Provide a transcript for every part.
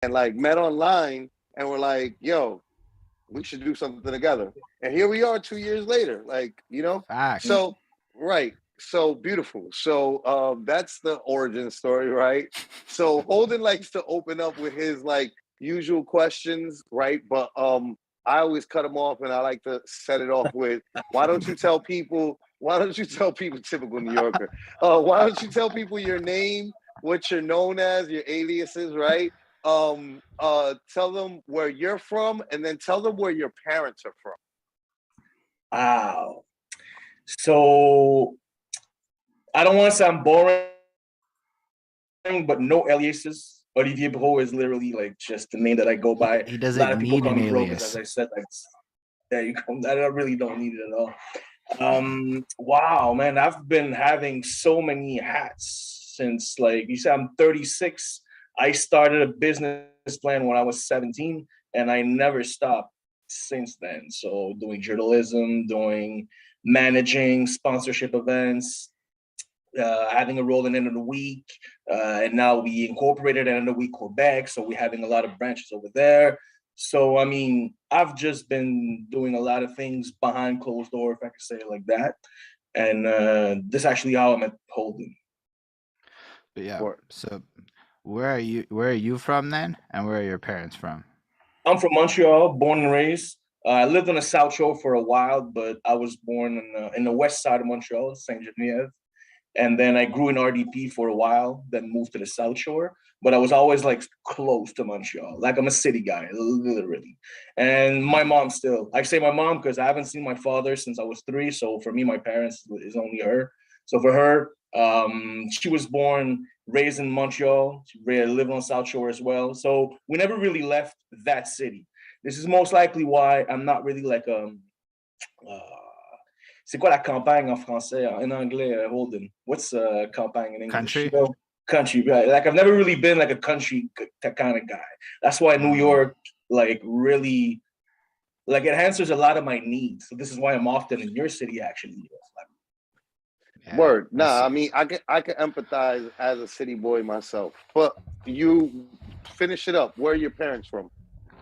and like met online and we're like, yo, we should do something together. And here we are 2 years later, like, Facts. so right. So beautiful. So that's the origin story, right? So Holden likes to open up with his like usual questions, right? But I always cut him off and I like to set it off with, why don't you tell people, typical New Yorker, why don't you tell people your name, what you're known as, your aliases, right? Tell them where you're from and then tell them where your parents are from. Wow. So I don't want to sound boring, but no aliases. Olivier Bro is literally like just the name that I go by. He A doesn't lot of people need call an me Bro alias. because, as I said, like, there you go. I really don't need it at all. Wow, man, I've been having so many hats since, like you said, I'm 36. I started a business plan when I was 17, and I never stopped since then. So doing journalism, doing managing sponsorship events, having a role in End of the Week, and now we incorporated End of the Week Quebec, so we're having a lot of branches over there. So I mean, I've just been doing a lot of things behind closed door, if I could say it like that. And this is actually how I met Holden. But yeah, so where are you from then, and where are your parents from? I'm from Montreal, born and raised. I lived on the South Shore for a while, but I was born in the west side of Montreal, Saint Genevieve. And then I grew in RDP for a while, then moved to the South Shore. But I was always like close to Montreal. Like I'm a city guy, literally. And my mom still. I say my mom because I haven't seen my father since I was 3. So for me, my parents is only her. So for her, she was born, raised in Montreal. She lived on South Shore as well. So we never really left that city. This is most likely why I'm not really like c'est quoi la campagne en français, en anglais, Holden? What's campagne in English? Country? You know, country, right? Like I've never really been like a country kind of guy. That's why New York, like, really, like, it answers a lot of my needs. So this is why I'm often in your city, actually. Yeah, word. Nah, I mean, I can empathize as a city boy myself. But you finish it up. Where are your parents from?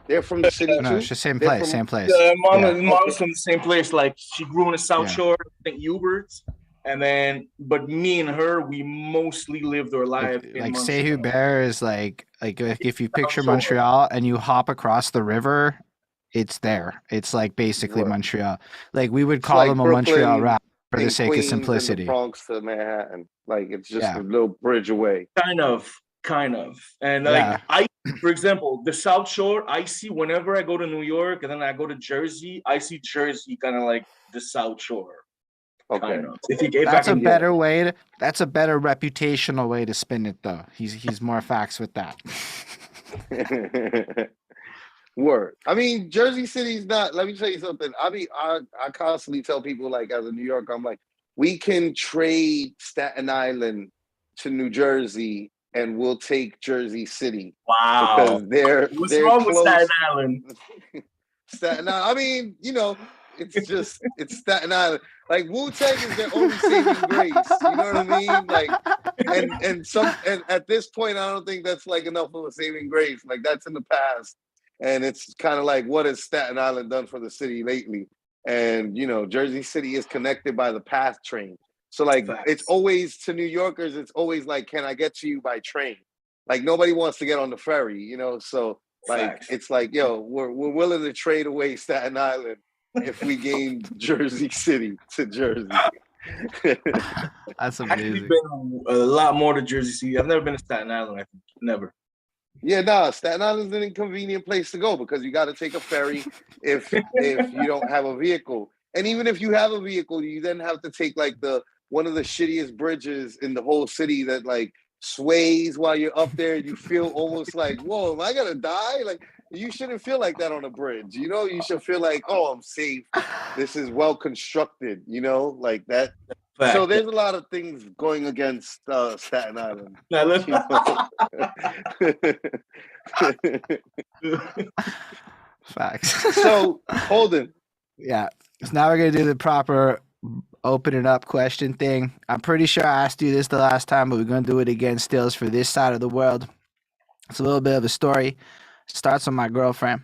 They're from the city too? No, it's the same place, same place. Mom's from the same place. Like, she grew in the South Shore, St. Hubert's. And then, but me and her, we mostly lived our life in like Montreal. St. Hubert is like if you picture Montreal and you hop across the river, it's there. It's like basically Montreal. Like we would call them a Montreal rap for the sake of simplicity. And the Bronx to Manhattan, like it's just a little bridge away. Kind of. And like for example, the South Shore, I see whenever I go to New York and then I go to Jersey, I see Jersey kind of like the South Shore. Okay. Kind of. That's a better way to. That's a better reputational way to spin it, though. He's more facts with that. Word. I mean, Jersey City's not. Let me tell you something. I constantly tell people, like, as a New Yorker, I'm like, we can trade Staten Island to New Jersey, and we'll take Jersey City. Wow. Because what's they're wrong close. with Staten Island? Staten Island. I mean, it's Staten Island. Like Wu-Tang is their only saving grace. You know what I mean? Like, and at this point, I don't think that's like enough of a saving grace. Like that's in the past, and it's kind of like, what has Staten Island done for the city lately? And Jersey City is connected by the PATH train. So like, it's always to New Yorkers. It's always like, can I get to you by train? Like nobody wants to get on the ferry. So like, it's like, yo, we're willing to trade away Staten Island if we gain Jersey City to Jersey. That's amazing. I've been a lot more to Jersey City. I've never been to Staten Island. I think never. Yeah, Staten Island's an inconvenient place to go because you got to take a ferry if you don't have a vehicle, and even if you have a vehicle, you then have to take like one of the shittiest bridges in the whole city that like sways while you're up there. You feel almost like, whoa, am I gonna die? Like. You shouldn't feel like that on a bridge. You should feel like, oh, I'm safe. This is well constructed, like that. So there's a lot of things going against Staten Island. Facts. So, Holden. Yeah. So now we're going to do the proper open it up question thing. I'm pretty sure I asked you this the last time, but we're going to do it again stills for this side of the world. It's a little bit of a story. Starts with my girlfriend,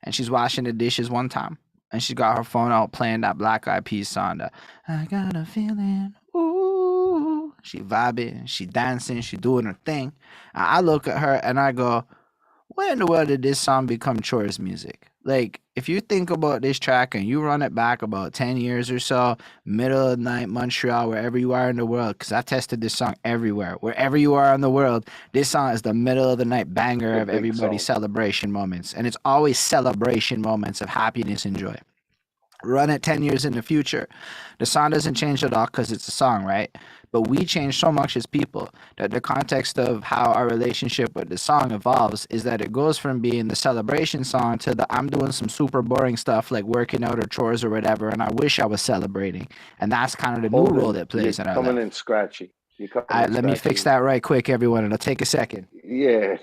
and she's washing the dishes one time, and she got her phone out playing that Black Eyed Peas song. I got a feeling, ooh. She vibing, she dancing, she doing her thing. And I look at her and I go, when in the world did this song become chores music? Like, if you think about this track and you run it back about 10 years or so, middle of the night, Montreal, wherever you are in the world, because I've tested this song everywhere. Wherever you are in the world, this song is the middle of the night banger of everybody's celebration moments. And it's always celebration moments of happiness and joy. Run it 10 years in the future. The song doesn't change at all because it's a song, right? But we change so much as people that the context of how our relationship with the song evolves is that it goes from being the celebration song to the I'm doing some super boring stuff like working out or chores or whatever, and I wish I was celebrating. And that's kind of the new role that plays in our life. Coming in scratchy. Let me fix that right quick, everyone. It'll take a second. Yeah.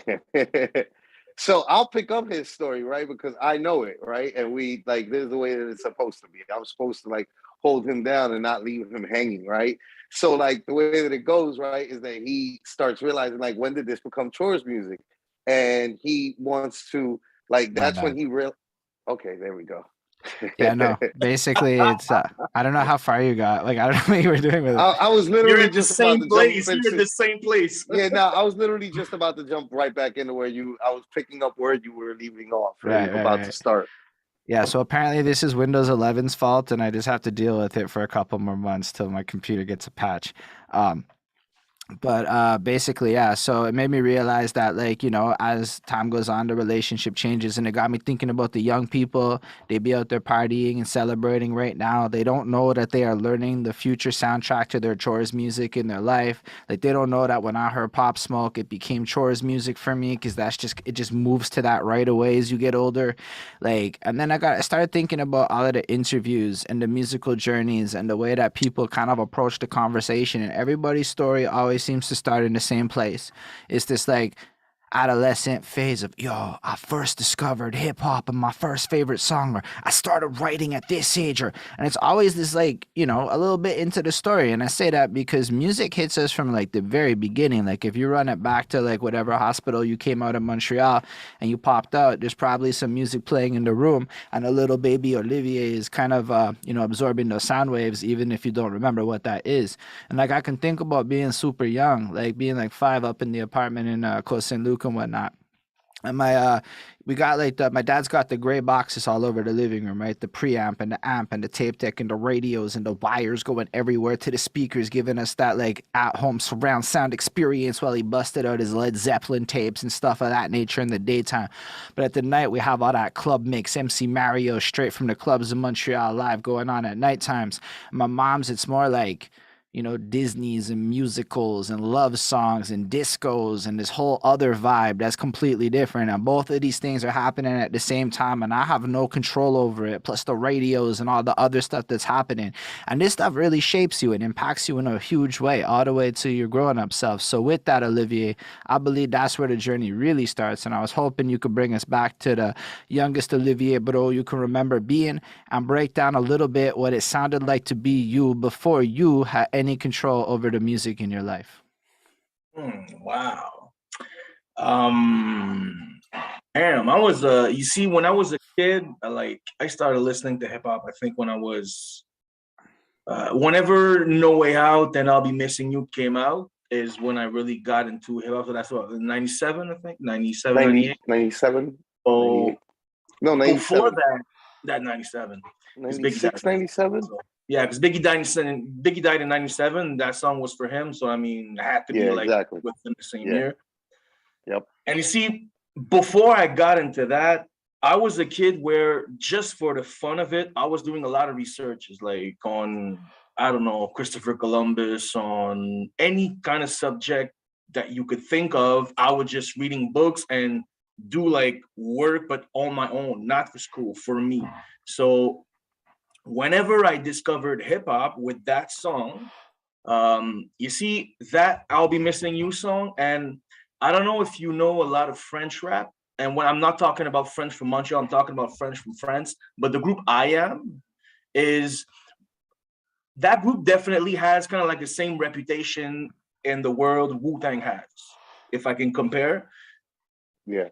So I'll pick up his story, right? Because I know it, right? And we like this is the way that it's supposed to be. I'm supposed to like hold him down and not leave him hanging, right? So like the way that it goes, right, is that he starts realizing like when did this become chores music? And he wants to like that's when he okay, there we go. Yeah, no. Basically, it's I don't know how far you got. Like, I don't know what you were doing with it. I was literally just about to jump into... You're in the same place. Yeah, no, I was literally just about to jump right back into where I was picking up where you were leaving off, about to start. Yeah, so apparently this is Windows 11's fault, and I just have to deal with it for a couple more months till my computer gets a patch. But basically, yeah, so it made me realize that, like, you know, as time goes on, the relationship changes, and it got me thinking about the young people. They be out there partying and celebrating right now. They don't know that they are learning the future soundtrack to their chores music in their life. Like, they don't know that when I heard Pop Smoke, it became chores music for me, because it just moves to that right away as you get older. Like, and then I started thinking about all of the interviews and the musical journeys and the way that people kind of approach the conversation, and everybody's story always seems to start in the same place. It's this like adolescent phase of, yo, I first discovered hip hop and my first favorite song, or I started writing at this age, and it's always this like, you know, a little bit into the story. And I say that because music hits us from like the very beginning. Like if you run it back to like whatever hospital you came out of Montreal and you popped out, there's probably some music playing in the room, and a little baby Olivier is kind of you know, absorbing those sound waves, even if you don't remember what that is. And like I can think about being super young, like being like 5 up in the apartment in Côte Saint-Luc and whatnot. And we got like my dad's got the gray boxes all over the living room, right? The preamp and the amp and the tape deck and the radios and the wires going everywhere to the speakers, giving us that like at home surround sound experience while he busted out his Led Zeppelin tapes and stuff of that nature in the daytime. But at the night, we have all that club mix, MC Mario straight from the clubs in Montreal live going on at night times. My mom's, it's more like, you know, Disney's and musicals and love songs and discos and this whole other vibe that's completely different. And both of these things are happening at the same time, and I have no control over it, plus the radios and all the other stuff that's happening. And this stuff really shapes you and impacts you in a huge way, all the way to your growing-up self. So with that, Olivier, I believe that's where the journey really starts. And I was hoping you could bring us back to the youngest Olivier Bro you can remember being, and break down a little bit what it sounded like to be you before you had any control over the music in your life. Wow. Damn, I was you see, when I was a kid, I started listening to hip hop, I think when I was whenever No Way Out and I'll Be Missing You came out is when I really got into hip hop. So that's what, 97, I think, 97, 98. 97. Oh, no, 97. Before that 97. 96, 97. So, yeah, because Biggie died in 97. That song was for him. So, I mean, it had to be exactly within the same year. Yep. And you see, before I got into that, I was a kid where just for the fun of it, I was doing a lot of researches, like on, I don't know, Christopher Columbus, on any kind of subject that you could think of. I was just reading books and do like work, but on my own, not for school, for me. So whenever I discovered hip hop with that song, you see that I'll Be Missing You song. And I don't know if you know a lot of French rap. And when I'm not talking about French from Montreal, I'm talking about French from France. But the group I Am is, that group definitely has kind of like the same reputation in the world Wu-Tang has, if I can compare. Yeah.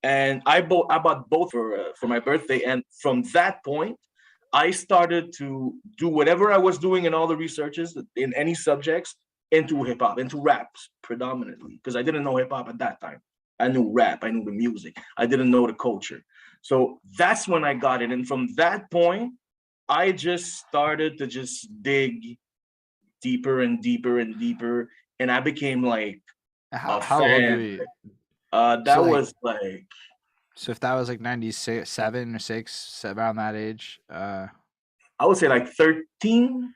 And I bought both for my birthday. And from that point, I started to do whatever I was doing in all the researches in any subjects into hip hop, into raps predominantly, because I didn't know hip hop at that time. I knew rap, I knew the music, I didn't know the culture. So that's when I got it. And from that point, I just started to just dig deeper and deeper and deeper. And I became like a How old were fan. you? That was like. So if that was like 97 or 6, around that age. I would say like 13.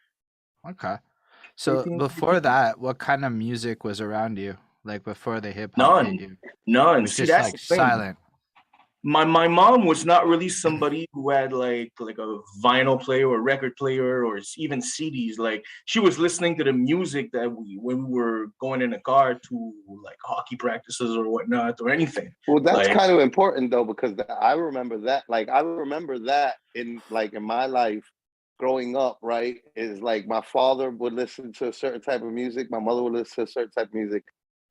Okay. So 13, before 13. that, what kind of music was around you? Like before the hip hop hit you? None. It was See, just that's like the thing. silent. My mom was not really somebody who had like a vinyl player or record player or even CDs. Like she was listening to the music that when we were going in a car to like hockey practices or whatnot or anything. Well, that's like, kind of important though, because I remember that. Like I remember that in my life growing up, right? Is like my father would listen to a certain type of music, my mother would listen to a certain type of music,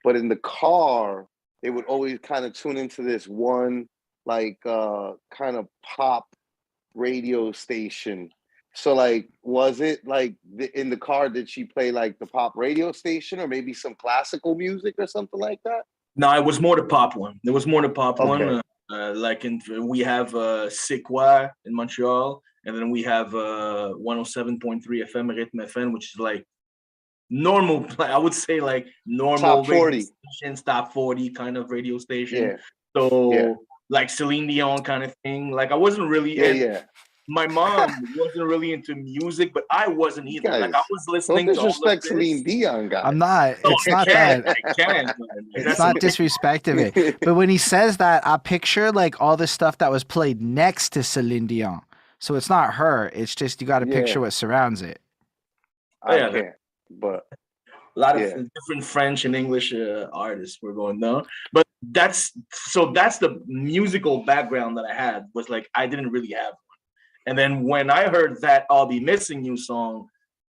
but in the car they would always kind of tune into this one like kind of pop radio station. So like, was it like in the car, did she play like the pop radio station or maybe some classical music or something like that? No, it was more the pop one. There was more the pop Okay. one. Like we have Sikwa in Montreal, and then we have 107.3 FM Rhythm FM, which is like normal. I would say like normal top 40 stations, top 40 kind of radio station. Yeah. So Yeah. like Celine Dion kind of thing. Like I wasn't really. Yeah. My mom wasn't really into music, but I wasn't either. Guys, like I was listening don't to all of disrespect this. Celine Dion, guys. I'm not. No, It's I not can't. that. I can't. It's not disrespecting it. But when he says that, I picture like all the stuff that was played next to Celine Dion. So it's not her. It's just you got to picture what surrounds it. I can't. But a lot of different French and English artists were going down. But that's the musical background that I had, was like I didn't really have one. And then when I heard that I'll Be Missing You song,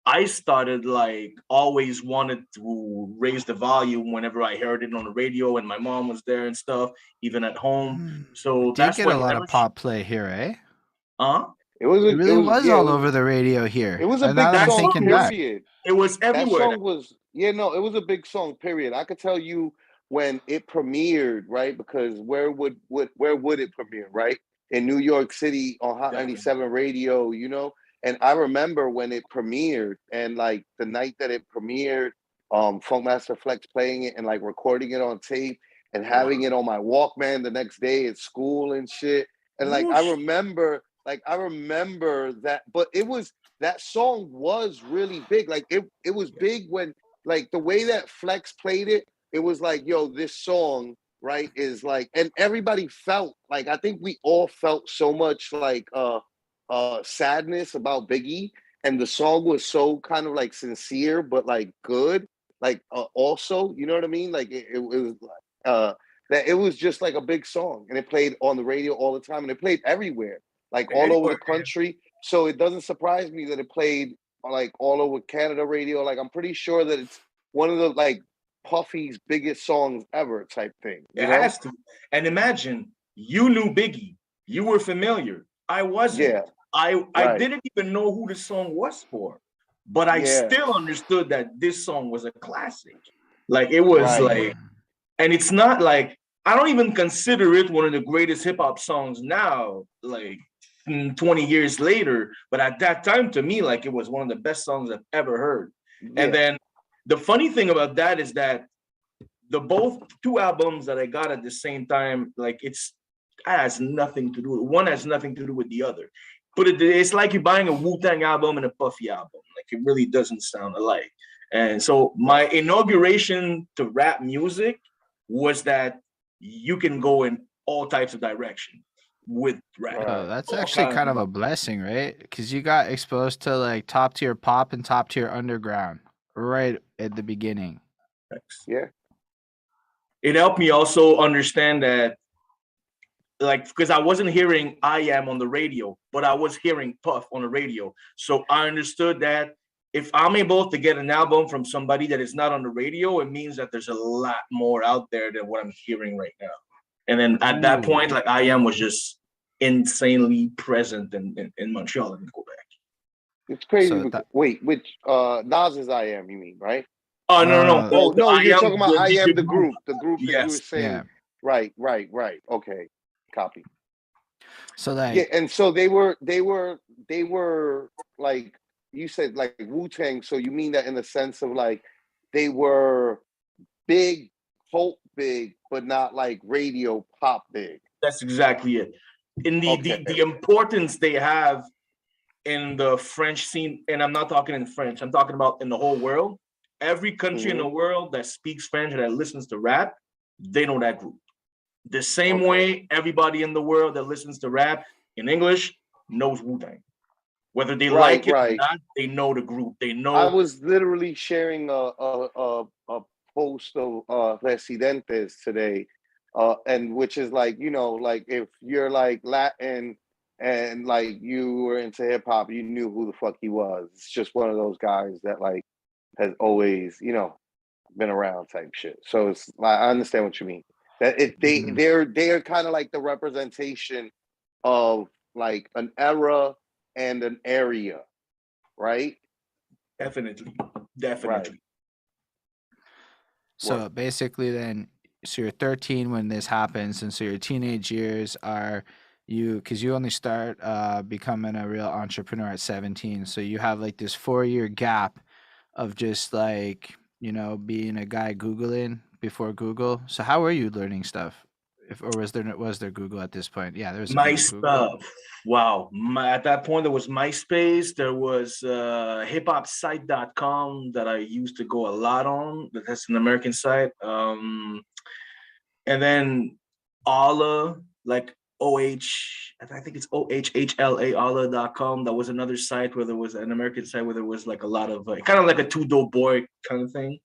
I started like always wanted to raise the volume whenever I heard it on the radio and my mom was there and stuff, even at home. So that's get a lot of pop play here, eh? It was all over the radio here. It was a big song, period. It was everywhere. That song was it was a big song, period. I could tell you when it premiered, right? Because where would it premiere, right? In New York City on Hot 97 radio, you know? And I remember when it premiered, and like the night that it premiered, Funkmaster Flex playing it and like recording it on tape and having it on my Walkman the next day at school and shit. And like I remember that, but that song was really big. Like it was big when like the way that Flex played it, it was like, yo, this song, right, is like, and everybody felt like, I think we all felt so much like sadness about Biggie, and the song was so kind of like sincere but like good, like also, you know what I mean, like it was that it was just like a big song, and it played on the radio all the time, and it played everywhere, like all over the country. So it doesn't surprise me that it played like all over Canada radio. Like I'm pretty sure that it's one of the like Puffy's biggest songs ever type thing. It has to. And imagine, you knew Biggie, you were familiar. I wasn't. Yeah. I didn't even know who the song was for, but I still understood that this song was a classic. Like it was like, and it's not like, I don't even consider it one of the greatest hip hop songs now, like 20 years later. But at that time, to me, like it was one of the best songs I've ever heard. Yeah. And then the funny thing about that is that both two albums that I got at the same time, like has nothing to do. One has nothing to do with the other. But it's like you're buying a Wu-Tang album and a Puffy album. Like it really doesn't sound alike. And so my inauguration to rap music was that you can go in all types of direction with rap. That's actually kind of a blessing, right? Because you got exposed to like top tier pop and top tier underground right at the beginning. Yeah. It helped me also understand that, like, because I wasn't hearing I Am on the radio, but I was hearing Puff on the radio. So I understood that if I'm able to get an album from somebody that is not on the radio, it means that there's a lot more out there than what I'm hearing right now. And then at that point, like I Am was just insanely present in Montreal and Quebec. It's crazy. So wait, which Nas's I Am, you mean, right? Oh no. Oh no, you're talking about I Am the group that you were saying. Yeah. Right. Okay, copy. So like, yeah, and so they were like you said, like Wu-Tang. So you mean that in the sense of like they were big, cult big, but not like radio pop big. That's exactly it. In the importance they have in the French scene, and I'm not talking in French, I'm talking about in the whole world. Every country in the world that speaks French and that listens to rap, they know that group. The same way everybody in the world that listens to rap in English knows Wu-Tang. Whether they like it or not, they know the group. They know. I was literally sharing a post of Residentes today, and which is like, you know, like if you're like Latin and like you were into hip hop, you knew who the fuck he was. It's just one of those guys that like has always, you know, been around type shit. So it's like I understand what you mean. That they're kind of like the representation of like an era and an area, right? Definitely. Right. So basically then, so you're 13 when this happens, and so your teenage years are because you only start becoming a real entrepreneur at 17. So you have like this 4-year gap of just like, you know, being a guy Googling before Google. So how were you learning stuff? Was there Google at this point? Yeah, there was my stuff. Wow. At that point, there was MySpace. There was hiphopsite.com that I used to go a lot on. That's an American site. And then Alla, like OH, I think it's OHHLA, That was another site where there was an American site where there was like a lot of kind of like a Two Dope Boy kind of thing.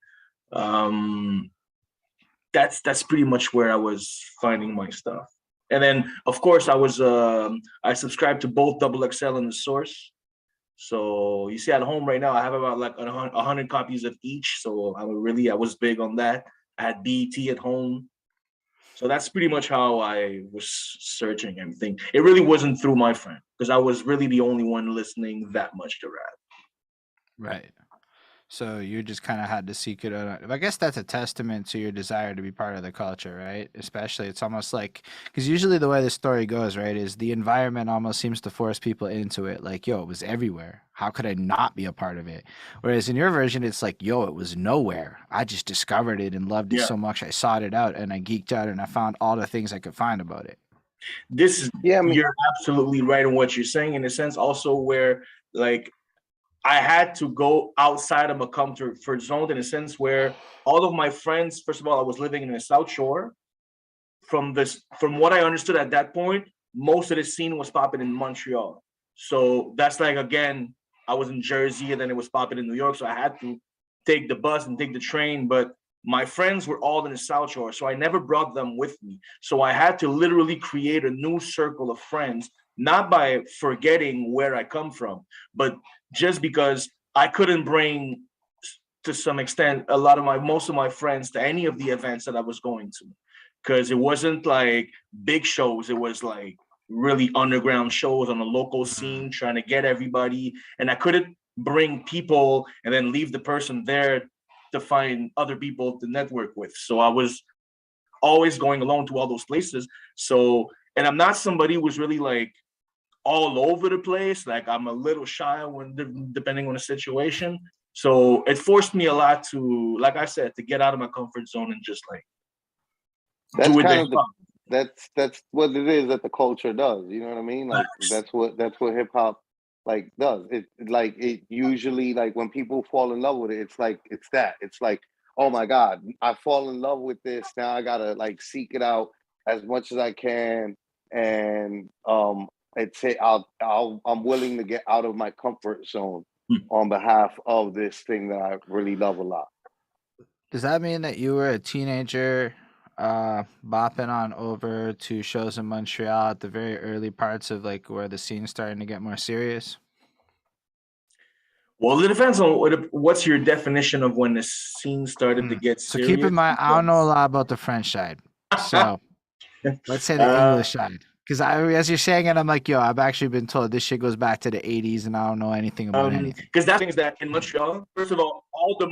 That's pretty much where I was finding my stuff. And then of course I subscribed to both Double XL and The Source. So you see at home right now, I have about like 100 copies of each. So I was big on that. I had BET at home. So that's pretty much how I was searching everything. It really wasn't through my friend because I was really the only one listening that much to rap. Right. So you just kind of had to seek it out. I guess that's a testament to your desire to be part of the culture, right? Especially, it's almost like, because usually the way the story goes, right, is the environment almost seems to force people into it. Like, yo, it was everywhere. How could I not be a part of it? Whereas in your version, it's like, yo, it was nowhere. I just discovered it and loved it so much. I sought it out and I geeked out and I found all the things I could find about it. You're absolutely right in what you're saying, in a sense also where like I had to go outside of my comfort zone in a sense where all of my friends, first of all, I was living in the South Shore. From what I understood at that point, most of the scene was popping in Montreal. So that's like, again, I was in Jersey and then it was popping in New York. So I had to take the bus and take the train. But my friends were all in the South Shore. So I never brought them with me. So I had to literally create a new circle of friends, not by forgetting where I come from, but just because I couldn't bring, to some extent, most of my friends to any of the events that I was going to, because it wasn't like big shows. It was like really underground shows on the local scene, trying to get everybody. And I couldn't bring people and then leave the person there to find other people to network with. So I was always going alone to all those places. So, and I'm not somebody who was really like all over the place. Like I'm a little shy depending on the situation. So it forced me a lot to, like I said, to get out of my comfort zone and just like do it. That's what it is that the culture does. You know what I mean? Like that's what hip hop like does. It usually, like when people fall in love with it, it's like it's like, oh my God, I fall in love with this. Now I gotta like seek it out as much as I can, and I'm willing to get out of my comfort zone on behalf of this thing that I really love a lot. Does that mean that you were a teenager bopping on over to shows in Montreal at the very early parts of like where the scene's starting to get more serious? Well, it depends on what's your definition of when the scene started to get So serious. keep in mind, I don't know a lot about the French side. So let's say the English side. Because as you're saying it, I'm like, yo, I've actually been told this shit goes back to the 80s and I don't know anything about anything. Because that thing is that in Montreal, first of all the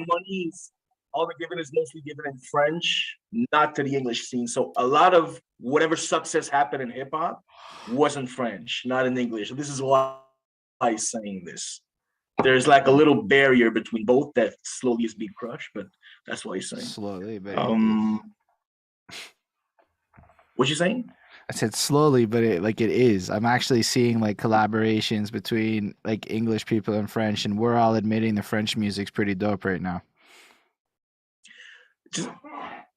giving is mostly given in French, not to the English scene. So a lot of whatever success happened in hip hop wasn't French, not in English. This is why I'm saying this. There's like a little barrier between both that slowly is being crushed, but that's why he's saying. Slowly, but what you saying? I said slowly, but it is. I'm actually seeing like collaborations between like English people and French, and we're all admitting the French music's pretty dope right now. Just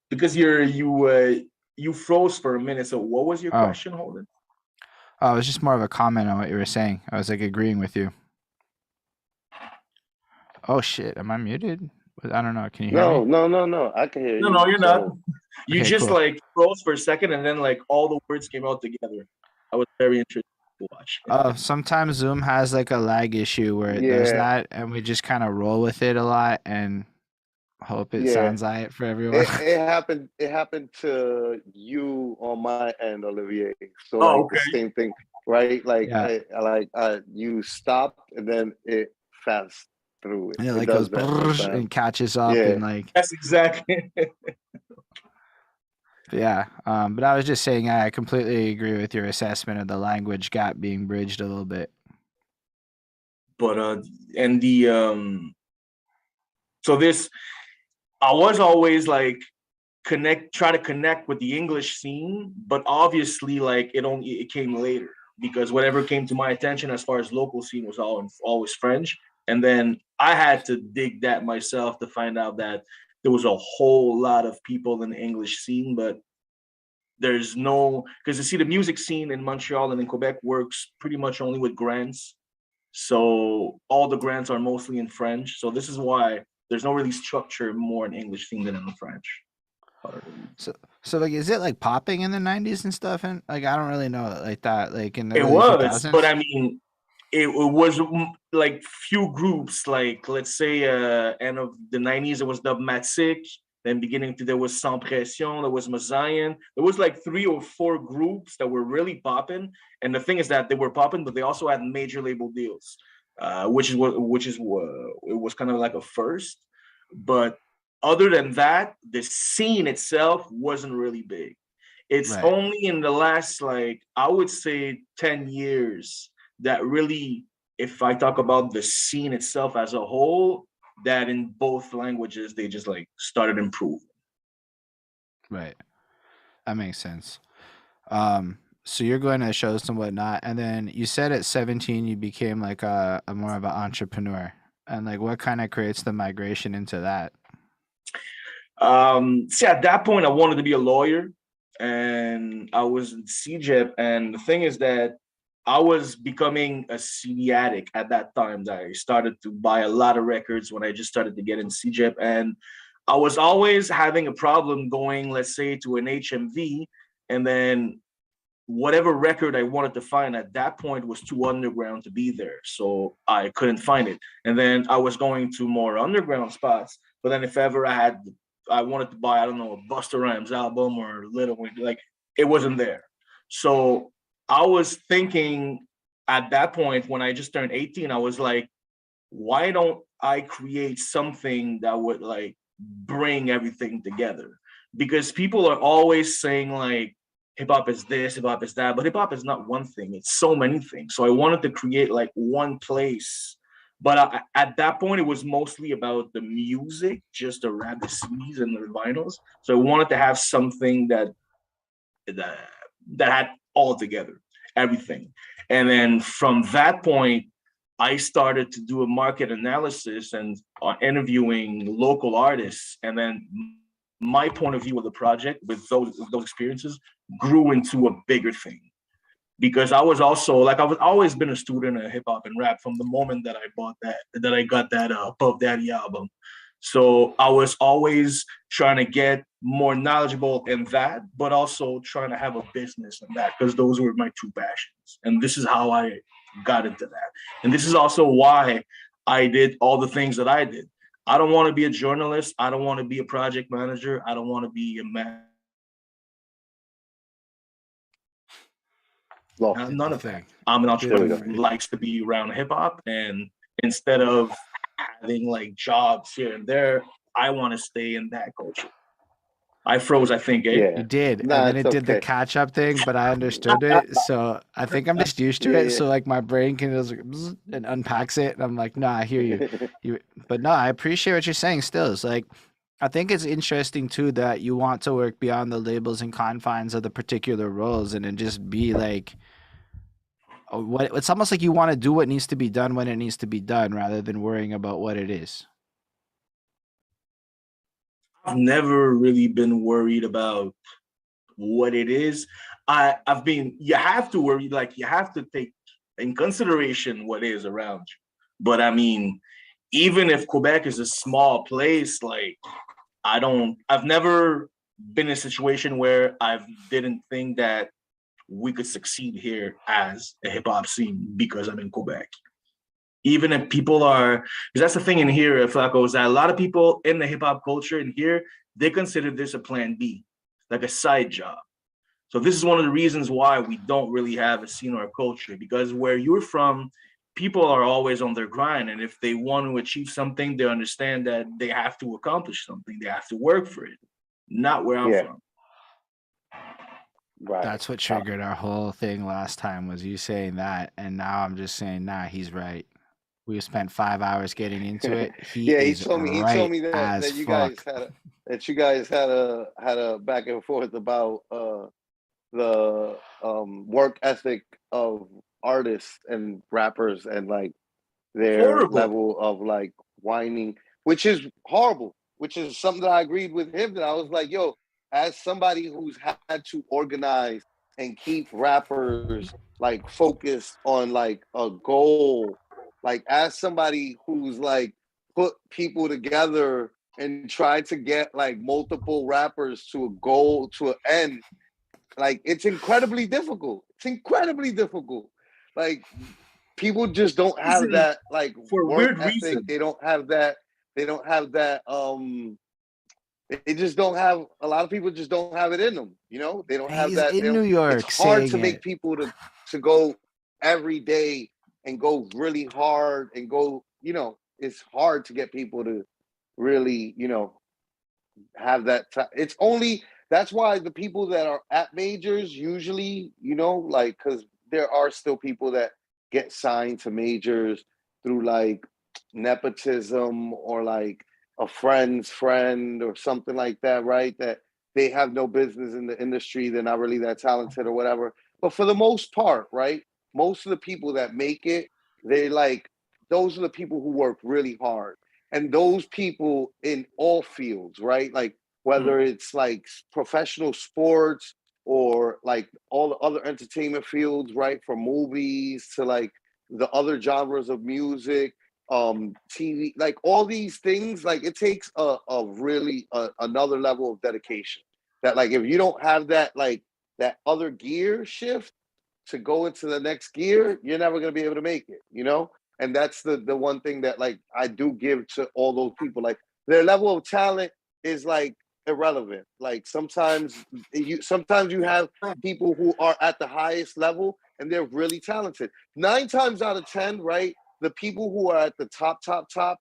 because you froze for a minute. So what was your question, Holden? Oh, it was just more of a comment on what you were saying. I was like agreeing with you. Oh shit, am I muted? I don't know. Can you hear me? No. I can hear you. No, you're not. You Okay, just cool. like froze for a second, and then like all the words came out together. I was very interested to watch. Sometimes Zoom has like a lag issue where it does that, and we just kind of roll with it a lot and hope it sounds alright for everyone. It happened to you on my end, Olivier. So the same thing, right? Like you stopped and then it fast through it. And it like goes and catches up and like that's exactly. Yeah, but I was just saying I completely agree with your assessment of the language gap being bridged a little bit. But and the so this I was always like try to connect with the English scene, but obviously like it came later because whatever came to my attention as far as local scene was always French, and then I had to dig that myself to find out that there was a whole lot of people in the English scene, but there's no, because you see the music scene in Montreal and in Quebec works pretty much only with grants. So all the grants are mostly in French. So this is why there's no really structure more in English scene than in the French. So like, is it like popping in the 90s and stuff? And like, I don't really know it like that. Like in the it early was, 2000s? but I mean, it was like few groups, like let's say end of the 90s, it was Dogmatic. Then beginning to there was Sans Pression, there was Mazayan. There was like 3 or 4 groups that were really popping. And the thing is that they were popping, but they also had major label deals, which it was kind of like a first. But other than that, the scene itself wasn't really big. It's only in the last, like, I would say 10 years that really, if I talk about the scene itself as a whole, that in both languages, they just like started improving. Right. That makes sense. So you're going to shows and whatnot. And then you said at 17, you became like a more of an entrepreneur. And like, what kind of creates the migration into that? See, at that point, I wanted to be a lawyer, and I was in CJEP. And the thing is that I was becoming a CD addict at that time. That I started to buy a lot of records when I just started to get in CJEP. And I was always having a problem going, let's say, to an HMV, and then whatever record I wanted to find at that point was too underground to be there. So I couldn't find it. And then I was going to more underground spots. But then if ever I wanted to buy, I don't know, a Busta Rhymes album or Little Wayne, like it wasn't there. So I was thinking at that point when I just turned 18, I was like, why don't I create something that would like bring everything together? Because people are always saying like, hip hop is this, hip hop is that, but hip hop is not one thing. It's so many things. So I wanted to create like one place. But at that point, it was mostly about the music, just the rap, the CDs and the vinyls. So I wanted to have something that had all together, everything. And then from that point, I started to do a market analysis and interviewing local artists. And then my point of view of the project with those experiences grew into a bigger thing. Because I was also like, I've always been a student of hip hop and rap from the moment that I got that Puff Daddy album. So I was always trying to get more knowledgeable in that, but also trying to have a business in that, because those were my 2 passions. And this is how I got into that. And this is also why I did all the things that I did. I don't want to be a journalist. I don't want to be a project manager. I don't want to be a man. None of that. I'm an entrepreneur who likes to be around hip hop, and instead of having like jobs here and there, I want to stay in that culture. I froze, I think, eh? Yeah. You did. Nah, and then it did the catch up thing, but I understood it. So I think I'm just used to it. So like my brain can just like, and unpacks it. And I'm like, no, I hear you. But no, I appreciate what you're saying still. It's like, I think it's interesting too that you want to work beyond the labels and confines of the particular roles and then just be like, it's almost like you want to do what needs to be done when it needs to be done rather than worrying about what it is. I've never really been worried about what it is. I've been, you have to worry, like you have to take in consideration what is around you. But I mean, even if Quebec is a small place, like I've never been in a situation where I didn't think that we could succeed here as a hip hop scene because I'm in Quebec. Even if people are, because that's the thing in here, Flacko, is that a lot of people in the hip hop culture in here, they consider this a plan B, like a side job. So this is one of the reasons why we don't really have a scene or a culture, because where you're from, people are always on their grind. And if they want to achieve something, they understand that they have to accomplish something. They have to work for it, not where I'm from. Right. That's what triggered our whole thing last time was you saying that. And now I'm just saying, nah, he's right. We spent 5 hours getting into it. He told me that you guys had a back and forth about the work ethic of artists and rappers and like their level of like whining, which is horrible, which is something that I agreed with him. That I was like, yo, as somebody who's had to organize and keep rappers like focused on like a goal, like as somebody who's like put people together and tried to get like multiple rappers to a goal, to an end, like it's incredibly difficult. It's incredibly difficult. Like people just don't have that like for work weird ethic. Reason. They don't have that. They just don't have, a lot of people just don't have it in them, you know? They don't have that. In New York, it's hard to make people to go every day and go really hard and go, you know, it's hard to get people to really, you know, have that. It's only, that's why the people that are at majors usually, you know, like, because there are still people that get signed to majors through like nepotism or like a friend's friend or something like that, right? That they have no business in the industry. They're not really that talented or whatever. But for the most part, right? Most of the people that make it, they like, those are the people who work really hard. And those people in all fields, right? Like whether it's like professional sports or like all the other entertainment fields, right? From movies to like the other genres of music, TV, like all these things, like it takes a really another level of dedication. That like if you don't have that like that other gear shift to go into the next gear, you're never gonna be able to make it, you know? And that's the one thing that like I do give to all those people. Like their level of talent is like irrelevant. Like sometimes you have people who are at the highest level and they're really talented. 9 times out of 10, right? The people who are at the top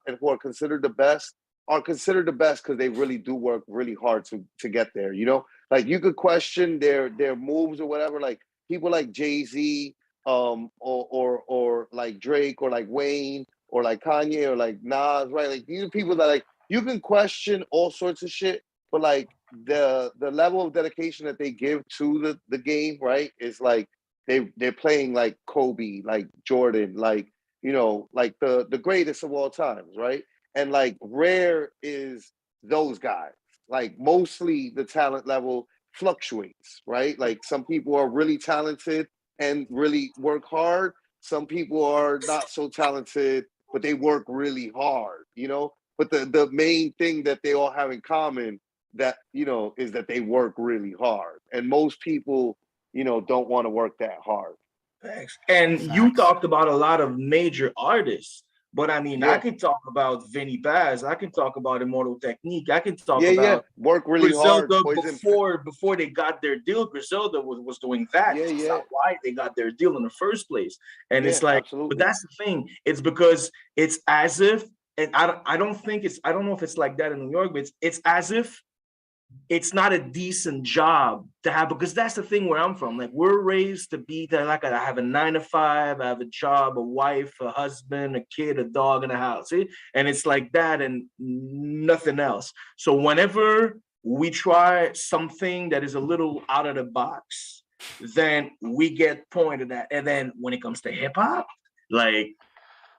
and who are considered the best because they really do work really hard to get there. You know, like you could question their moves or whatever. Like people like Jay-Z, or like Drake or like Wayne or like Kanye or like Nas, right? Like these are people that like you can question all sorts of shit, but like the level of dedication that they give to the game, right, is like they're playing like Kobe, like Jordan, like, you know, like the greatest of all times, right? And like rare is those guys. Like mostly the talent level fluctuates, right? Like some people are really talented and really work hard. Some people are not so talented, but they work really hard, you know? But the main thing that they all have in common that, you know, is that they work really hard. And most people, you know, don't want to work that hard. Thanks. And you talked about a lot of major artists. But I mean, I can talk about Vinny Paz. I can talk about Immortal Technique. I can talk about work really hard. Griselda before they got their deal. Griselda was doing that. That's not why they got their deal in the first place. And it's like, but that's the thing. It's because it's as if, and I don't know if it's like that in New York, but it's as if it's not a decent job to have, because that's the thing where I'm from. Like, we're raised to be that, like, I have a 9 to 5, I have a job, a wife, a husband, a kid, a dog, and a house. See? And it's like that and nothing else. So whenever we try something that is a little out of the box, then we get pointed at. And then when it comes to hip hop, like,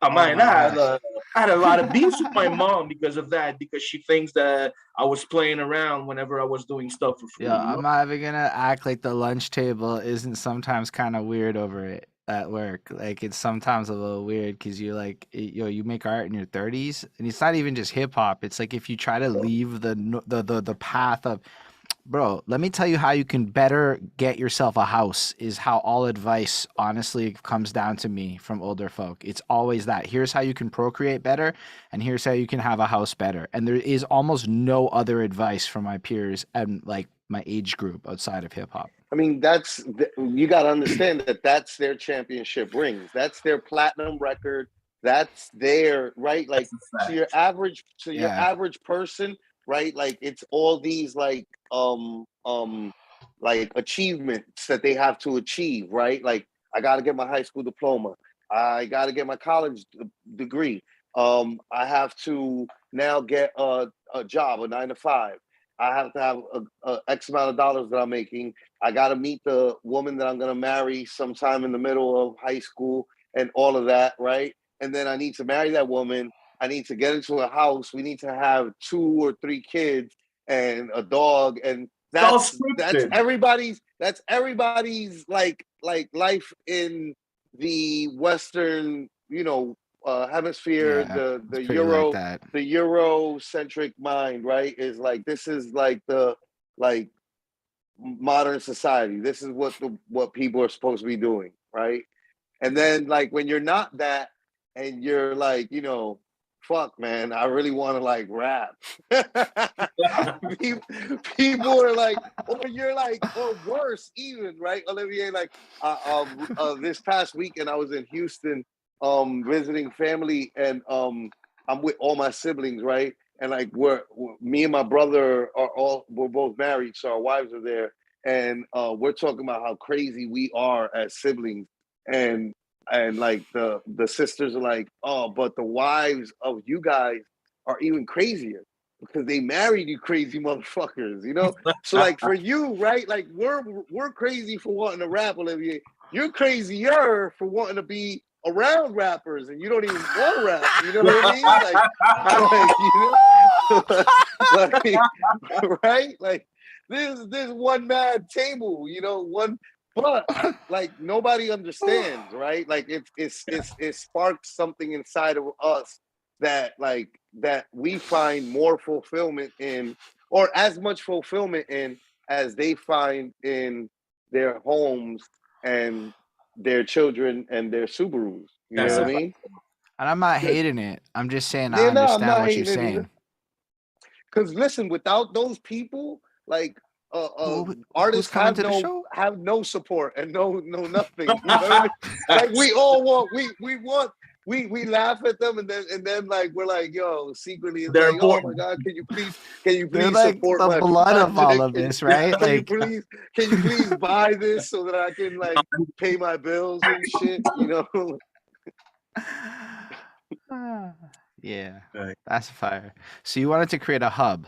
I had a lot of beefs with my mom because of that, because she thinks that I was playing around whenever I was doing stuff for free. Yeah, I'm not even gonna act like the lunch table isn't sometimes kind of weird over it at work. Like, it's sometimes a little weird because you're like, you make art in your 30s, and it's not even just hip hop. It's like if you try to leave the path of, bro, let me tell you how you can better get yourself a house, is how all advice honestly comes down to me from older folk. It's always that. Here's how you can procreate better, and here's how you can have a house better. And there is almost no other advice from my peers and like my age group outside of hip hop. I mean, you got to understand that that's their championship rings. That's their platinum record. That's their, right? Like, so your average person, right? Like, it's all these like achievements that they have to achieve, right? Like, I got to get my high school diploma. I got to get my college degree. I have to now get a job, a 9 to 5. I have to have a X amount of dollars that I'm making. I got to meet the woman that I'm going to marry sometime in the middle of high school and all of that, right? And then I need to marry that woman. I need to get into a house. We need to have 2 or 3 kids and a dog. And that's everybody's like life in the Western, hemisphere, the Eurocentric mind, right? Is like, this is like the modern society. This is what people are supposed to be doing, right? And then, like, when you're not that, and you're like, fuck, man, I really want to like rap. People are like, or you're like, or worse even, right? Olivier, like, this past weekend I was in Houston, visiting family, and I'm with all my siblings, right? And like, me and my brother we're both married, so our wives are there, and we're talking about how crazy we are as siblings, and like the sisters are like, oh, but the wives of you guys are even crazier because they married you crazy motherfuckers, So like, for you, right? Like, we're crazy for wanting to rap, Olivier. You're crazier for wanting to be around rappers, and you don't even want to rap. You know what I mean? Like, right? Like, this one mad table, one. But like, nobody understands, right? Like, it sparks something inside of us that we find more fulfillment in, or as much fulfillment in, as they find in their homes and their children and their Subarus. You know what I mean? And I'm not hating it. I'm just saying I understand what you're saying. Because listen, without those people, like, artists have no support and no nothing. You know what I mean? Like, we all want we laugh at them, and then like, we're like, yo, secretly it's like, oh my God, can you please like support the my blood project? of all of this, right? Can you please buy this so that I can like pay my bills and shit, Yeah, that's fire. So you wanted to create a hub.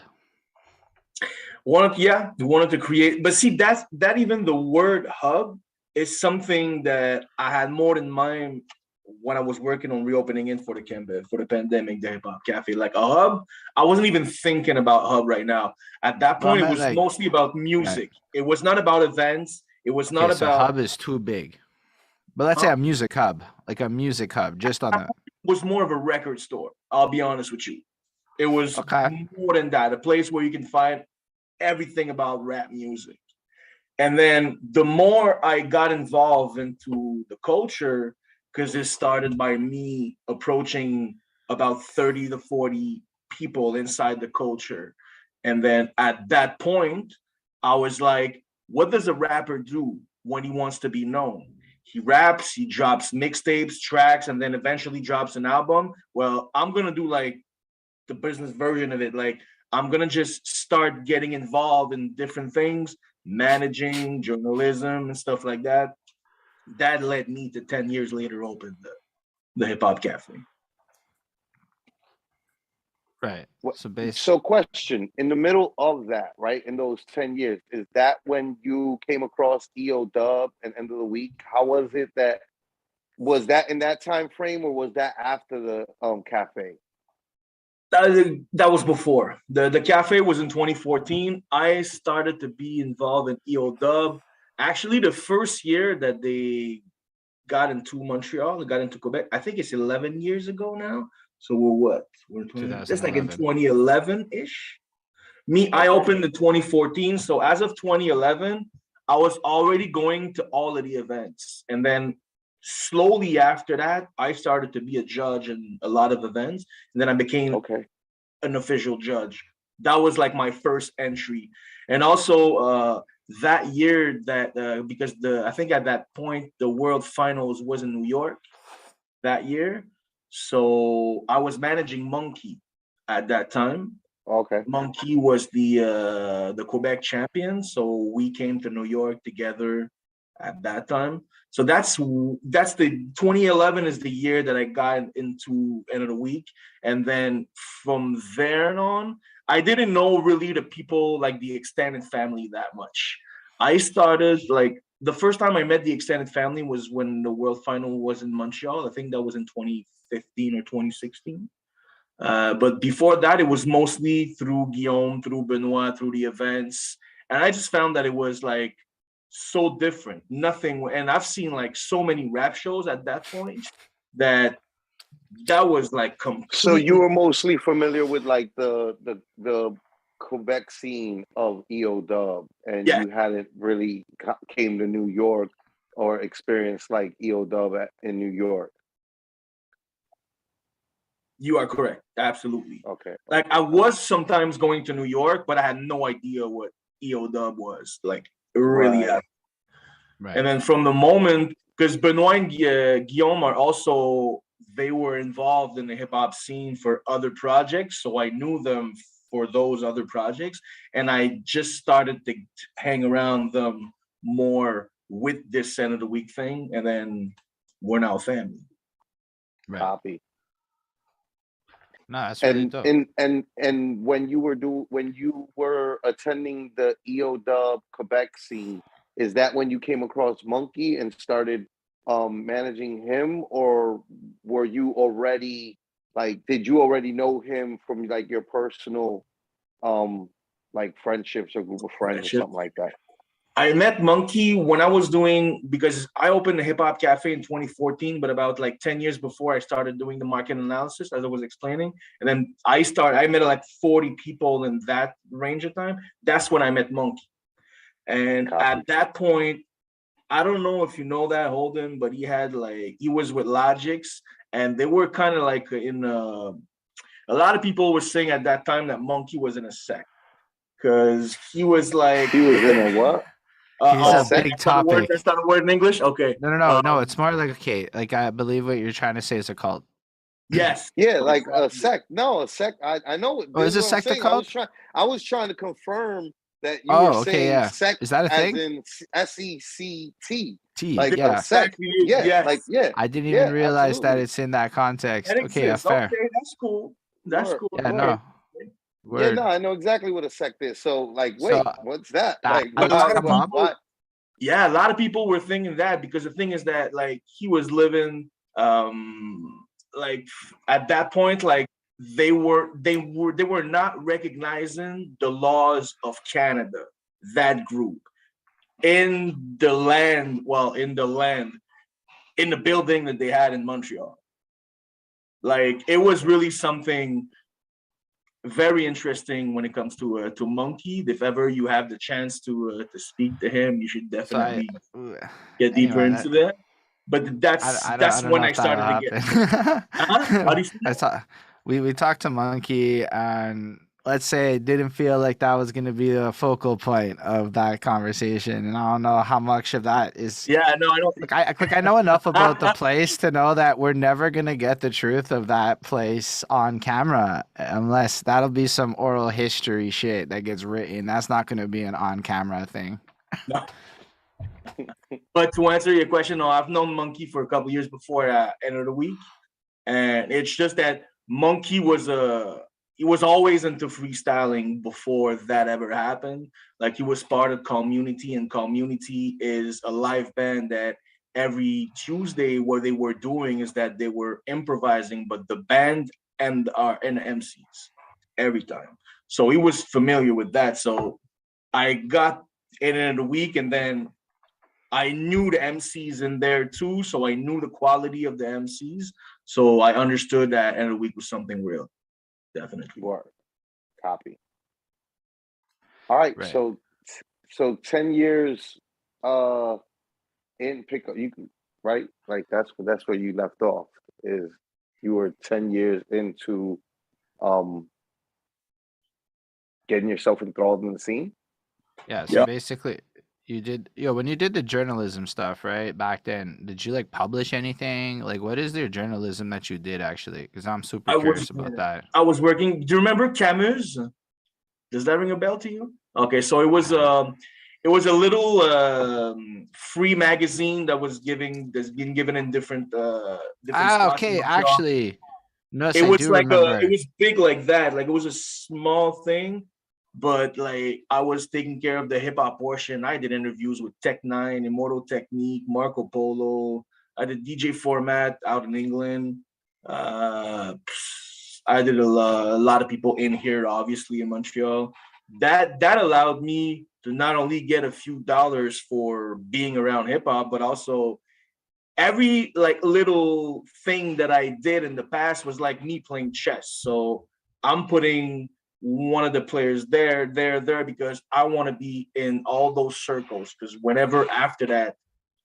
We wanted to create, but see, that even the word hub is something that I had more in mind when I was working on reopening it for the pandemic, the hip hop cafe. Like, a hub, I wasn't even thinking about hub right now. At that point, it was like, mostly about music. Right. It was not about events. It was not about. So hub is too big, but let's say a music hub, like a music hub, just on that. It was more of a record store. I'll be honest with you. It was more than that. A place where you can find everything about rap music. And then the more I got involved into the culture, because it started by me approaching about 30 to 40 people inside the culture. And then at that point, I was like, what does a rapper do when he wants to be known? He raps, he drops mixtapes, tracks, and then eventually drops an album. Well, I'm going to do like the business version of it. Like, I'm going to just start getting involved in different things, managing, journalism, and stuff like that. That led me to 10 years later open the Hip Hop Cafe. Right. So question, in the middle of that, right, in those 10 years, is that when you came across EO Dub and End of the Week? How was it that, was that in that time frame, or was that after the cafe? That was before. The cafe was in 2014. I started to be involved in EO Dub. Actually, the first year that they got into Montreal, they got into Quebec, I think it's 11 years ago now. So we're what? We're 20, that's like in 2011-ish. I opened in 2014. So as of 2011, I was already going to all of the events. And then slowly after that, I started to be a judge in a lot of events. And then I became an official judge. That was like my first entry. And also that year that, because I think at that point, the World Finals was in New York that year. So I was managing Monkey at that time. Okay. Monkey was the Quebec champion, so we came to New York together at that time. So that's the 2011 is the year that I got into End of the Week, and then from there on, I didn't know really the people like the extended family that much. I started like the first time I met the extended family was when the World Final was in Montreal. I think that was in 2015 or 2016. But before that, it was mostly through Guillaume, through Benoit, through the events. And I just found that it was like so different. Nothing. And I've seen like so many rap shows at that point that was like completely. So you were mostly familiar with like the Quebec scene of EO Dub, and you hadn't really came to New York or experienced like EO Dub in New York. You are correct. Absolutely. Okay. Like I was sometimes going to New York, but I had no idea what EO Dub was. Like really. Right. And then from the moment, because Benoit and Guillaume are also, they were involved in the hip hop scene for other projects. So I knew them for those other projects. And I just started to hang around them more with this End of the Week thing. And then we're now family. Right. Copy. No, that's really dope. And when you were attending the EO Dub Quebec scene, is that when you came across Monkey and started managing him, or were you already like, did you already know him from like your personal like friendships or group of friends or something like that? I met Monkey when I was doing, because I opened the Hip Hop Cafe in 2014, but about like 10 years before I started doing the market analysis, as I was explaining. And then I met like 40 people in that range of time. That's when I met Monkey. And at that point, I don't know if you know that, Holden, but he was with Logix, and they were kind of like a lot of people were saying at that time that Monkey was in a sect. Because he was in a what? He's a big topic. That's not a word in English? Okay. No. It's more like, like I believe what you're trying to say is a cult. Yes. Yeah, like a sect. No, a sect. I know it. Oh, is a sect a cult? I was trying to confirm that you were saying sect. Is that a thing? As in SECT. Like sect. I didn't even realize that it's in that context. Okay, fair. Okay, that's cool. That's cool. Yeah, no. Word. Yeah, no, I know exactly what a sect is. So, like, wait, what's that? Like, a lot of people were thinking that, because the thing is that, like, he was living, like, at that point, like, they were not recognizing the laws of Canada. That group in the building that they had in Montreal. Like, it was really something very interesting when it comes to Monkey. If ever you have the chance to speak to him, you should definitely get deeper into that. But that's I that's don't know when I if that'll started to get. happen. How do you see I that? thought we talked to Monkey, and let's say it didn't feel like that was going to be the focal point of that conversation, and I don't know how much of that is. Yeah, no, I don't think. I know enough about the place to know that we're never gonna get the truth of that place on camera unless that'll be some oral history shit that gets written. That's not gonna be an on camera thing. No. But to answer your question, no, I've known Monkey for a couple years before end of the week, and it's just that Monkey he was always into freestyling before that ever happened. Like he was part of Community, and Community is a live band that every Tuesday what they were doing is that they were improvising, but the band and the MCs every time. So he was familiar with that. So I got in the week, and then I knew the MCs in there too, so I knew the quality of the MCs. So I understood that end of the week was something real, definitely. Word. Copy. All right, Right. so 10 years in pickup, you can, right? Like that's where you left off. Is you were 10 years into getting yourself enthralled in the scene. Yeah. So basically, you did when you did the journalism stuff, right? Back then, did you like publish anything? Like, what is your journalism that you did actually? Because I'm super curious about that. I was working. Do you remember Camus? Does that ring a bell to you? Okay, so it was a little free magazine that's being given in different spots. Okay. Actually, no, It I was do like remember. it was big like that. Like it was a small thing, but like I was taking care of the hip hop portion. I did interviews with Tech9, Immortal Technique, Marco Polo. I did DJ Format out in England. I did a lot of people in here, obviously in Montreal. That allowed me to not only get a few dollars for being around hip hop, but also every like little thing that I did in the past was like me playing chess. So I'm putting one of the players there because I want to be in all those circles. Because whenever after that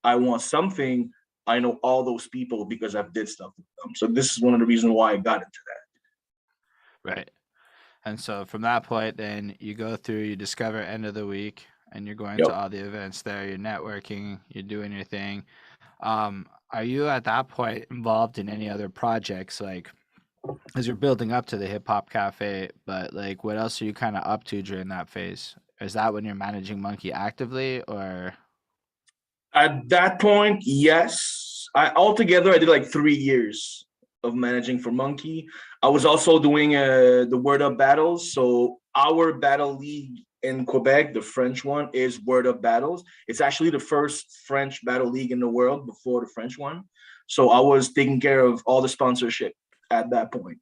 I want something, I know all those people because I've did stuff with them. So this is one of the reasons why I got into that. Right. And so from that point, then you go through, you discover end of the week, and you're going to all the events there. You're networking, you're doing your thing. Are you at that point involved in any other projects, like as you're building up to the Hip Hop Cafe? But like, what else are you kind of up to during that phase? Is that when you're managing Monkey actively, or? At that point, yes. Altogether I did like 3 years of managing for Monkey. I was also doing the Word Up battles. So our battle league in Quebec, the French one, is Word Up Battles. It's actually the first French battle league in the world before the French one. So I was taking care of all the sponsorship at that point.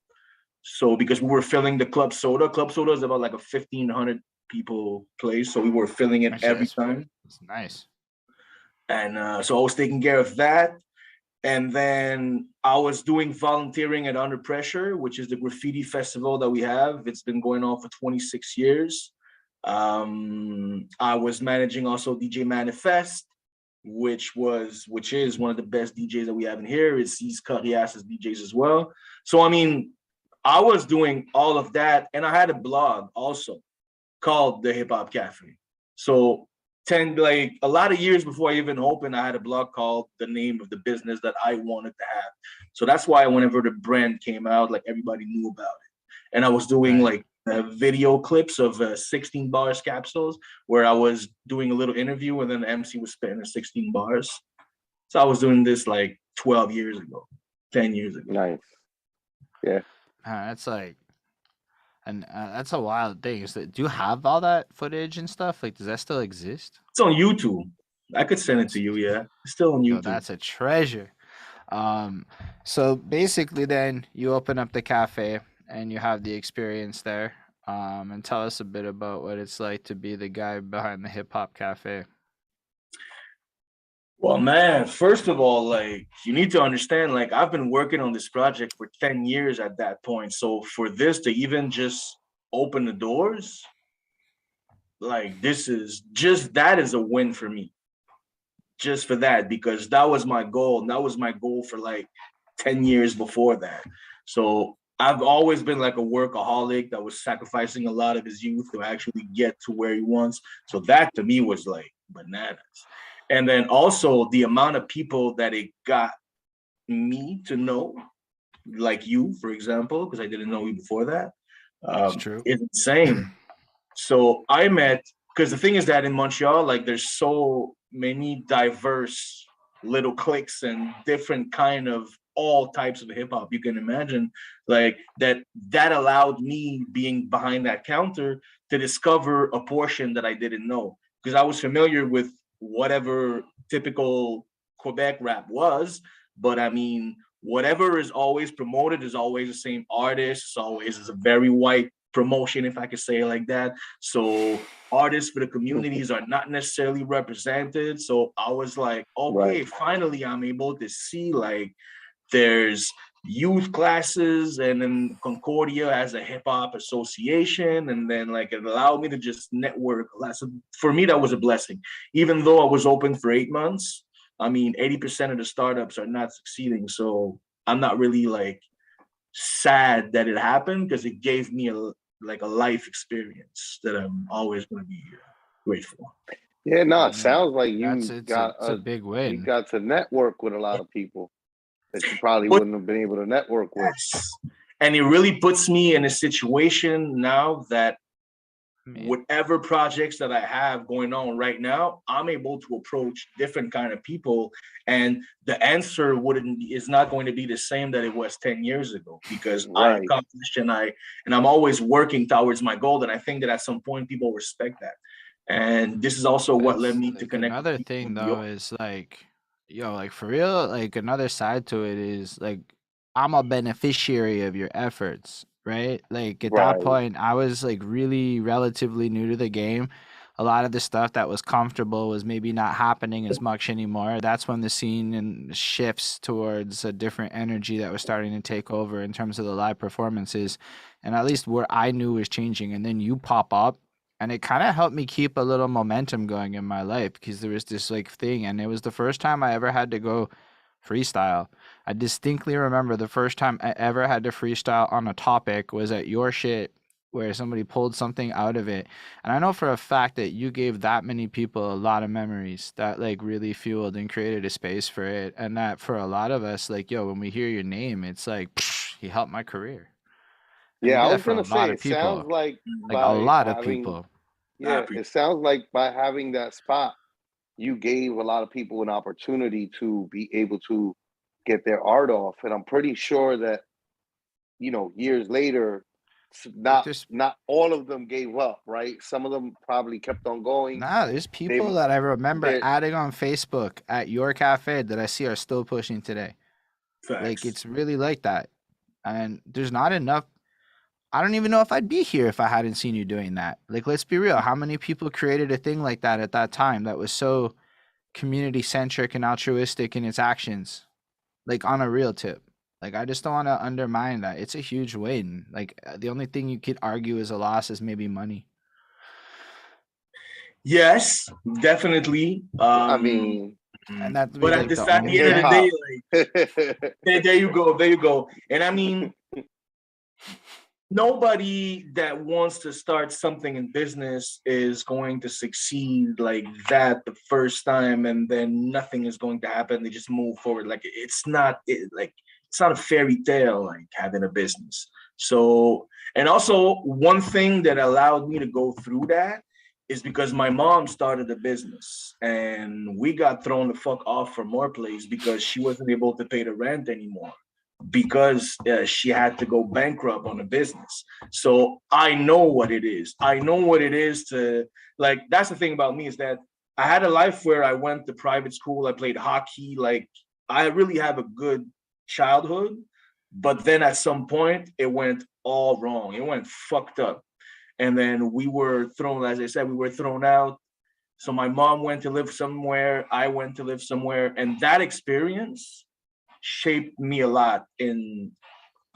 So because we were filling the Club Soda. Club Soda is about like a 1,500 people place. So we were filling it every time. It's nice. And so I was taking care of that. And then I was doing volunteering at Under Pressure, which is the graffiti festival that we have. It's been going on for 26 years. I was managing also DJ Manifest, which is one of the best DJs that we have in here. He's Corias' DJs as well. So I mean, I was doing all of that, and I had a blog also called the Hip Hop Cafe. So like a lot of years before I even opened, I had a blog called the name of the business that I wanted to have. So that's why whenever the brand came out, like everybody knew about it. And I was doing like video clips of 16 bars capsules where I was doing a little interview and then the MC was spitting 16 bars. So I was doing this like 12 years ago, 10 years ago. Nice. Yeah. That's like, and that's a wild thing. Is that, do you have all that footage and stuff? Like, does that still exist? It's on YouTube. I could send it to you. Yeah, it's still on YouTube. Yo, that's a treasure. So basically, then you open up the cafe and you have the experience there. And tell us a bit about what it's like to be the guy behind the Hip Hop Cafe. Well, man, first of all, like you need to understand, like I've been working on this project for 10 years at that point. So for this to even just open the doors, like that is a win for me. just for that, because that was my goal. And that was my goal for like 10 years before that. So I've always been like a workaholic that was sacrificing a lot of his youth to actually get to where he wants. So that to me was like bananas. And then also the amount of people that it got me to know, like you, for example, because I didn't know you before that, It's true. is insane. So I met, because the thing is that in Montreal, like there's so many diverse little cliques and different kind of all types of hip hop you can imagine, like that allowed me, being behind that counter, to discover a portion that I didn't know, because I was familiar with whatever typical Quebec rap was, but I mean, whatever is always promoted is always the same artist. It's always is a very white promotion, if I could say it like that. So artists for the communities are not necessarily represented. So I was like, okay, finally I'm able to see like there's youth classes, and then Concordia has a hip hop association, and then like it allowed me to just network. So for me, that was a blessing. Even though I was open for 8 months, I mean, 80% of the startups are not succeeding. So I'm not really like sad that it happened, because it gave me a life experience that I'm always going to be grateful. Yeah, no, it sounds like it's a big win. You got to network with a lot of people that you probably wouldn't have been able to network with. And it really puts me in a situation now that whatever projects that I have going on right now, I'm able to approach different kind of people, and the answer is not going to be the same that it was 10 years ago, because I accomplished and I'm always working towards my goal. And I think that at some point people respect that. And this is also what led me to connect. Another thing though is like, like for real, like another side to it is like, I'm a beneficiary of your efforts, right? Like at that point, I was like really relatively new to the game. A lot of the stuff that was comfortable was maybe not happening as much anymore. That's when the scene shifts towards a different energy that was starting to take over in terms of the live performances. And at least what I knew was changing. And then you pop up, and it kind of helped me keep a little momentum going in my life, because there was this like thing, and it was the first time I ever had to go freestyle. I distinctly remember the first time I ever had to freestyle on a topic was at your shit, where somebody pulled something out of it. And I know for a fact that you gave that many people a lot of memories that like really fueled and created a space for it. And that for a lot of us, like, when we hear your name, it's like, he helped my career. Yeah, I was gonna say, it sounds like a lot of people. Yeah, it sounds like by having that spot, you gave a lot of people an opportunity to be able to get their art off. And I'm pretty sure that, years later, not all of them gave up, right? Some of them probably kept on going. Nah, there's people that I remember adding on Facebook at your cafe that I see are still pushing today. Facts. Like, it's really like that. And there's not enough. I don't even know if I'd be here if I hadn't seen you doing that. Like, let's be real. How many people created a thing like that at that time that was so community centric and altruistic in its actions? Like, on a real tip. Like, I just don't want to undermine that. It's a huge win. Like, the only thing you could argue is a loss is maybe money. Yes, definitely. I mean, and that's but at the end of the day, like, there you go. And I mean, nobody that wants to start something in business is going to succeed like that the first time, and then nothing is going to happen. They just move forward. Like it's not a fairy tale, like having a business. So, and also one thing that allowed me to go through that is because my mom started a business, and we got thrown the fuck off from our place because she wasn't able to pay the rent anymore, because she had to go bankrupt on a business. So I know what it is. I know what it is to, like, that's the thing about me, is that I had a life where I went to private school. I played hockey. Like, I really have a good childhood, but then at some point it went all wrong. It went fucked up. And then we were thrown, as I said, we were thrown out. So my mom went to live somewhere. I went to live somewhere. And that experience shaped me a lot. In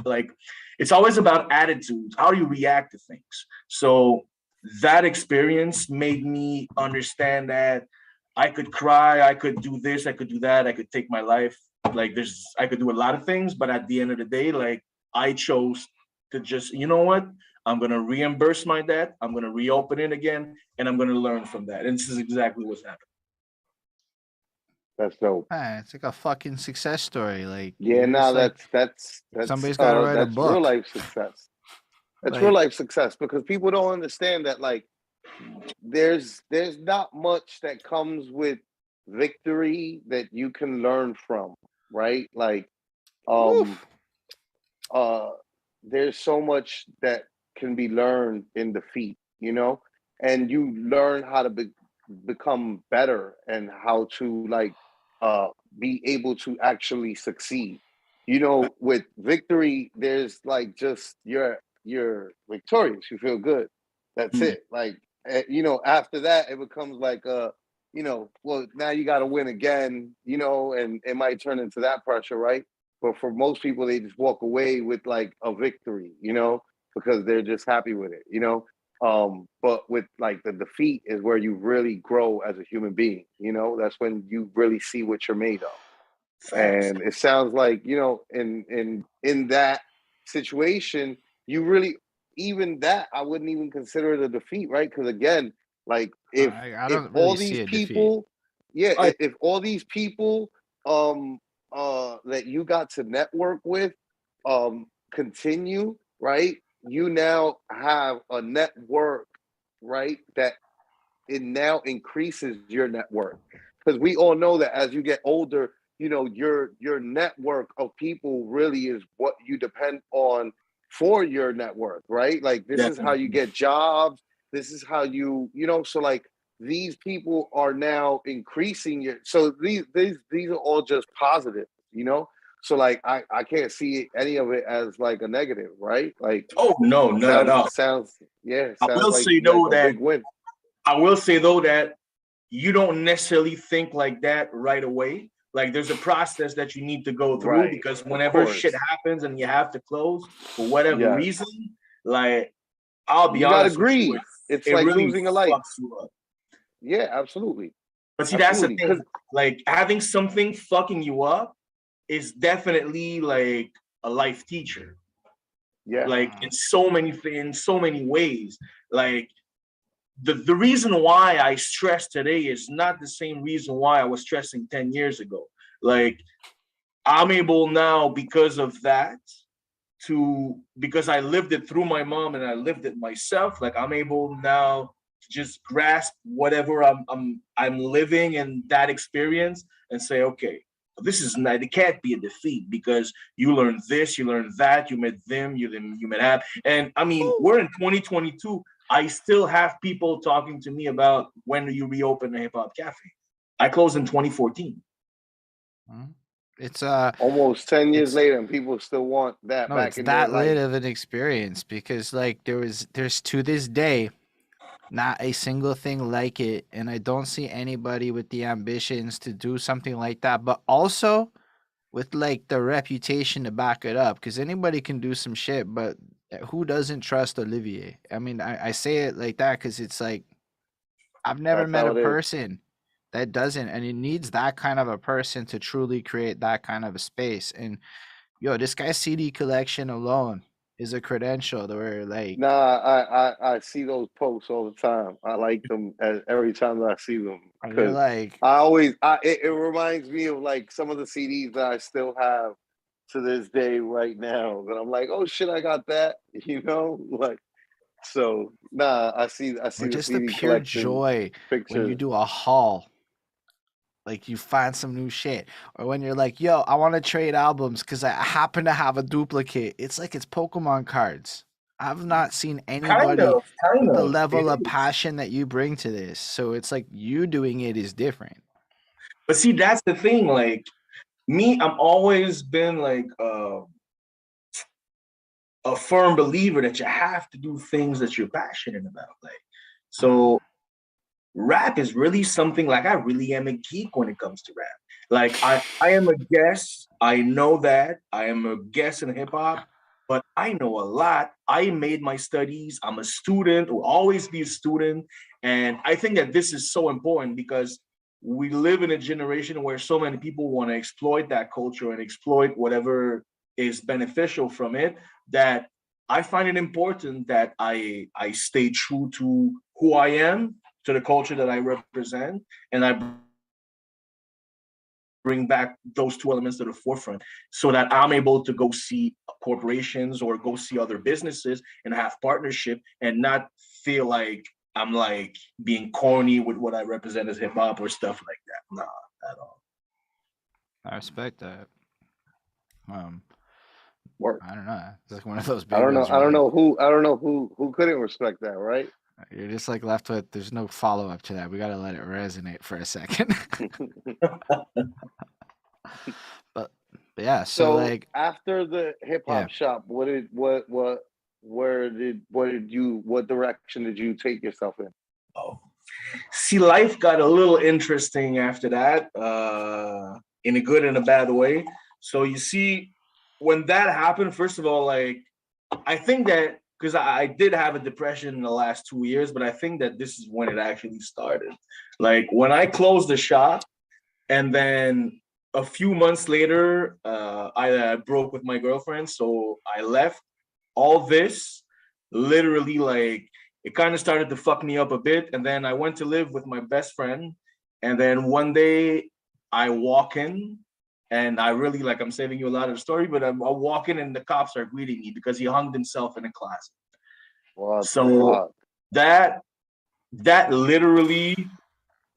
like, it's always about attitudes. How do you react to things? So that experience made me understand that I could cry, I could do this, I could do that, I could take my life. Like I could do a lot of things, but at the end of the day, like I chose to just, you know what? I'm gonna reimburse my debt. I'm gonna reopen it again, and I'm gonna learn from that. And this is exactly what's happening. That's dope. It's like a fucking success story. Like, yeah, nah, like, that's somebody's got to write a book. Real life success. That's like, real life success, because people don't understand that, like, there's not much that comes with victory that you can learn from, right? Like, there's so much that can be learned in defeat, you know, and you learn how to become better and how to, like, be able to actually succeed. You know, with victory, there's like just you're victorious. You feel good. That's it. Like, you know, after that, it becomes like you know, well, now you got to win again, you know, and it might turn into that pressure, right? But for most people, they just walk away with like a victory, you know, because they're just happy with it, you know. But with like the defeat is where you really grow as a human being, you know. That's when you really see what you're made of. Facts. And it sounds like, you know, in that situation, you really, even that I wouldn't even consider it a defeat, right? Because again, like if I don't all really see these a defeat. people, yeah, if all these people that you got to network with continue, right? You now have a network, right? That it now increases your network, because we all know that as you get older, you know, your network of people really is what you depend on for your network, right? Like this is how you get jobs. This is how you know, so like these people are now increasing your, so these are all just positive, you know. So like I can't see any of it as like a negative, right? Like, oh no, not at all. Sounds yeah, I sounds will like, say though a that big win. I will say though that you don't necessarily think like that right away. Like there's a process that you need to go through, Right, because whenever shit happens and you have to close for whatever reason, like I'll be you gotta honest with you, grieve. It's it like really losing a life. fucks you up. Yeah, absolutely. But see, that's the thing. Like having something fucking you up is definitely like a life teacher. Yeah. Like in so many ways. Like the reason why I stress today is not the same reason why I was stressing 10 years ago. Like I'm able now because of that because I lived it through my mom and I lived it myself. Like I'm able now to just grasp whatever I'm living in that experience and say, okay, this is not, it can't be a defeat, because you learned this, you learned that, you met them, you met that. And I mean, we're in 2022. I still have people talking to me about when do you reopen the hip hop cafe. I closed in 2014. It's almost 10 years later, and people still want that back in their life. It's that lit of an experience, because like there's to this day not a single thing like it, and I don't see anybody with the ambitions to do something like that, but also with like the reputation to back it up, because anybody can do some shit, but who doesn't trust Olivier? I mean, I say it like that because it's like I've never met a person that doesn't, and it needs that kind of a person to truly create that kind of a space. And yo, this guy's CD collection alone is a credential to where like. Nah, I see those posts all the time. I like them every time that I see them, because like, it reminds me of like some of the CDs that I still have to this day right now, that I'm like, oh shit, I got that, you know, like. So nah, I see or the just CD the pure collection joy pictures. when you do a haul, like you find some new shit, or when you're like, yo, I want to trade albums because I happen to have a duplicate. It's like it's Pokemon cards. I've not seen anybody with the level of passion that you bring to this. So it's like you doing it is different. But see, that's the thing. Like me, I'm always been like a firm believer that you have to do things that you're passionate about. Like, so rap is really something, like I really am a geek when it comes to rap. Like I am a guest. I know that I am a guest in hip hop, but I know a lot. I made my studies. I'm a student, will always be a student. And I think that this is so important, because we live in a generation where so many people want to exploit that culture and exploit whatever is beneficial from it, that I find it important that I stay true to who I am, to the culture that I represent, and I bring back those two elements to the forefront so that I'm able to go see corporations or go see other businesses and have partnership and not feel like I'm like being corny with what I represent as hip hop or stuff like that. Nah, at all. I respect that. Work. I don't know. It's like one of those big I don't know. ones. I don't know who couldn't respect that, right? You're just like left with. There's no follow up to that. We gotta let it resonate for a second. but yeah. So like after the hip hop shop, what direction did you take yourself in? Oh, see, life got a little interesting after that, in a good and a bad way. So you see, when that happened, first of all, like I think that because I did have a depression in the last 2 years, but I think that this is when it actually started. Like when I closed the shop, and then a few months later, I broke with my girlfriend, so I left. All this, literally, like it kind of started to fuck me up a bit, and then I went to live with my best friend, and then one day I walk in. And I really like, I'm saving you a lot of the story, but I'm walking and the cops are greeting me because he hung himself in a closet. What so that literally,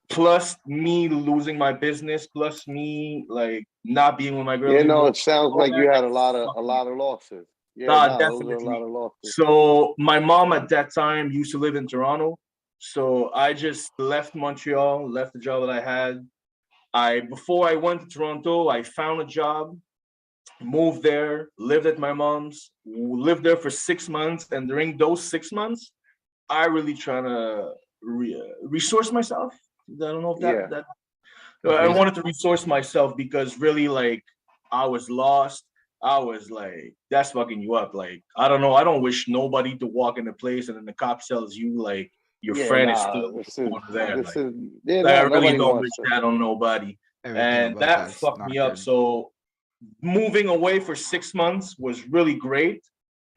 plus me losing my business, plus me like not being with my girl. Yeah, no, it sounds like you had a lot of losses. Yeah, definitely. Those are a lot of losses. So my mom at that time used to live in Toronto. So I just left Montreal, left the job that I had. Before I went to Toronto, I found a job, moved there, lived at my mom's, lived there for 6 months. And during those 6 months, I really trying to resource myself. I don't know if that I wanted to resource myself because really, like, I was lost. I was like, that's fucking you up. Like, I don't know. I don't wish nobody to walk in a place and then the cop tells you like your friend is still there. I really don't wish that on nobody. And that fucked me up. So moving away for 6 months was really great.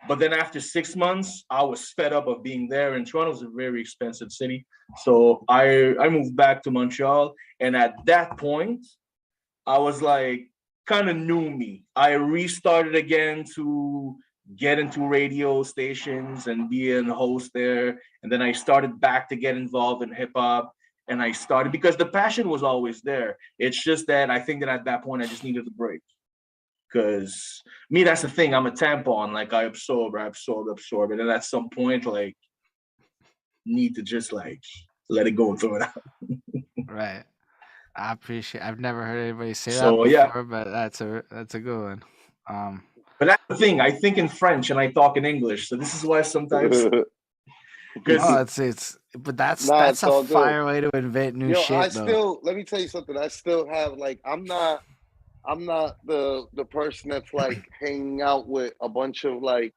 But then after 6 months, I was fed up of being there. And Toronto's a very expensive city. So I moved back to Montreal. And at that point, I was like, kind of knew me. I restarted again to get into radio stations and be a host there. And then I started back to get involved in hip hop. And I started because the passion was always there. It's just that I think that at that point, I just needed a break. Because me, that's the thing. I'm a tampon. Like I absorb. And then at some point, like, need to just like let it go and throw it out. Right. I appreciate. I've never heard anybody say that before, but that's a good one. But that's the thing. I think in French and I talk in English, so this is why sometimes. But that's a fire way to invent new shit. Let me tell you something. I still have like I'm not the person that's like hanging out with a bunch of like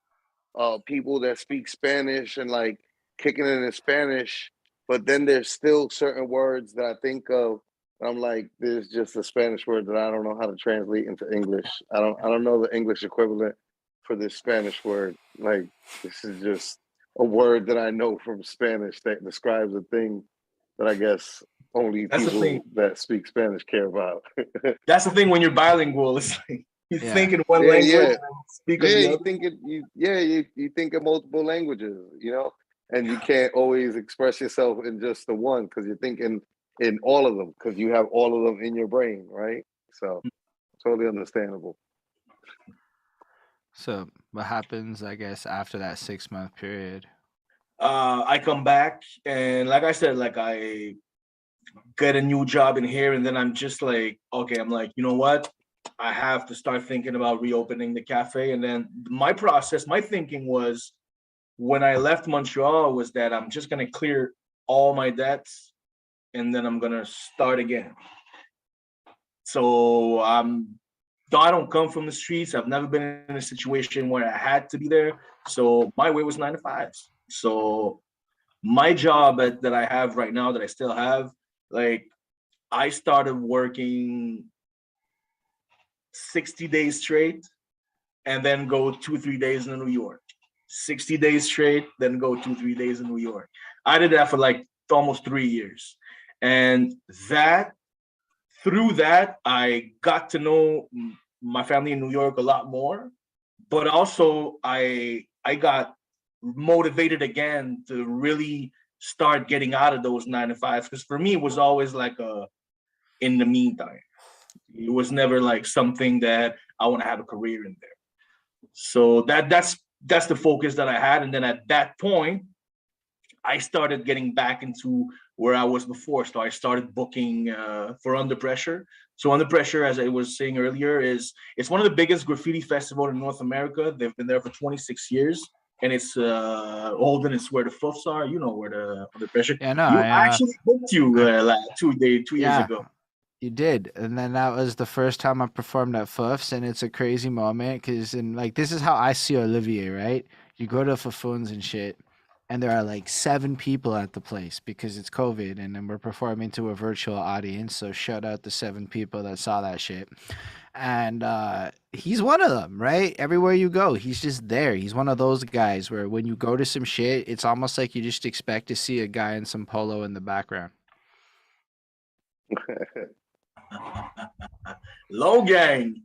people that speak Spanish and like kicking it in Spanish, but then there's still certain words that I think of. I'm like, there's just a Spanish word that I don't know how to translate into English. I don't know the English equivalent for this Spanish word. Like, this is just a word that I know from Spanish that describes a thing that I guess only people that speak Spanish care about. That's the thing when you're bilingual. It's like you think in one language and speak you think in multiple languages, you know, and you can't always express yourself in just the one because you're thinking in all of them because you have all of them in your brain, right? So totally understandable. So what happens, I guess, after that 6-month period? I come back and like I said, like I get a new job in here and then I'm just like, okay, I'm like, you know what? I have to start thinking about reopening the cafe. And then my thinking was when I left Montreal was that I'm just going to clear all my debts and then I'm going to start again. So I don't come from the streets. I've never been in a situation where I had to be there. So my way was 9 to 5. So my job that I have right now that I still have, like I started working 60 days straight and then go 2-3 days in New York. 60 days straight, then go 2-3 days in New York. I did that for like almost 3 years. And through that, I got to know my family in New York a lot more. But also I got motivated again to really start getting out of those 9 to 5s. Because for me, it was always like in the meantime. It was never like something that I want to have a career in there. So that's the focus that I had. And then at that point, I started getting back into where I was before. So I started booking for Under Pressure. So Under Pressure, as I was saying earlier, it's one of the biggest graffiti festivals in North America. They've been there for 26 years. And it's Holden is where the Fluffs are. You know where the Under Pressure. Yeah, no, I actually booked you 2 years ago. You did, and then that was the first time I performed at Fluffs, and it's a crazy moment because, this is how I see Olivier, right? You go to Fafoons and shit, and there are like 7 people at the place because it's COVID, and then we're performing to a virtual audience. So shout out the 7 people that saw that shit, and he's one of them, right? Everywhere you go, he's just there. He's one of those guys where when you go to some shit, it's almost like you just expect to see a guy in some polo in the background. Low gang.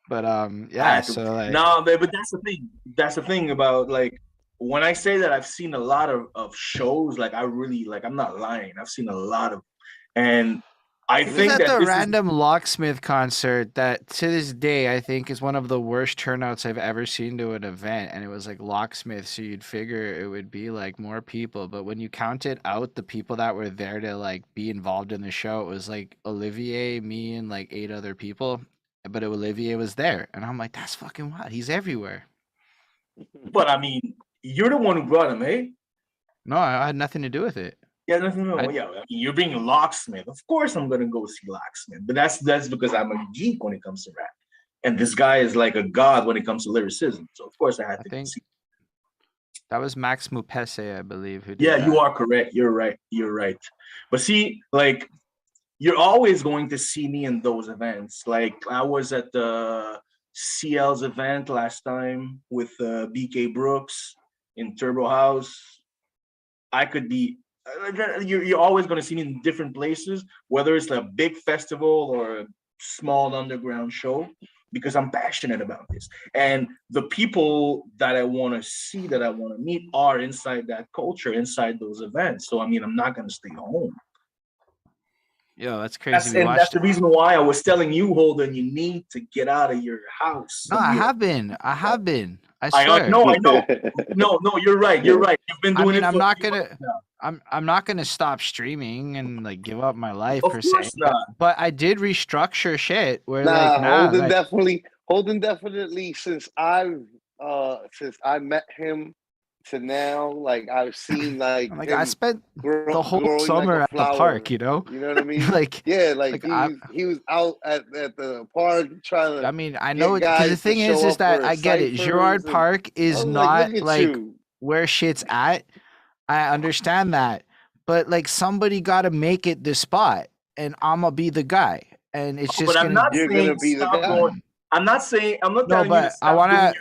But yeah, so like no, but that's the thing about like when I say that I've seen a lot of shows, like I really like I'm not lying. I've seen a lot of, and I think at that the random locksmith concert that to this day I think is one of the worst turnouts I've ever seen to an event, and it was like locksmith, so you'd figure it would be like more people, but when you counted out the people that were there to like be involved in the show, it was like Olivier, me, and like 8 other people, but Olivier was there, and I'm like, that's fucking wild. He's everywhere. But I mean, you're the one who brought him, eh? No, I had nothing to do with it. Yeah, no. Yeah, I mean, you're being a locksmith. Of course, I'm gonna go see locksmith, but that's because I'm a geek when it comes to rap, and this guy is like a god when it comes to lyricism. So of course, I had to see. That was Max Mupese, I believe. Who did yeah, that. You are correct. You're right. But see, like, you're always going to see me in those events. Like, I was at the CL's event last time with BK Brooks in Turbo House. I could be. You're always going to see me in different places, whether it's a big festival or a small underground show, because I'm passionate about this. And the people that I want to see, that I want to meet, are inside that culture, inside those events. So, I mean, I'm not going to stay home. Yo, that's crazy. That's the reason why I was telling you, Holden, you need to get out of your house. No, I have been. I swear. I know. No, you're right. You've been doing it. I'm not gonna stop streaming and like give up my life of per course se. Not. But I did restructure shit where Holden definitely since I met him to now, like I've seen like I spent the whole summer at the park, you know? You know what I mean? He was out at the park trying to. I mean, I know because the thing is that I get it. Girard Park is not like where shit's at. I understand that, but like somebody got to make it this spot, and I'm gonna be the guy, and it's just gonna be the guy. I'm not telling you to I want to.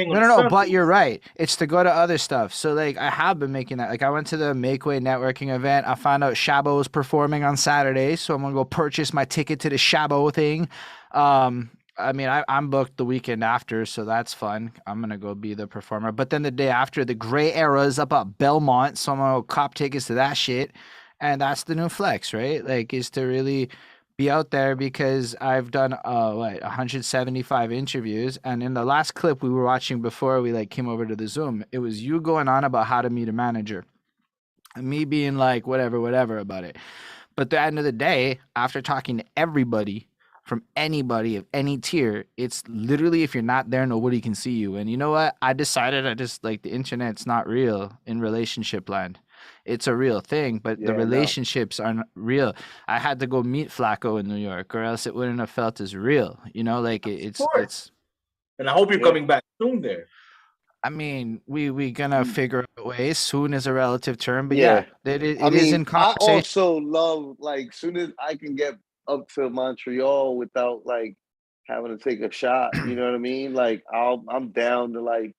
No, but you're right. It's to go to other stuff. So like I have been making that. Like I went to the Makeway networking event. I found out Shabo was performing on Saturday, so I'm gonna go purchase my ticket to the Shabo thing. I mean, I'm booked the weekend after, so that's fun. I'm gonna go be the performer. But then the day after, the Gray Era is up at Belmont, so I'm gonna go cop tickets to that shit. And that's the new flex, right? Like, is to really be out there because I've done 175 interviews, and in the last clip we were watching before we like came over to the Zoom, it was you going on about how to meet a manager, and me being like whatever about it. But at the end of the day, after talking to everybody from anybody of any tier, it's literally if you're not there, nobody can see you. And you know what? I decided I just like the internet's not real in relationship land. It's a real thing, but the relationships aren't real. I had to go meet Flacko in New York, or else it wouldn't have felt as real. You know, like it's. And I hope you're coming back soon there. I mean, we gonna figure out ways. Soon is a relative term, but yeah, it is in I conversation. also love like soon as I can get up to Montreal without like having to take a shot. You know what I mean? Like I'm down to like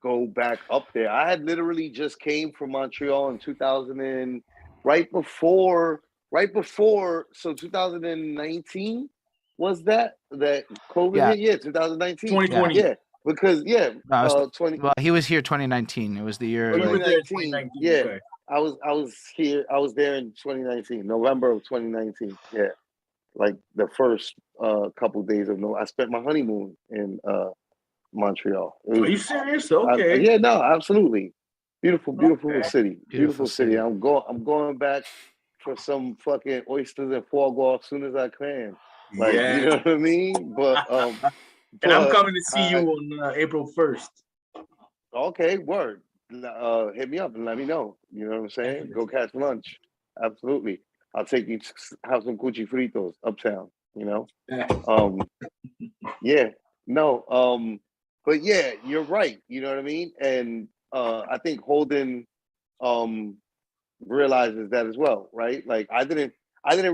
go back up there. I had literally just came from Montreal in 2000 and right before so 2019 was that COVID Yeah, hit? Yeah, 2019. 2020. yeah. Yeah, because No, 20 well, he was here 2019. It was the Oh, year you were like there in 2019. 2019. Yeah. Okay. I was here. I was there in 2019, November of 2019. Yeah, like the first couple of days of no. I spent my honeymoon in Montreal. It Are was, you serious? Okay. yeah, no, absolutely, beautiful Okay. city, beautiful city. I'm going back for some fucking oysters and foie gras as soon as I can. Like, you Yeah. know what I mean? And I'm But coming to see you on April 1st. okay, word. Hit me up and let me know. You know what I'm saying? Go catch lunch. Absolutely. I'll take you to have some cuchi fritos uptown, you know? Um, yeah. No, but yeah, you're right. You know what I mean? And I think Holden um realizes that as well, right? Like I didn't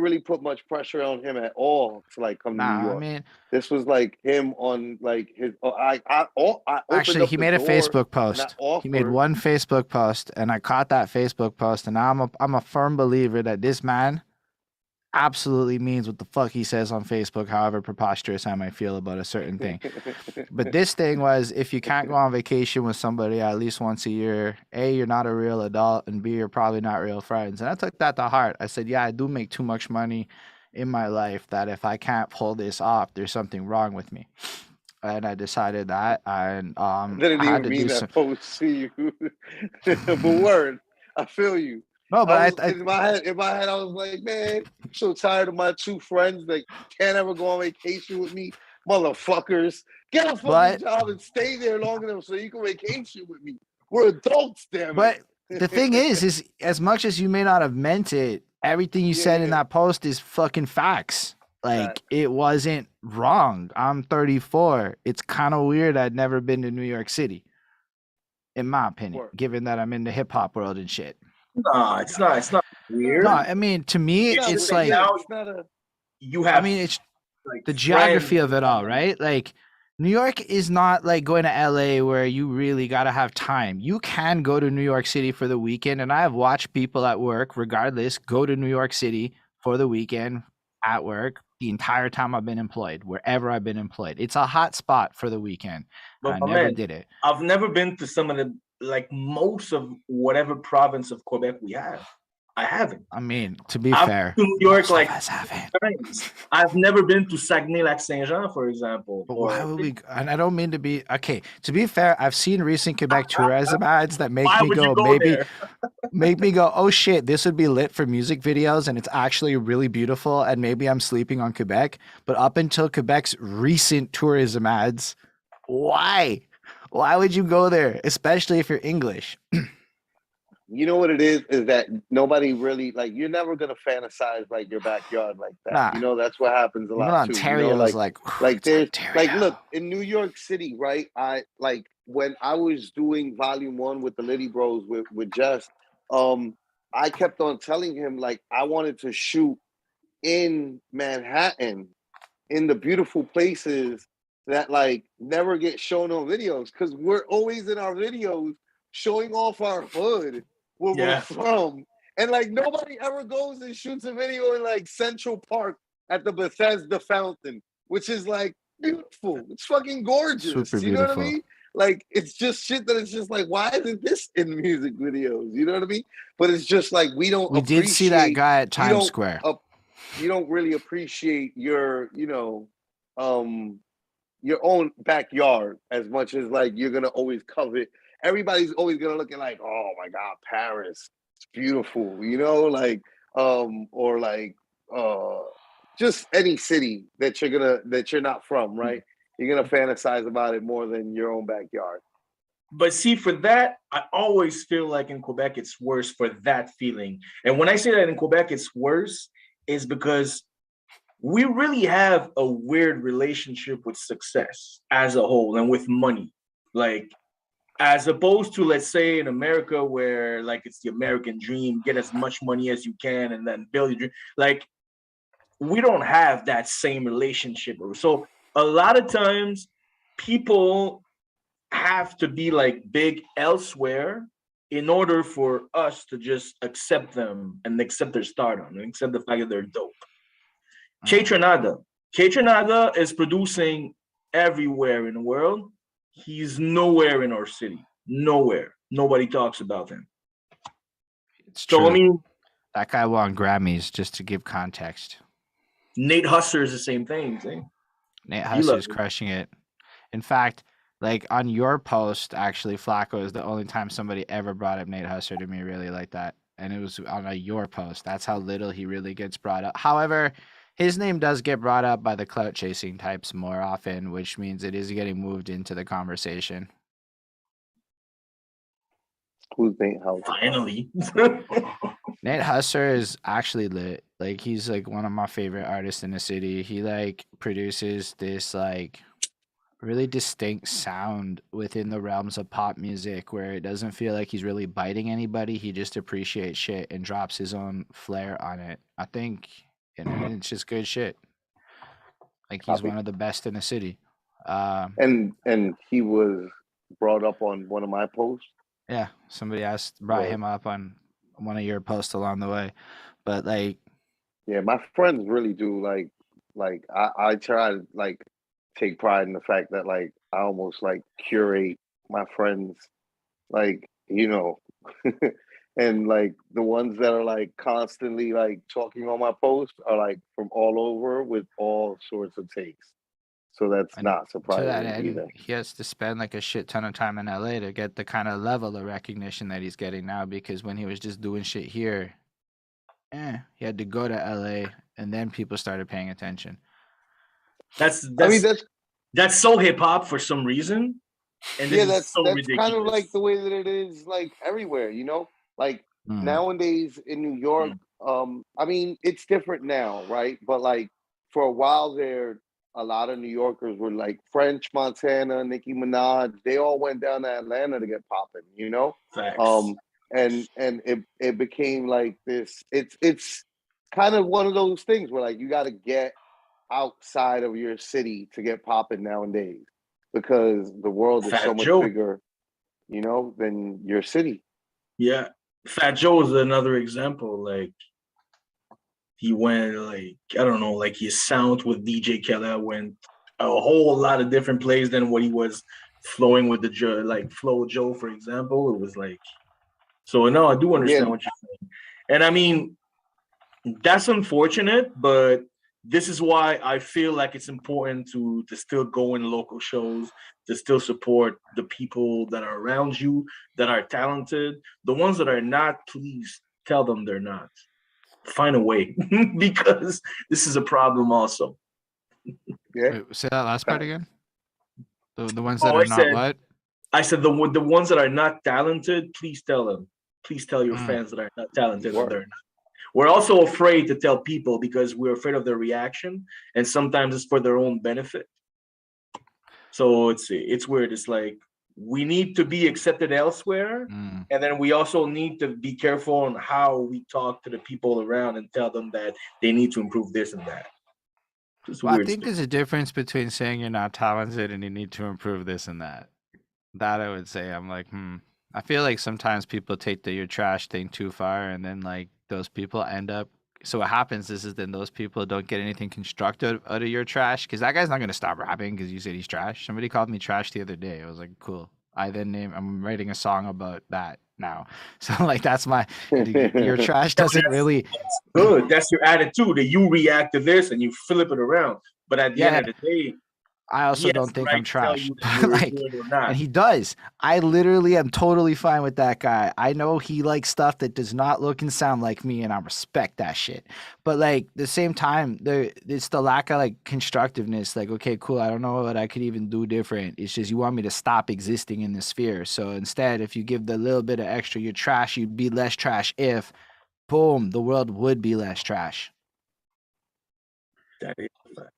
really put much pressure on him at all to like come to New Nah, I York. mean, This was like him on like his. I opened actually, up he the made a door Facebook and I post. He made offered. one Facebook post, and I caught that Facebook post, and I'm a firm believer that this man absolutely means what the fuck he says on Facebook, however preposterous I might feel about a certain thing. But this thing was, if you can't go on vacation with somebody at least once a year, A, you're not a real adult, and B, you're probably not real friends. And I took that to heart. I said, yeah, I do make too much money in my life that if I can't pull this off, there's something wrong with me. And I decided that, and I I didn't had even to mean do that some. post to you, but word, I feel you. No, I but was in my head. In my head, I was like, man, I'm so tired of my two friends that can't ever go on vacation with me, motherfuckers. Get a fucking but job and stay there long enough so you can vacation with me. We're adults, damn but the thing it. is as much as you may not have meant it, everything you said in Yeah, that post is fucking facts. Like facts. it wasn't wrong. I'm 34. It's kind of weird I'd never been to New York City, in my opinion, Word. given that I'm in the hip hop world and shit. No, it's not. It's not No, No, weird. I mean to me, It's no, just it's but that like yeah, now it's not a. you I have mean it's like the friends. geography of it all, right? Like New York is not like going to LA where you really got to have time. You can go to New York City for the weekend, and I have watched people at work regardless go to New York City for the weekend at work the entire time I've been employed, wherever I've been employed. It's a hot spot for the weekend. But I my never man, did it. I've never been to some of the like most of whatever province of Quebec we have. I haven't. I mean, to be I've fair, been to New York most like of us haven't. times. I've never been to Saguenay-Lac-Saint-Jean, for example. But why Or would we? And I don't mean to be okay. To be fair, I've seen recent Quebec tourism ads that make why me would you go, go maybe there? make me go, oh shit, this would be lit for music videos and it's actually really beautiful. And maybe I'm sleeping on Quebec. But up until Quebec's recent tourism ads, why? Why would you go there? Especially if you're English. You know what it is that nobody really like. You're never gonna fantasize like your backyard like that. Nah. You know that's what happens a Even lot too. You know, Ontario is like it's there's like Ontario. look in New York City, right? I like when I was doing volume one with the Liddy Bros with Jess. Um, I kept on telling him like I wanted to shoot in Manhattan in the beautiful places that like never get shown on videos because we're always in our videos showing off our hood where we're Yeah. from. And like nobody ever goes and shoots a video in like Central Park at the Bethesda Fountain, which is like beautiful. It's fucking gorgeous. Super You know what I beautiful. mean? Like it's just shit that it's just like, why isn't this in music videos? You know what I mean? But it's just like we don't We did see that guy at Times Square. You don't really appreciate your own backyard as much as like you're gonna always covet. Everybody's always gonna look at like, oh my god, Paris, it's beautiful, like or like just any city that you're not from, right? You're gonna fantasize about it more than your own backyard. But see, for that, I always feel like in Quebec it's worse for that feeling. And when I say that in Quebec it's worse, is because we really have a weird relationship with success as a whole and with money. Like As opposed to, let's say, in America, where like it's the American dream, get as much money as you can and then build your dream. Like, we don't have that same relationship. So a lot of times people have to be like big elsewhere in order for us to just accept them and accept their stardom and accept the fact that they're dope. K-Tronada is producing everywhere in the world. He's nowhere in our city. Nowhere. Nobody talks about him. It's true. So, I mean, that guy won Grammys, just to give context. Nate Husser is the same thing. Nate Husser is crushing it. In fact, like on your post, actually, Flacko is the only time somebody ever brought up Nate Husser to me really like that. And it was on your post. That's how little he really gets brought up. However, his name does get brought up by the clout chasing types more often, which means it is getting moved into the conversation. Who's Nate Husser? Finally. Nate Husser is actually lit. Like, he's like one of my favorite artists in the city. He like produces this like really distinct sound within the realms of pop music where it doesn't feel like he's really biting anybody. He just appreciates shit and drops his own flair on it. I think, and it's just good shit. Like, he's one of the best in the city. And he was brought up on one of my posts. Yeah, somebody brought him up on one of your posts along the way, but like, yeah, my friends really do like I try to like take pride in the fact that like I almost like curate my friends, like, you know, and like the ones that are like constantly like talking on my post are like from all over with all sorts of takes. So that's not surprising either. He has to spend like a shit ton of time in LA to get the kind of level of recognition that he's getting now, because when he was just doing shit here, he had to go to LA and then people started paying attention. That's so hip hop for some reason. And that's ridiculous. Kind of like the way that it is like everywhere, you know? Like nowadays in New York, I mean, it's different now, right? But like for a while there, a lot of New Yorkers were like French Montana, Nicki Minaj. They all went down to Atlanta to get popping, you know? Facts. And it became like this. It's kind of one of those things where like you got to get outside of your city to get popping nowadays, because the world is so much bigger, you know, than your city. Yeah, Fat Joe is another example. Like, he went like, I don't know, like his sound with DJ Khaled went a whole lot of different places than what he was flowing with like Flo Joe, for example. It was like, so no, I do understand what you're saying. And I mean, that's unfortunate, but this is why I feel like it's important to still go in local shows, to still support the people that are around you, that are talented. The ones that are not, please tell them they're not. Find a way, because this is a problem also. Yeah. Wait, say that last part again. The ones that are not what? I said the ones that are not talented, please tell them. Please tell your fans that are not talented that they're not. We're also afraid to tell people because we're afraid of their reaction, and sometimes it's for their own benefit. So it's weird. It's like we need to be accepted elsewhere, and then we also need to be careful on how we talk to the people around and tell them that they need to improve this and that. Well, I think there's a difference between saying you're not talented and you need to improve this and that. That I would say, I'm like, I feel like sometimes people take the "you're trash" thing too far, and then like those people end up. So what happens is then those people don't get anything constructive out of your trash, because that guy's not gonna stop rapping because you said he's trash. Somebody called me trash the other day. I was like, cool. I'm writing a song about that now. So like that's my your trash doesn't really. That's good. That's your attitude, that you react to this and you flip it around. But at the end of the day, I also don't think I'm trash. Like, and he does. I literally am totally fine with that guy. I know he likes stuff that does not look and sound like me, and I respect that shit. But like the same time, it's the lack of like constructiveness. Like, okay, cool. I don't know what I could even do different. It's just you want me to stop existing in this sphere. So instead, if you give the little bit of extra, you're trash, you'd be less trash. If, boom, the world would be less trash. That is fact.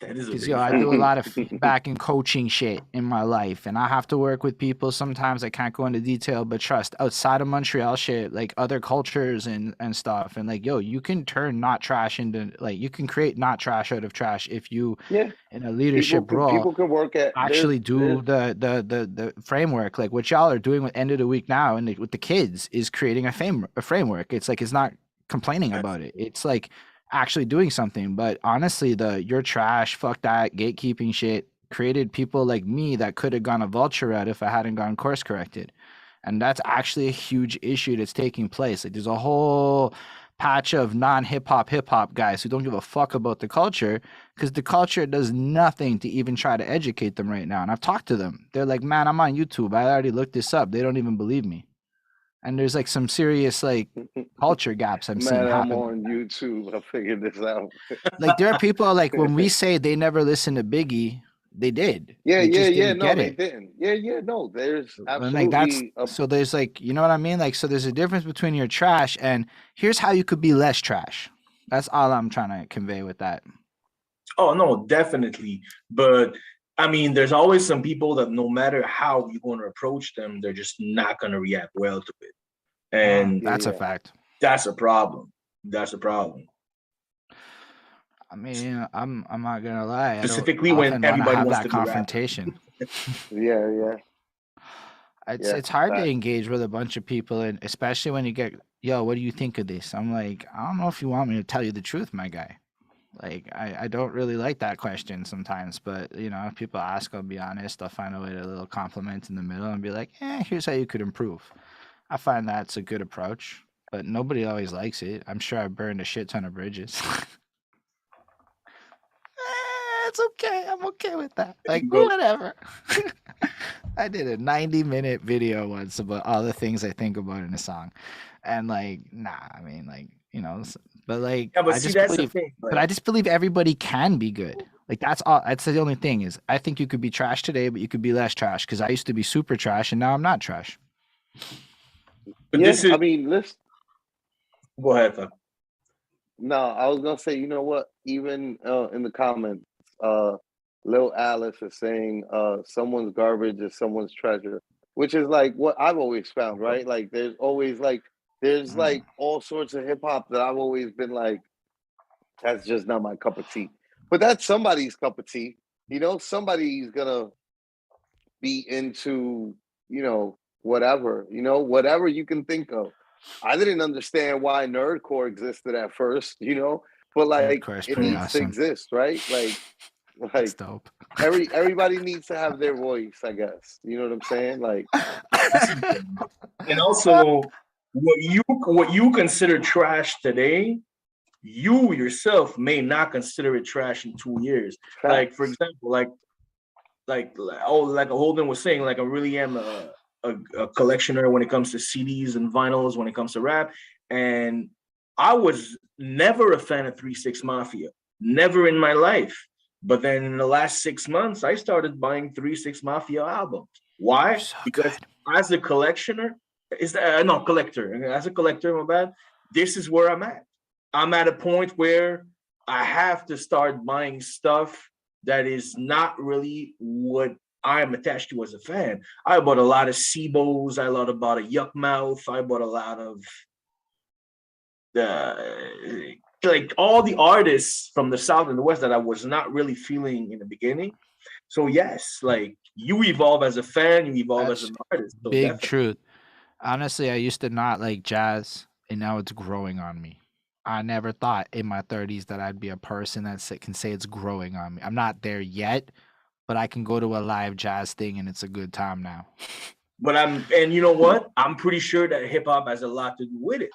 That is a Because big I fact. do a lot of feedback and coaching shit in my life, and I have to work with people. Sometimes I can't go into detail, but trust, outside of Montreal shit, like other cultures and stuff, and like, yo, you can turn not trash into, like, you can create not trash out of trash if you, Yeah, in a leadership role, people can work at actually do the framework. Like what y'all are doing with end of the week now, and with the kids, is creating a framework. It's like, it's not complaining about it. It's like actually doing something. But honestly, the you're trash, fuck that, gatekeeping shit created people like me that could have gone a vulture route if I hadn't gone course corrected. And that's actually a huge issue that's taking place. Like there's a whole patch of non-hip hop guys who don't give a fuck about the culture, because the culture does nothing to even try to educate them right now. And I've talked to them. They're like, man, I'm on YouTube. I already looked this up. They don't even believe me. And there's like some serious like culture gaps I'm seeing Man, I'm happen. on YouTube. I figured this out. Like there are people like when we say they never listened to Biggie, they did. Yeah, They yeah, just yeah. didn't No, get they it. didn't. Yeah, yeah. No, there's And like that's absolutely a so there's like, you know what I mean? Like so there's a difference between your trash and here's how you could be less trash. That's all I'm trying to convey with that. Oh no, definitely. But I mean, there's always some people that no matter how you're going to approach them, they're just not going to react well to it, and That's a yeah. fact. that's a problem. That's a problem. I mean, I'm not gonna lie. I don't Specifically when often want to everybody have wants that to be a rapper. confrontation. Yeah, yeah, It's yeah. it's hard to That, engage with a bunch of people, and especially when you get, yo, what do you think of this? I'm like, I don't know if you want me to tell you the truth, my guy. Like, I don't really like that question sometimes, but you know, if people ask, I'll be honest. I'll find a way to a little compliment in the middle and be like, here's how you could improve. I find that's a good approach, but nobody always likes it. I'm sure I burned a shit ton of bridges. It's okay. I'm okay with that. Like, Bro, whatever. I did a 90-minute video once about all the things I think about in a song. And like, nah, I mean, like, you know, but like, yeah, but see, that's the thing. but I just believe everybody can be good. Like, that's all. That's the only thing is, I think you could be trash today, but you could be less trash. Because I used to be super trash, and now I'm not trash. But yeah. this is. I mean, listen. Go ahead, Flacko. No, I was gonna say, you know what? Even in the comments, Lil Alice is saying, "Someone's garbage is someone's treasure," which is like what I've always found, right? Like, there's always like, there's like all sorts of hip hop that I've always been like, that's just not my cup of tea. But that's somebody's cup of tea. You know, somebody's gonna be into, you know, whatever, whatever you can think of. I didn't understand why nerdcore existed at first, but like Nerdcore is it pretty needs to awesome. exist, right? Like That's dope. everybody needs to have their voice, I guess. You know what I'm saying? Like, and also what you consider trash today, you yourself may not consider it trash in 2 years. facts. Like for example, like a Holden was saying, like I really am a collectioner when it comes to CDs and vinyls, when it comes to rap, and I was never a fan of 3 6 Mafia, never in my life. But then in the last 6 months, I started buying 3 6 Mafia albums. Why? So Because good. as a collector, as a collector, my bad. This is where I'm at. I'm at a point where I have to start buying stuff that is not really what I'm attached to as a fan. I bought a lot of SIBOs. I bought a Yuck Mouth. I bought a lot of the like all the artists from the South and the West that I was not really feeling in the beginning. So yes, like you evolve as a fan, you evolve as an artist. So Big definitely. truth. Honestly, I used to not like jazz, and now it's growing on me. I never thought in my 30s that I'd be a person that can say it's growing on me. I'm not there yet, but I can go to a live jazz thing and it's a good time now. But and you know what? I'm pretty sure that hip hop has a lot to do with it.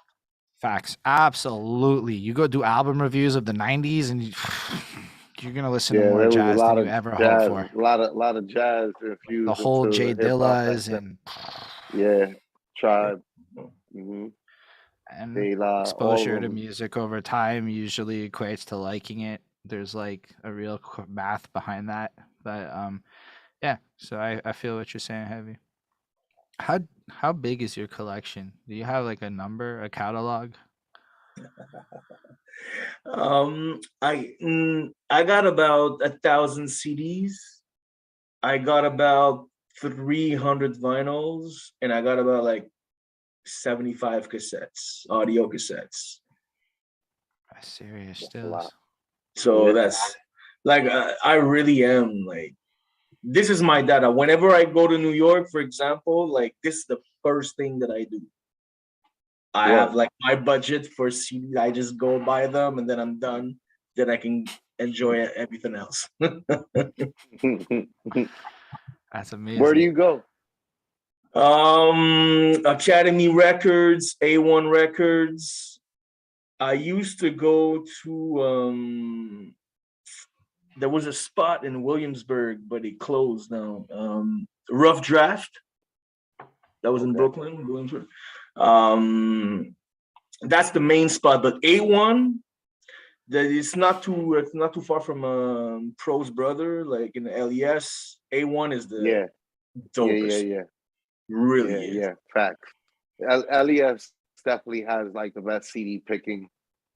Facts. Absolutely. You go do album reviews of the 90s and you're going to listen to more there was jazz a lot than you of ever hoped jazz, for. a lot of jazz The infused whole into Jay hip hop back Dillas then. and Tribe. Mm-hmm. and all exposure of to them. music over time usually equates to liking it. There's like a real math behind that. But yeah, so I feel what you're saying, Heavy. How big is your collection? Do you have like a number, a catalog? I got about 1,000 CDs. I got about 300 vinyls, and I got about like 75 cassettes, audio cassettes. That's serious That's a lot. stills. So Yeah. that's like I really am like this is my data. Whenever I go to New York, for example, like this is the first thing that I do. I Word. have like my budget for CDs. I just go buy them and then I'm done. Then I can enjoy everything else. That's Where do amazing. you go? Academy Records, A1 Records. I used to go to there was a spot in Williamsburg, but it closed now. Rough Draft. That was in Okay. Brooklyn, Williamsburg. That's the main spot, but A1, that it's not too far from Pro's brother, like in the LES. A1 is the Yeah. dopest. Yeah. Really is. Yeah. Facts. LES definitely has like the best CD picking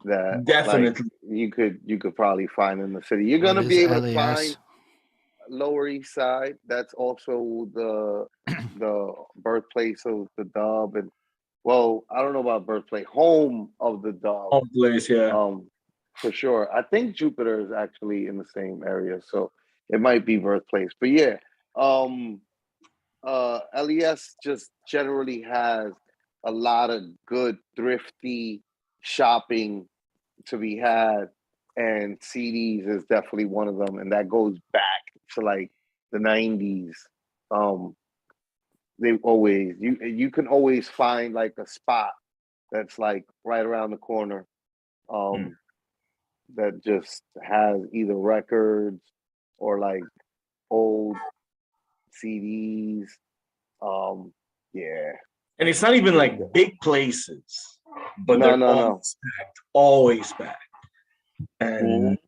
that like Definitely. you could probably find in the city. You're What gonna be is able to find LES? Lower East Side. That's also the birthplace of the dub, and well, I don't know about birthplace, home of the dub. Home place, yeah. For sure. I think Jupiter is actually in the same area, so it might be birthplace. But yeah, um, LES just generally has a lot of good thrifty shopping to be had, and CDs is definitely one of them, and that goes back to like the '90s. Um, they always you can always find like a spot that's like right around the corner, Mm. that just has either records or like old CDs. Yeah. And it's not even like big places, but No, they're no, no. always packed. And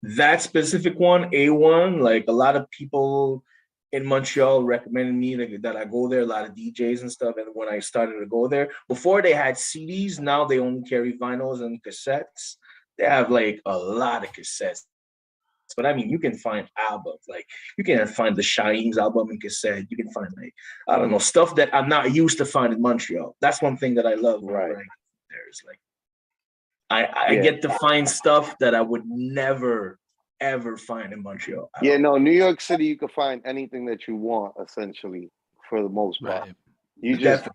that specific one, A1, like a lot of people in Montreal recommended me that I go there, a lot of DJs and stuff. And when I started to go there, before they had CDs, now they only carry vinyls and cassettes. They have like a lot of cassettes. But I mean, you can find albums, like you can find the Shine's album in cassette. You can find like, I don't know, stuff that I'm not used to finding in Montreal. That's one thing that I love whenever Right. I go there. Is like I get to find stuff that I would never ever find in Montreal. Yeah, no, New York City, you can find anything that you want, essentially, for the most part. Right. You just,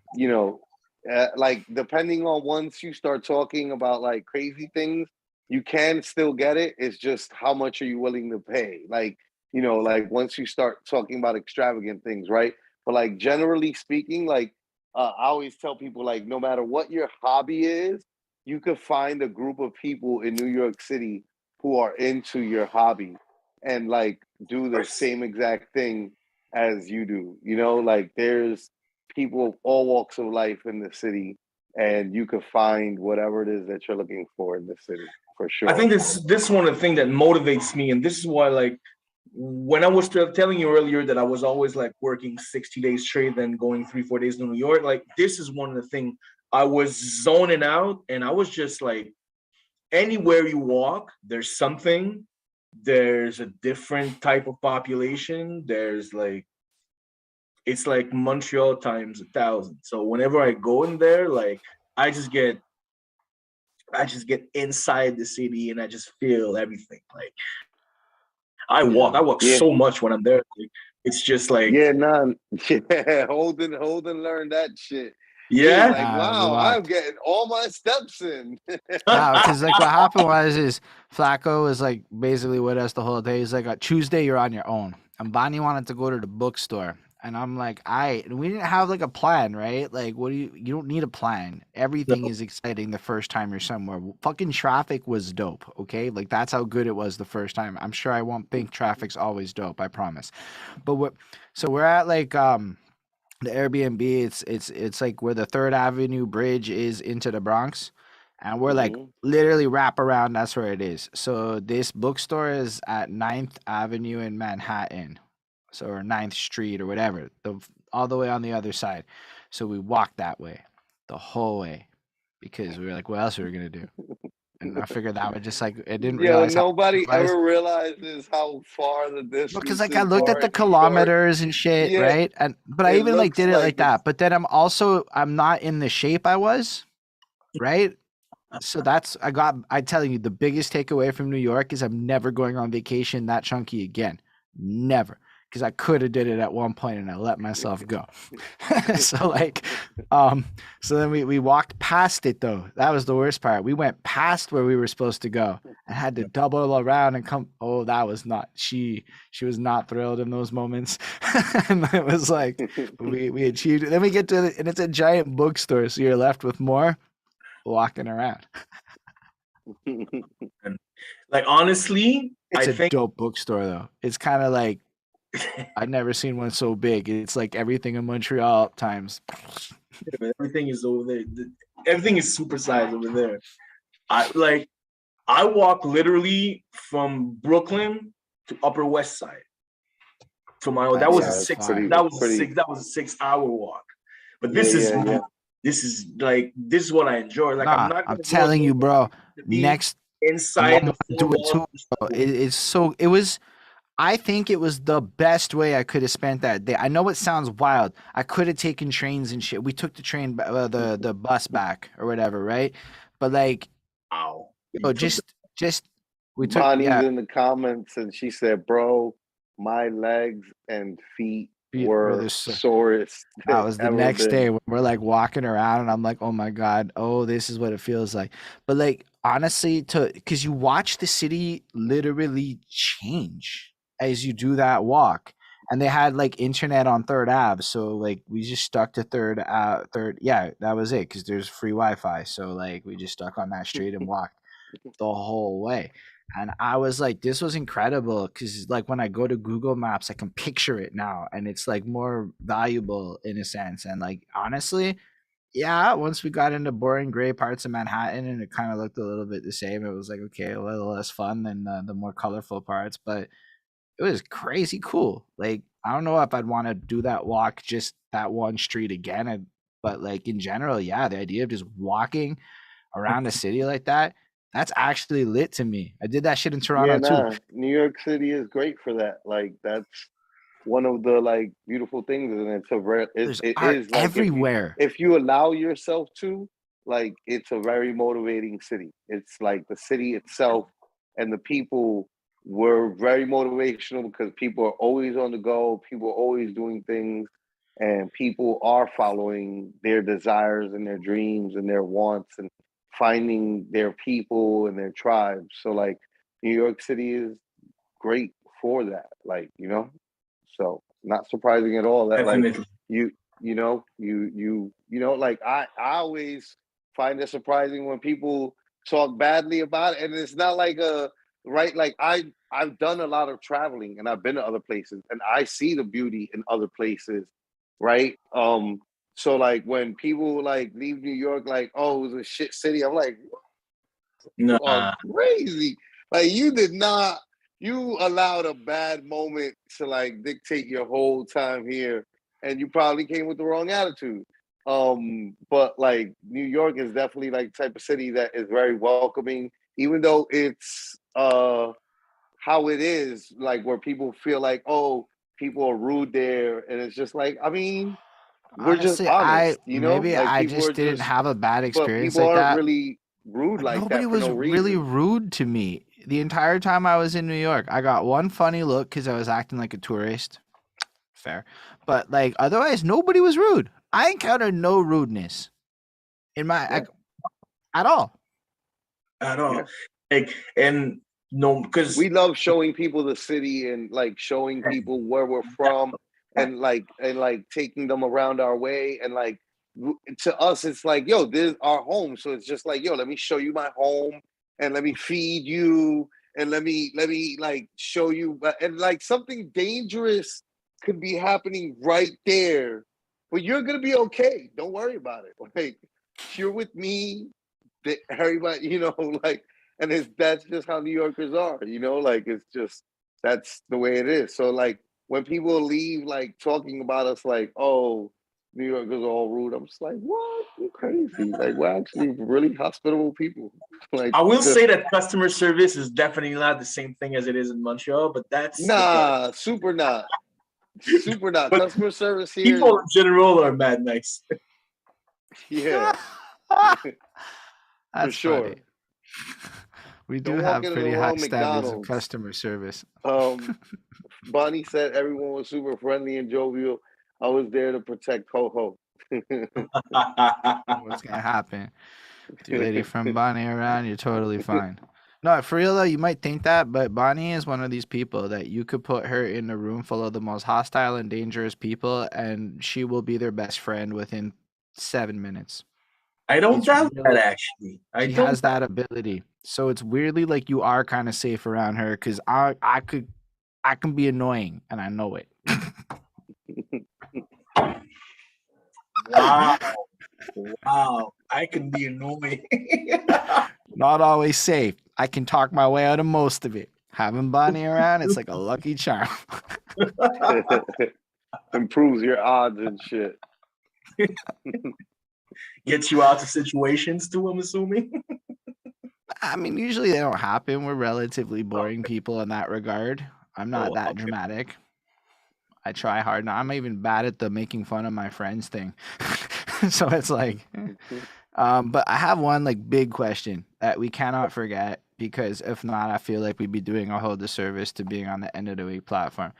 like, depending on once you start talking about like crazy things, you can still get it. It's just how much are you willing to pay? Like, like once you start talking about extravagant things, right? But like generally speaking, like I always tell people, like, no matter what your hobby is, you could find a group of people in New York City who are into your hobby and like do the same exact thing as you do. Like there's people of all walks of life in the city, and you could find whatever it is that you're looking for in the city, for sure. I think this one of the things that motivates me, and this is why, like, when I was telling you earlier that I was always like working 60 days straight, then going 3-4 days to New York, like this is one of the things I was zoning out, and I was just like, anywhere you walk, there's something. There's a different type of population. There's like, it's like Montreal times 1,000. So whenever I go in there, like I just get inside the city and I just feel everything. Like I walk so much when I'm there. Like, it's just like Holden learned that shit. Yeah. He was like, wow, I'm getting all my steps in. Because like what happened is Flacko was like basically with us the whole day. He's like, Tuesday you're on your own. And Bonnie wanted to go to the bookstore. And I'm like, we didn't have like a plan, right? Like, what do you don't need a plan. Everything is exciting the first time you're somewhere. Fucking traffic was dope, okay? Like, that's how good it was the first time. I'm sure I won't think traffic's always dope, I promise. But so we're at like the Airbnb. It's like where the 3rd Avenue bridge is into the Bronx. And we're like literally wrap around, that's where it is. So this bookstore is at 9th Avenue in Manhattan. So or 9th Street or whatever, all the way on the other side. So we walked that way the whole way. because we were like, what else are we gonna do? And I figured that would just like it didn't Yo, realize how nobody it was. ever realizes how far the Because distance like I is looked at are the in New York. kilometers and shit, Yeah, right? And but I it even like looks did it like like that. it's But then I'm not in the shape I was, right? So I telling you, the biggest takeaway from New York is I'm never going on vacation that chunky again. Never. Because I could have did it at one point and I let myself go. So like so then we walked past it though. That was the worst part. We went past where we were supposed to go and had to double around and come. Oh, that was not she was not thrilled in those moments. And it was like we achieved it. Then we get to it and it's a giant bookstore, so you're left with more walking around. Like honestly, It's I a think dope bookstore though. It's kind of like I've never seen one so big. It's like everything in Montreal times. everything is over there. Everything is supersized over there. I walk literally from Brooklyn to Upper West Side. From my own, that was a That's six. fine. That was a six. That was a 6-hour walk. But this is this is what I enjoy. Like I'm not. I'm telling you, bro. Next, inside I'm the gonna do it too. Bro. It's so. It was. I think it was the best way I could have spent that day. I know it sounds wild. I could have taken trains and shit. We took the train, the bus back or whatever, right? But like, wow. just we took. Bonnie's in the comments and she said, "Bro, my legs and feet were the sorest." That was the next day when we're like walking around and I'm like, oh my God, oh, this is what it feels like. But like, honestly, because you watch the city literally change as you do that walk. And they had like internet on Third Ave. So like we just stuck to third. Yeah, that was it. Cause there's free Wi-Fi. So like we just stuck on that street and walked the whole way. And I was like, this was incredible because, like, when I go to Google Maps, I can picture it now and it's like more valuable in a sense. And, like, honestly, yeah, once we got into boring gray parts of Manhattan and it kind of looked a little bit the same, it was like, okay, a little less fun than the more colorful parts, but it was crazy cool. Like, I don't know if I'd want to do that walk just that one street again, but, like, in general, yeah, the idea of just walking around a city like that, that's actually lit to me. I did that shit in Toronto too. New York City is great for that. Like that's one of the like beautiful things, and it's a rare. It is like everywhere. If you allow yourself to, like, it's a very motivating city. It's like the city itself and the people were very motivational because people are always on the go. People are always doing things, and people are following their desires and their dreams and their wants and finding their people and their tribes. So like New York City is great for that. Like, you know, so not surprising at all that like you know, like I always find it surprising when people talk badly about it. And it's not like like I've done a lot of traveling and I've been to other places and I see the beauty in other places, right? So like when people like leave New York, like, oh, it was a shit city, I'm like, you are crazy. Like you allowed a bad moment to like dictate your whole time here, and you probably came with the wrong attitude. But like New York is definitely like the type of city that is very welcoming, even though it's how it is, like where people feel like, oh, people are rude there, and it's just like, I mean, we're Honestly, just honest, you know? Like I people just are didn't just, have a bad but experience people like aren't that. really rude like Nobody that for was no really reason. rude to me the entire time I was in New York. I got one funny look because I was acting like a tourist. Fair. But like otherwise, nobody was rude. I encountered no rudeness in my at all. At all. Like, and no, because we love showing people the city and like showing people where we're from and like taking them around our way, and like to us it's like, yo, this is our home. So it's just like, yo, let me show you my home and let me feed you and let me like show you, and like something dangerous could be happening right there, but you're gonna be okay, don't worry about it. Like, you're with me, everybody, you know, like, and that's just how New Yorkers are, you know, like it's just, that's the way it is. So like when people leave like talking about us like, oh, New Yorkers are all rude. I'm just like, what? You're crazy. Like, we're actually really hospitable people. Like, I will say that customer service is definitely not the same thing as it is in Montreal, but that's nah, super not. Super not. But Customer service here, people in general are mad nice. yeah, for That's sure. funny. We do Don't walk have into the pretty high wrong standards of McDonald's. customer service. Bonnie said everyone was super friendly and jovial. I was there to protect Ho Ho. What's gonna happen? With your lady from Bonnie around, you're totally fine. No, for real though, you might think that, but Bonnie is one of these people that you could put her in a room full of the most hostile and dangerous people, and she will be their best friend within 7 minutes. I don't It's doubt really, that actually. she has that ability. So it's weirdly like you are kind of safe around her because I can be annoying and I know it. Wow. Wow. I can be annoying. Not always safe. I can talk my way out of most of it. Having Bonnie around, it's like a lucky charm. Improves your odds and shit. Gets you out of situations too, I'm assuming. I mean, usually they don't happen. We're relatively boring people in that regard. I'm not that dramatic. I try hard. Now, I'm even bad at the making fun of my friends thing. So it's like, but I have one like big question that we cannot forget because if not, I feel like we'd be doing a whole disservice to being on the End of the Week platform.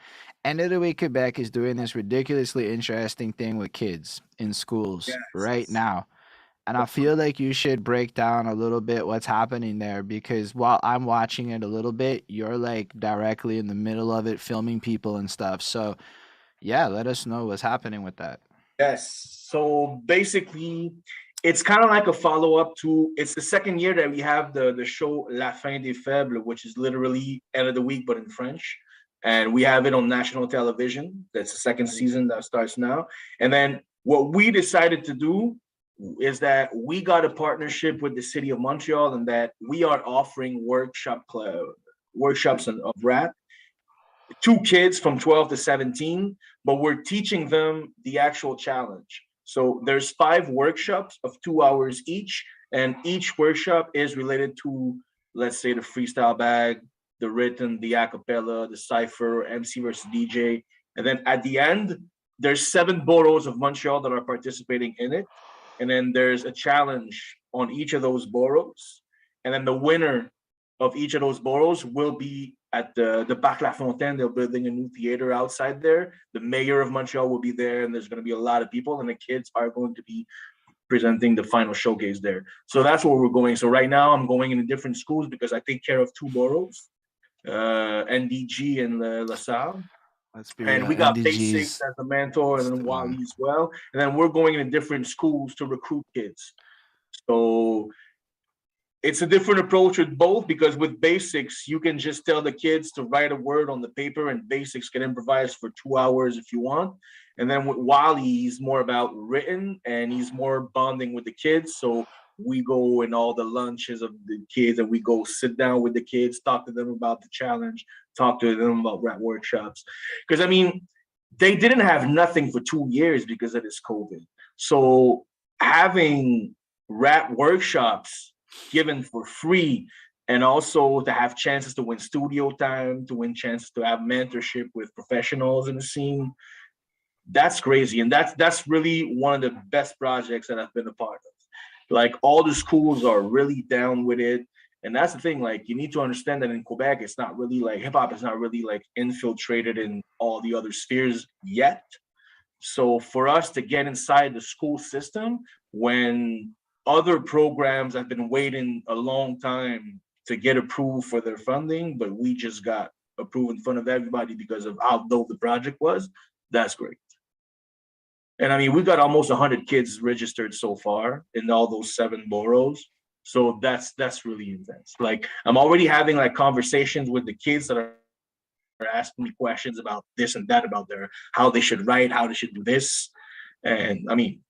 End of the Week Quebec is doing this ridiculously interesting thing with kids in schools right now. And I feel like you should break down a little bit what's happening there because while I'm watching it a little bit, you're like directly in the middle of it, filming people and stuff. So, yeah, let us know what's happening with that. Yes. So basically, it's kind of like a follow-up to, it's the second year that we have the show La Fin des Faibles, which is literally End of the Week, but in French. And we have it on national television. That's the second season that starts now. And then what we decided to do is that we got a partnership with the city of Montreal and that we are offering workshops of rap to kids from 12 to 17, but we're teaching them the actual challenge. So there's 5 workshops of 2 hours each, and each workshop is related to, let's say, the freestyle bag, the written, the acapella, the cipher, MC versus DJ. And then at the end, there's 7 boroughs of Montreal that are participating in it. And then there's a challenge on each of those boroughs. And then the winner of each of those boroughs will be at the Parc La Fontaine. They're building a new theater outside there. The mayor of Montreal will be there, and there's going to be a lot of people, and the kids are going to be presenting the final showcase there. So that's where we're going. So right now I'm going into different schools because I take care of 2 boroughs, NDG and La Salle. And we got Basics as a mentor, and then Wally as well. And then we're going into different schools to recruit kids. So it's a different approach with both because with Basics, you can just tell the kids to write a word on the paper and Basics can improvise for 2 hours if you want. And then with Wally, he's more about written and he's more bonding with the kids. So we go in all the lunches of the kids and we go sit down with the kids, talk to them about the challenge, talk to them about rap workshops. Because, I mean, they didn't have nothing for 2 years because of this COVID. So having rap workshops given for free and also to have chances to win studio time, to win chances to have mentorship with professionals in the scene, that's crazy. And that's really one of the best projects that I've been a part of. Like all the schools are really down with it. And that's the thing, like you need to understand that in Quebec, it's not really like hip hop is not really like infiltrated in all the other spheres yet. So for us to get inside the school system when other programs have been waiting a long time to get approved for their funding, but we just got approved in front of everybody because of how dope the project was, that's great. And I mean, we got almost 100 kids registered so far in all those 7 boroughs. So that's really intense. Like I'm already having like conversations with the kids that are asking me questions about this and that, about their how they should write, how they should do this. And I mean,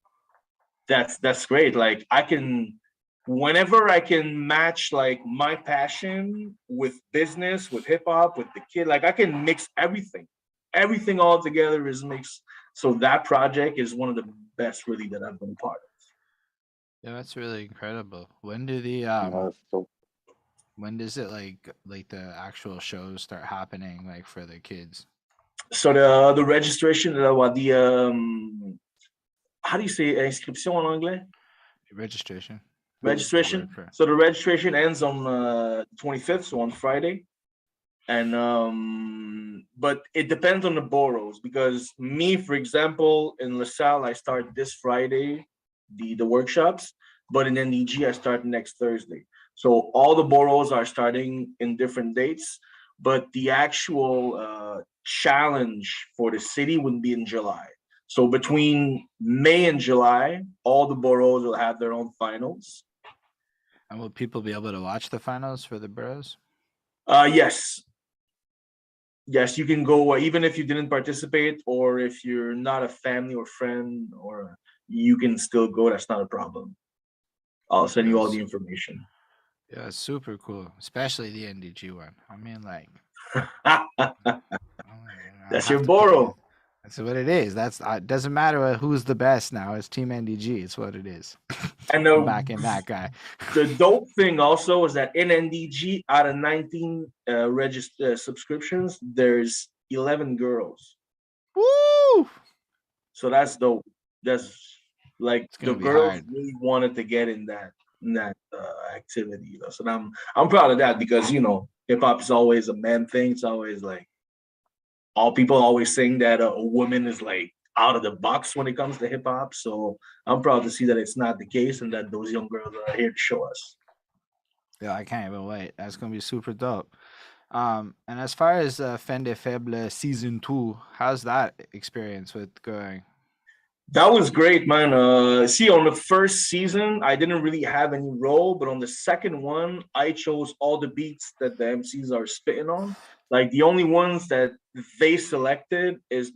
that's great. Like I can whenever I can match like my passion with business, with hip hop, with the kid, like I can mix everything. everything all together is mixed. So that project is one of the best really that I've been a part of. Yeah, that's really incredible. When do the when does it like the actual shows start happening like for the kids? So the registration, how do you say inscription en anglais? Registration. Registration. So the registration ends on 25th, so on Friday. And but it depends on the boroughs, because me, for example, in LaSalle, I start this Friday the workshops, but in NDG I start next Thursday. So all the boroughs are starting in different dates, but the actual challenge for the city would be in July. So between May and July, all the boroughs will have their own finals. And will people be able to watch the finals for the boroughs? Yes. Yes, you can go even if you didn't participate, or if you're not a family or friend, or you can still go. That's not a problem. I'll send you all the information. Yeah, it's super cool, especially the NDG one. I mean, like, that's your borough. That's what it is. That's it doesn't matter who's the best now. It's Team NDG. It's what it is. And I'm backing that guy. The dope thing also is that in NDG, out of 19 registered subscriptions, there's 11 girls. Woo! So that's dope. That's like the girls really wanted to get in that activity. You know? So I'm proud of that, because hip hop is always a man thing. It's always like all people always saying that a woman is like out of the box when it comes to hip hop. So I'm proud to see that it's not the case, and that those young girls are here to show us. Yeah, I can't even wait. That's gonna be super dope. And as far as Fin de Faible season 2, how's that experience with going? That was great, man. See, on the first season, I didn't really have any role, but on the second one, I chose all the beats that the MCs are spitting on. Like the only ones that they selected is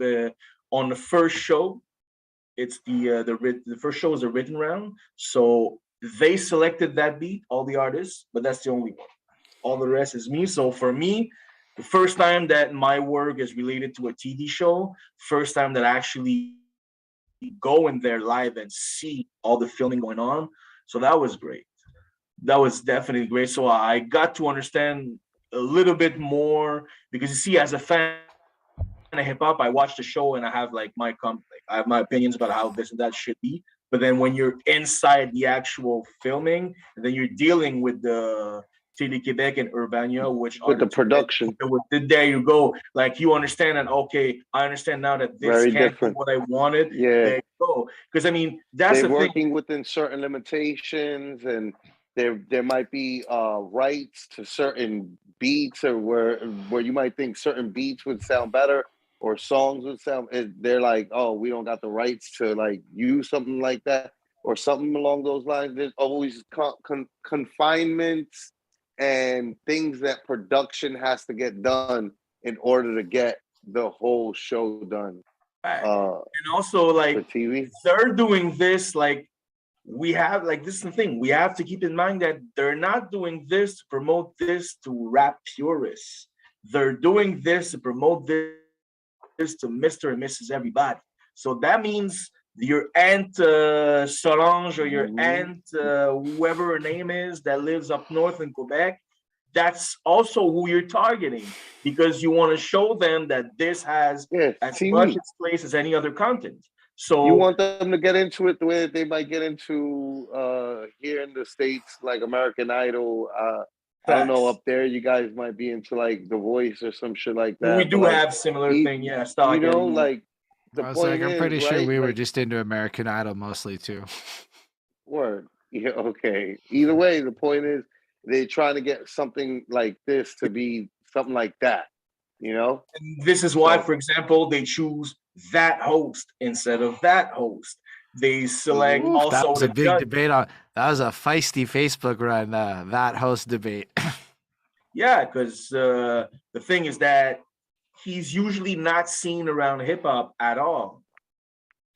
on the first show. It's the first show is a written round, so they selected that beat, all the artists, but that's the only one. All the rest is me. So for me, the first time that my work is related to a TV show, first time that I actually go in there live and see all the filming going on. So that was great. That was definitely great. So I got to understand a little bit more, because you see, as a fan of hip hop, I watch the show and I have like I have my opinions about how this and that should be. But then when you're inside the actual filming, and then you're dealing with the Télé-Québec and Urbania, which with the production. There you go. Like you understand that, okay, I understand now that this very can't different. be what I wanted. Yeah. There you go. Because I mean, that's they're the working thing. within certain limitations, and there might be rights to certain beats, or where you might think certain beats would sound better, or songs would sound. They're like, oh, we don't got the rights to like use something like that, or something along those lines. There's always confinements and things that production has to get done in order to get the whole show done. And also, like, TV, they're doing this, like, we have, like, this is the thing, we have to keep in mind that they're not doing this to promote this to rap purists. They're doing this to promote this to Mr. and Mrs. Everybody. So that means your aunt Solange, or your aunt whoever her name is that lives up north in Quebec, that's also who you're targeting, because you want to show them that this has as much its place as any other content. So you want them to get into it the way that they might get into here in the States, like American Idol. I don't know, up there you guys might be into like The Voice or some shit like that. We do have similar thing, yeah. You know, like the point I'm pretty sure we like, were just into American Idol mostly too. Word. Yeah, okay. Either way, the point is they're trying to get something like this to be something like that, you know? And this is why, for example, they choose that host instead of that host. They select also. That was a big debate on. That was a feisty Facebook run. That host debate. Yeah, because the thing is that he's usually not seen around hip hop at all,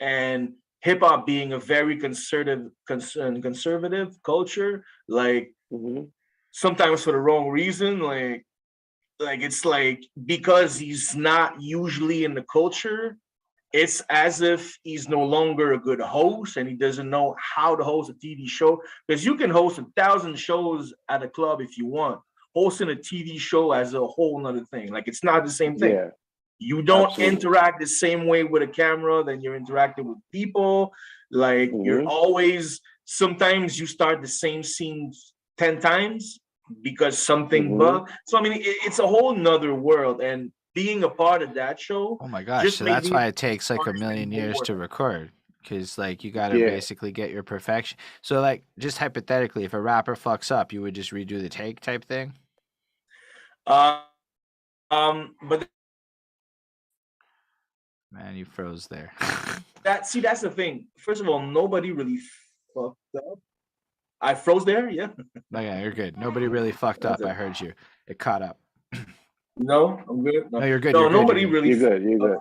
and hip hop being a very conservative culture, like sometimes for the wrong reason, like like it's like because he's not usually in the culture, it's as if he's no longer a good host and he doesn't know how to host a TV show. Because you can host 1,000 shows at a club if you want. Hosting a TV show as a whole nother thing. Like it's not the same thing. Yeah, you don't absolutely. interact the same way with a camera than you're interacting with people. Like you're always, sometimes you start the same scene 10 times because something bugged. So I mean, it's a whole nother world, and being a part of that show. Oh my gosh! So that's why it takes like a million years to record, because like you got to basically get your perfection. So like, just hypothetically, if a rapper fucks up, you would just redo the take type thing. But man, you froze there. that's the thing. First of all, nobody really fucked up. I froze there. Yeah. Okay, you're good. Nobody really fucked up. I heard you. It caught up. No, I'm good. No, you're good. No, you're nobody good. really. You're good.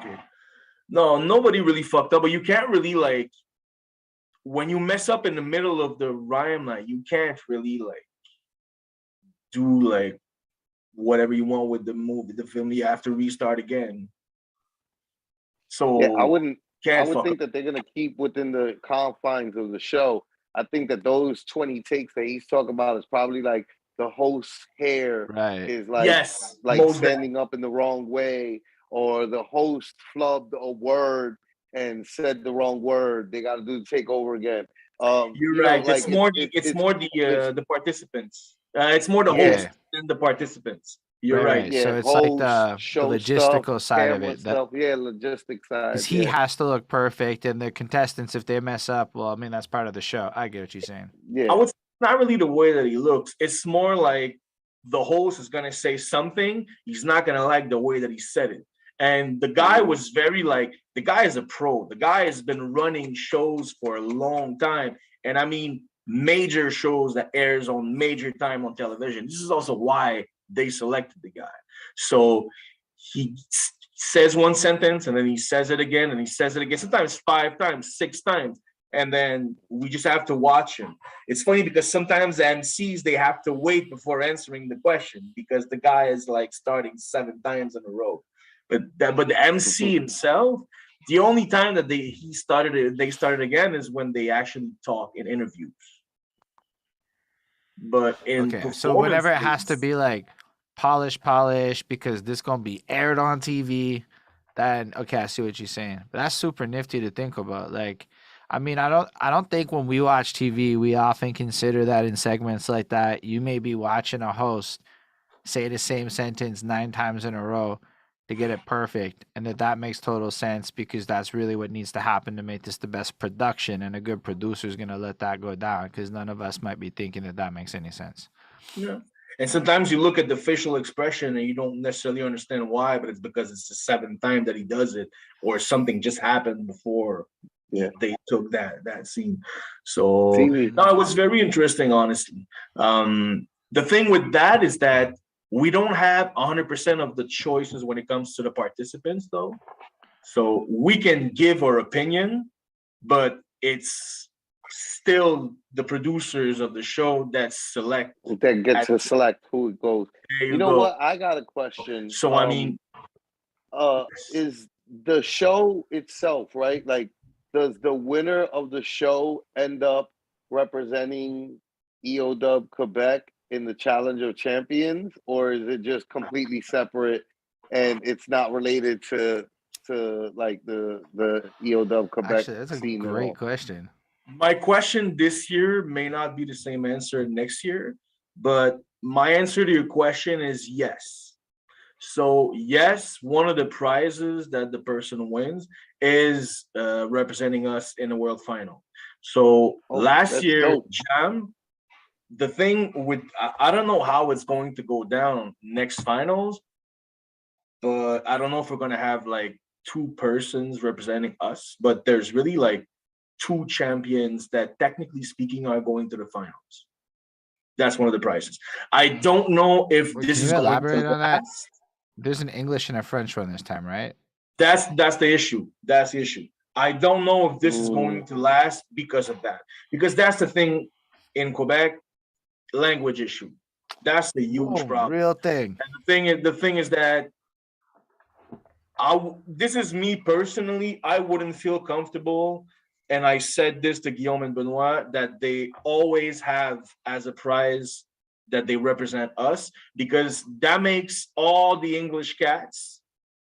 Okay. No, nobody really fucked up. But you can't really like when you mess up in the middle of the rhyme, like you can't really like do like whatever you want with the movie, the film. You have to restart again. So yeah, I would think that they're gonna keep within the confines of the show. I think that those 20 takes that he's talking about is probably like the host's hair is like standing up in the wrong way, or the host flubbed a word and said the wrong word. They got to do the takeover again. You're right. Like it's more the participants. It's more the host than the participants. You're right. Yeah, so it's like the logistical side of it. Logistics side. Because he has to look perfect, and the contestants, if they mess up, well, I mean, that's part of the show. I get what you're saying. Yeah. I would say it's not really the way that he looks. It's more like the host is going to say something. He's not going to like the way that he said it. And the guy was very like, the guy is a pro. The guy has been running shows for a long time. And I mean, major shows that airs on major time on television. This is also why they selected the guy. So he says one sentence and then he says it again and he says it again, sometimes 5 times, 6 times. And then we just have to watch him. It's funny because sometimes the MCs, they have to wait before answering the question because the guy is like starting 7 times in a row. But the MC himself, the only time that they started again is when they actually talk in interviews. But so whenever it has to be like polish because this gonna be aired on TV, then I see what you're saying. But that's super nifty to think about. Like, I mean, I don't think when we watch TV we often consider that in segments like that you may be watching a host say the same sentence 9 times in a row to get it perfect, and that makes total sense because that's really what needs to happen to make this the best production, and a good producer is going to let that go down because none of us might be thinking that makes any sense. Yeah. And sometimes you look at the facial expression and you don't necessarily understand why, but it's because it's the 7th time that he does it, or something just happened before they took that scene. So no, it was very interesting, honestly. The thing with that is that we don't have 100% of the choices when it comes to the participants, though. So we can give our opinion, but it's still the producers of the show that select. That get to select who it goes. You know what? I got a question. So, I mean... is the show itself, right? Like, does the winner of the show end up representing EOW Quebec in the Challenge of Champions, or is it just completely separate and it's not related to like the EOW Quebec? Actually, that's a great question. My question this year may not be the same answer next year, but my answer to your question is yes. So yes, one of the prizes that the person wins is representing us in the world final. So last year, Jam, the thing with, I don't know how it's going to go down next finals, but I don't know if we're going to have like 2 persons representing us, but there's really like 2 champions that technically speaking are going to the finals. That's one of the prizes. I don't know if this is elaborate on that. There's an English and a French one this time, right? That's the issue. That's the issue. I don't know if this is going to last because of that. Because that's the thing in Quebec, language issue. That's the huge problem. Real thing. And the thing is that this is me personally. I wouldn't feel comfortable, and I said this to Guillaume and Benoit, that they always have as a prize that they represent us, because that makes all the English cats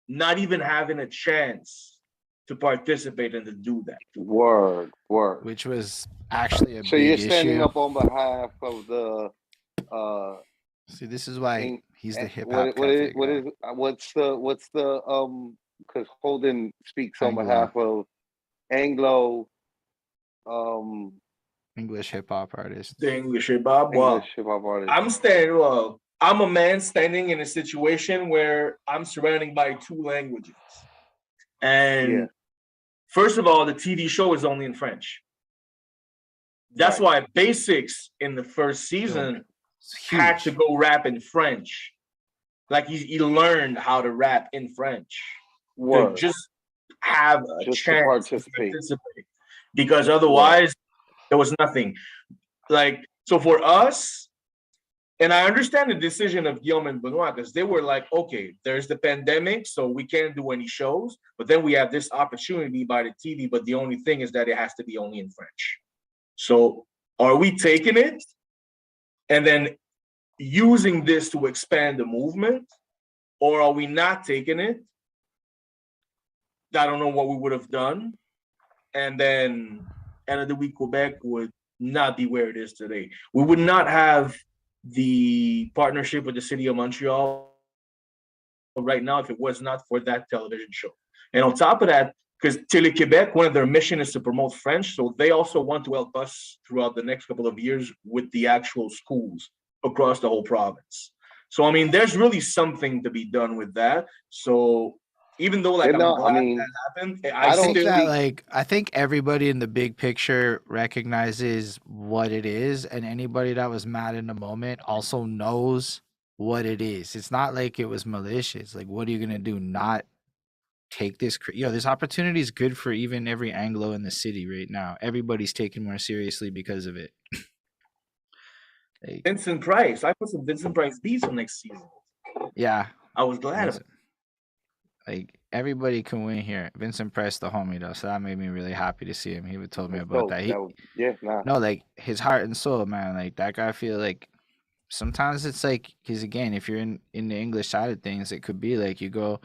not even having a chance to participate and to do that. Word. Which was actually a so big you're standing issue. up on behalf of the See, this is why he's the hip hop what's the because Holden speaks on Anglo. behalf of Anglo English hip hop artist. The English hip hop. Well, I'm a man standing in a situation where I'm surrounded by 2 languages. And first of all, the TV show is only in French. That's why Basics in the first season had to go rap in French. Like he learned how to rap in French. To just have a chance to participate. Because otherwise there was nothing. Like, so for us, and I understand the decision of Guillaume and Benoit, because they were like, okay, there's the pandemic, so we can't do any shows, but then we have this opportunity by the TV, but the only thing is that it has to be only in French. So are we taking it and then using this to expand the movement, or are we not taking it? I don't know what we would have done. And then end of the week, Quebec would not be where it is today. We would not have the partnership with the city of Montreal right now if it was not for that television show. And on top of that, because Télé-Québec, one of their mission is to promote French, so they also want to help us throughout the next couple of years with the actual schools across the whole province. So, I mean, there's really something to be done with that. So even though that happened, I think everybody in the big picture recognizes what it is, and anybody that was mad in the moment also knows what it is. It's not like it was malicious. Like, what are you gonna do? Not take this? This opportunity is good for even every Anglo in the city right now. Everybody's taken more seriously because of it. Like, Vincent Price. I put some Vincent Price beats for next season. Yeah, I was glad of it. Like, everybody can win here. Vincent Price, the homie, though, so that made me really happy to see him. He would told me about that. No, like, his heart and soul, man. Like, that guy, I feel like sometimes it's like, because again, if you're in the English side of things, it could be like you go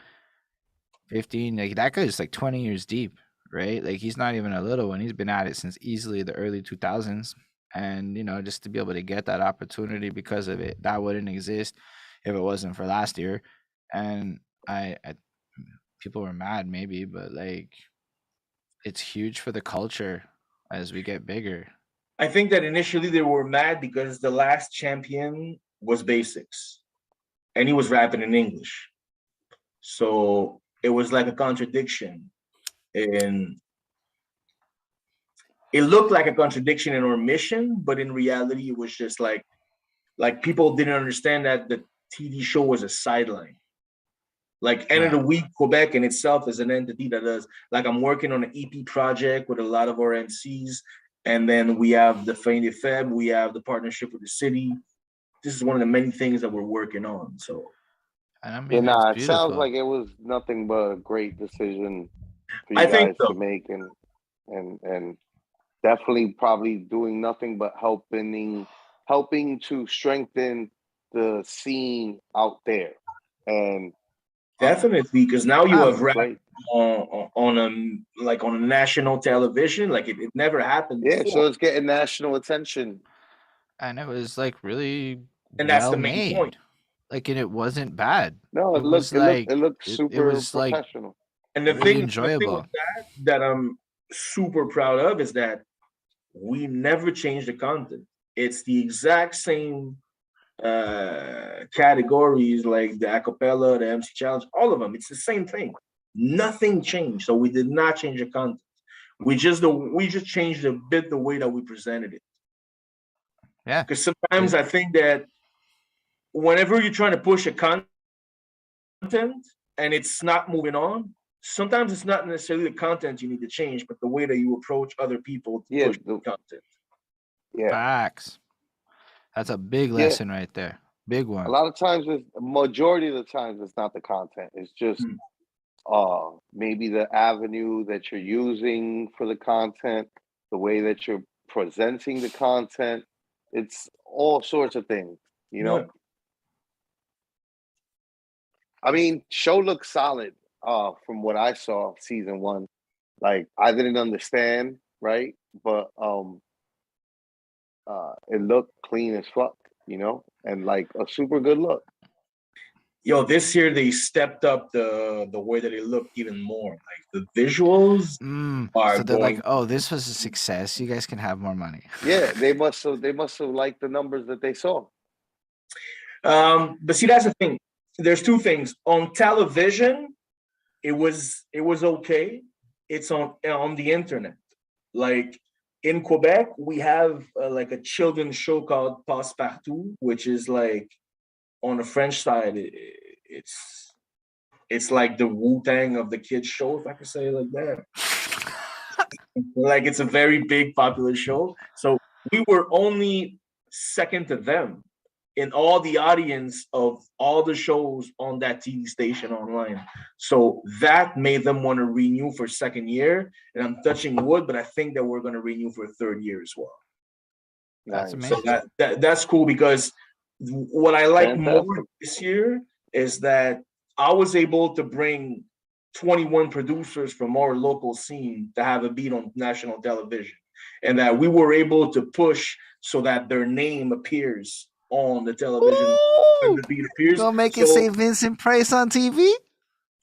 15, like that guy's like 20 years deep, right? Like, he's not even a little one. He's been at it since easily the early 2000s. And, just to be able to get that opportunity because of it, that wouldn't exist if it wasn't for last year. And I people were mad maybe, but like, it's huge for the culture as we get bigger. I think that initially they were mad because the last champion was Basics and he was rapping in English. So it was like a contradiction. And it looked like a contradiction in our mission, but in reality, it was just like people didn't understand that the TV show was a sideline. Like, end of the week, Quebec in itself is an entity that does, like, I'm working on an EP project with a lot of our MCs, and then we have the Fin de Feb, we have the partnership with the city. This is one of the many things that we're working on. So, it sounds like it was nothing but a great decision for you guys to make, and definitely probably doing nothing but helping to strengthen the scene out there. And definitely, because now you have rap on a national television. Like, it never happened before. So it's getting national attention. And it was like really that's the main point. Like, and it wasn't bad. No, it looked super professional. Like, and the really thing, enjoyable. that I'm super proud of is that we never changed the content. It's the exact same categories, like the acapella, the MC challenge, all of them. It's the same thing. Nothing changed. So we did not change the content. We just changed a bit the way that we presented it. Yeah. Because sometimes I think that whenever you're trying to push a content and it's not moving on, sometimes it's not necessarily the content you need to change, but the way that you approach other people to push the content. Facts. That's a big lesson right there. Big one. A lot of times, majority of the times, it's not the content. It's just maybe the avenue that you're using for the content, the way that you're presenting the content. It's all sorts of things, you know. Yeah. I mean, show looks solid from what I saw season 1. Like, I didn't understand, right? But it looked clean as fuck, you know, and like a super good look. Yo, this year they stepped up the way that it looked even more. Like the visuals are so they're going. like, oh, this was a success. You guys can have more money. Yeah, they must have liked the numbers that they saw. But see, that's the thing. There's two things. On television, it was okay. It's on the internet. Like in Quebec, we have like a children's show called Prspctvs, which is like on the French side, it's like the Wu-Tang of the kids show, if I could say it like that. Like it's a very big, popular show. So we were only second to them in all the audience of all the shows on that TV station online. So that made them want to renew for second year. And I'm touching wood, but I think that we're going to renew for a third year as well. That's amazing. So that's cool, because what I like more this year is that I was able to bring 21 producers from our local scene to have a beat on national television, and that we were able to push so that their name appears on the television. When the beat appears. Don't make it say Vincent Price on TV.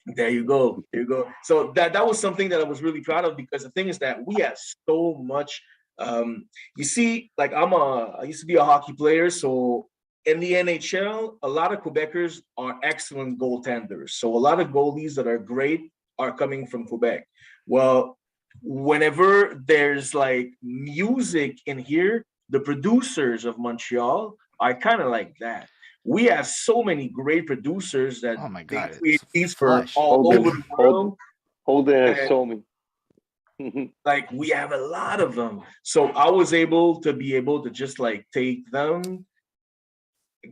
There you go. There you go. So that was something that I was really proud of, because the thing is that we have so much. You see, like I used to be a hockey player, so in the NHL, a lot of Quebecers are excellent goaltenders. So a lot of goalies that are great are coming from Quebec. Well, whenever there's like music in here, the producers of Montreal are kind of like that. We have so many great producers that they create beats for all over the world. Holden has told me. Like we have a lot of them. So I was able to just like take them,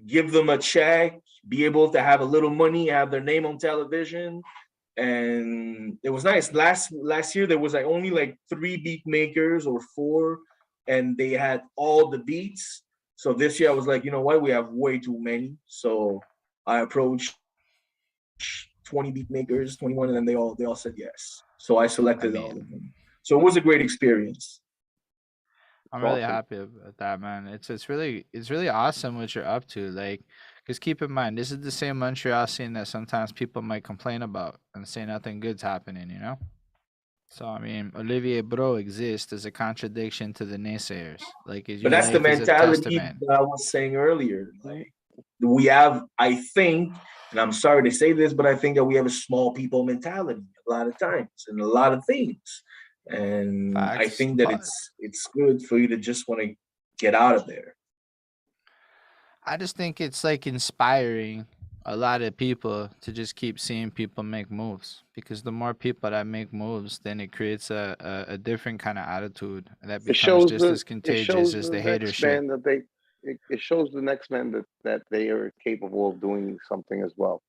give them a check, be able to have a little money, have their name on television. And it was nice. Last year there was like only like 3 beat makers or 4, and they had all the beats. So this year I was like, you know what, we have way too many. So I approached 20 beat makers, 21, and then they all said yes. So I selected all of them. So it was a great experience. I'm really happy about that, man. It's really awesome what you're up to. Like, because keep in mind, this is the same Montreal scene that sometimes people might complain about and say nothing good's happening, you know? So I mean, Olivier Bro exists as a contradiction to the naysayers. Like, but that's the mentality that I was saying earlier. Like, we have, I think, and I'm sorry to say this, but I think that we have a small people mentality a lot of times and a lot of things. And facts, I think that it's good for you to just want to get out of there. I just think it's like inspiring a lot of people to just keep seeing people make moves, because the more people that make moves, then it creates a different kind of attitude that becomes just as contagious as the hatership. It shows the next man that they are capable of doing something as well.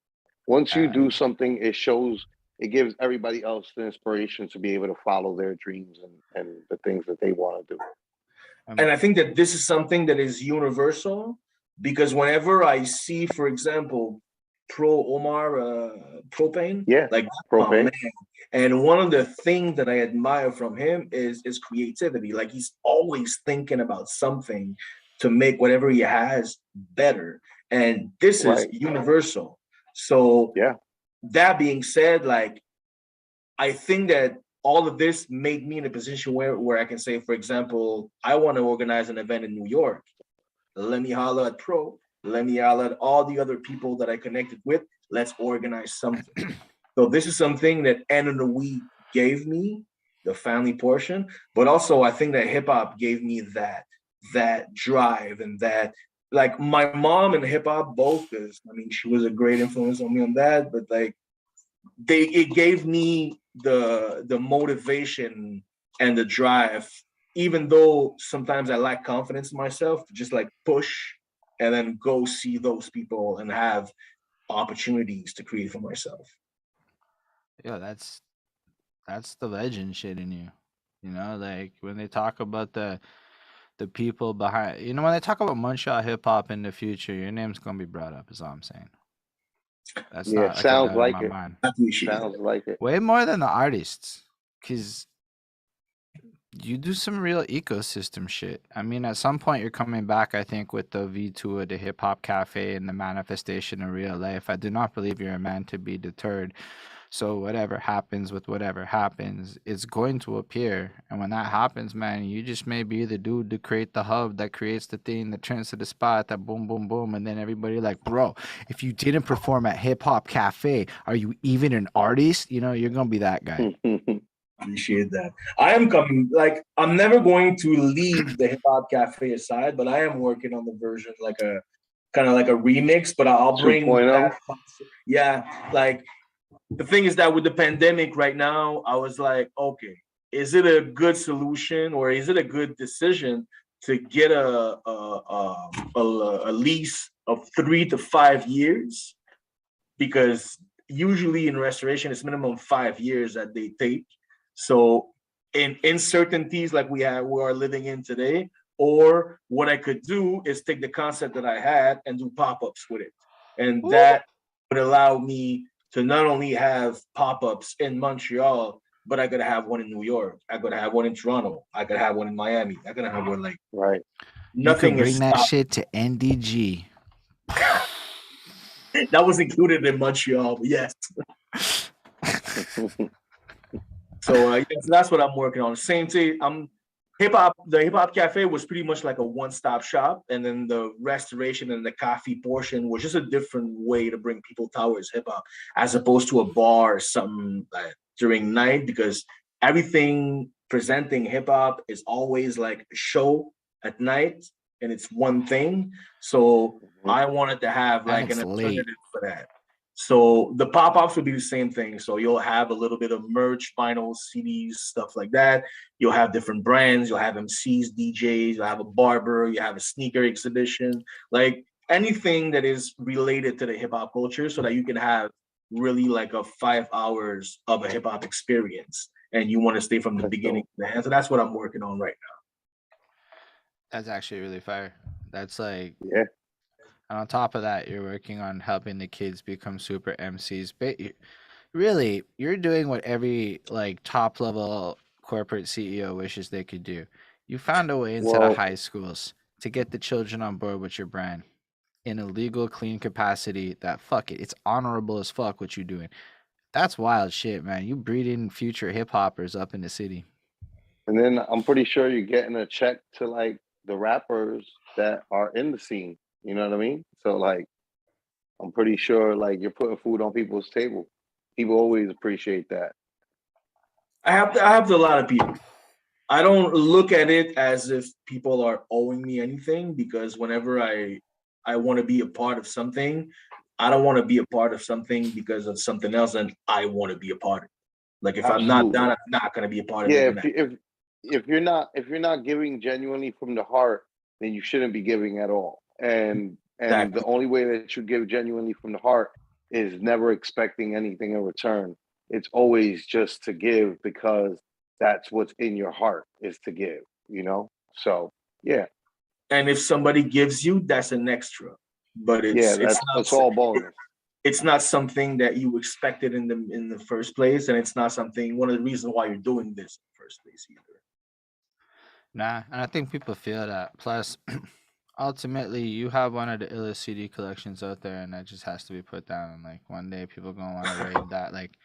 Once you do something, it gives everybody else the inspiration to be able to follow their dreams and the things that they want to do. And I think that this is something that is universal, because whenever I see, for example, Propane, like Propane, man. And one of the things that I admire from him is his creativity. Like he's always thinking about something to make whatever he has better. And this is universal. So that being said, like, I think that all of this made me in a position where I can say, for example, I want to organize an event in New York. Let me holler at Pro. Let me holler at all the other people that I connected with. Let's organize something. So this is something that End of the Week gave me, the family portion. But also, I think that hip hop gave me that drive and that. Like my mom and hip hop both, because I mean she was a great influence on me on that. But like it gave me the motivation and the drive, even though sometimes I lack confidence in myself, to just like push and then go see those people and have opportunities to create for myself. Yeah, that's the legend shit in you. You know, like when they talk about the people behind, you know, when they talk about Montreal hip hop in the future, your name's gonna be brought up. Is all I'm saying. That's not like a sounds doubt in like my it. mind. Sounds like it. Way more than the artists, because you do some real ecosystem shit. I mean, at some point you're coming back, I think, with the V2 of the Hip Hop Cafe and the manifestation of real life. I do not believe you're a man to be deterred. So whatever happens with whatever happens, it's going to appear. And when that happens, man, you just may be the dude to create the hub that creates the thing that turns to the spot that boom, boom, boom. And then everybody like, bro, if you didn't perform at Hip Hop Cafe, are you even an artist? You know, you're going to be that guy. Appreciate that. I am coming, like, I'm never going to leave the Hip Hop Cafe aside, but I am working on the version, like a kind of like a remix, but I'll bring 2.0. Yeah, like, the thing is that with the pandemic right now, I was like, okay, is it a good solution or is it a good decision to get a lease of 3 to 5 years? Because usually in restoration, it's minimum 5 years that they take. So in uncertainties like we are living in today, or what I could do is take the concept that I had and do pop-ups with it. And that would allow me to not only have pop-ups in Montreal, but I could have one in New York. I could have one in Toronto. I could have one in Miami. I could have one like right. Nothing you could is bring that shit to NDG. That was included in Montreal, but yes. So yes, that's what I'm working on. Same thing. The Hip Hop Cafe was pretty much like a one-stop shop, and then the restoration and the coffee portion was just a different way to bring people towards hip hop, as opposed to a bar or something like during night, because everything presenting hip hop is always like a show at night, and it's one thing. So I wanted to have like an alternative for that. So the pop-ups will be the same thing. So you'll have a little bit of merch, vinyl, CDs, stuff like that. You'll have different brands. You'll have MCs, DJs. You'll have a barber. You have a sneaker exhibition. Like anything that is related to the hip hop culture, so that you can have really like a 5 hours of a hip hop experience, and you want to stay from the beginning to the end. So that's what I'm working on right now. That's actually really fire. That's like, yeah. And on top of that, you're working on helping the kids become super MCs. But really, you're doing what every like top level corporate CEO wishes they could do. You found a way into the high schools to get the children on board with your brand in a legal, clean capacity. That fuck it, it's honorable as fuck what you're doing. That's wild shit, man. You breeding future hip hoppers up in the city. And then I'm pretty sure you're getting a check to like the rappers that are in the scene. You know what I mean? So like, I'm pretty sure like you're putting food on people's table. People always appreciate that. I have to a lot of people. I don't look at it as if people are owing me anything, because whenever I want to be a part of something, I don't want to be a part of something because of something else, and I want to be a part of it. Like if I'm not done, I'm not going to be a part of it. Yeah, if you're not giving genuinely from the heart, then you shouldn't be giving at all. And the only way that you give genuinely from the heart is never expecting anything in return. It's always just to give because that's what's in your heart, is to give, you know? So, yeah. And if somebody gives you, that's an extra. But it's all bonus. It's not something that you expected in the first place, and it's not one of the reasons why you're doing this in the first place either. Nah, and I think people feel that. Plus, ultimately, you have one of the illest CD collections out there, and that just has to be put down. And like one day, people gonna want to raid that like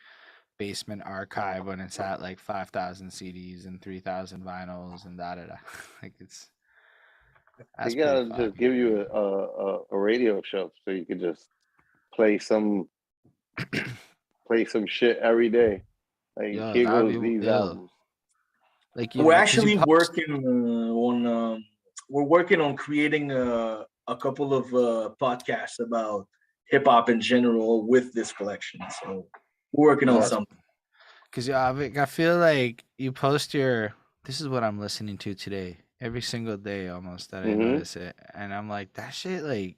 basement archive when it's at like 5,000 CDs and 3,000 vinyls and da da da. Like it's. They gotta just give you a radio show so you can just play some shit every day. Like here goes these albums. Like we're actually working on we're working on creating a couple of podcasts about hip hop in general with this collection. So we're working on something. Because I feel like you post your, this is what I'm listening to today every single day almost that I notice it, and I'm like, that shit, like,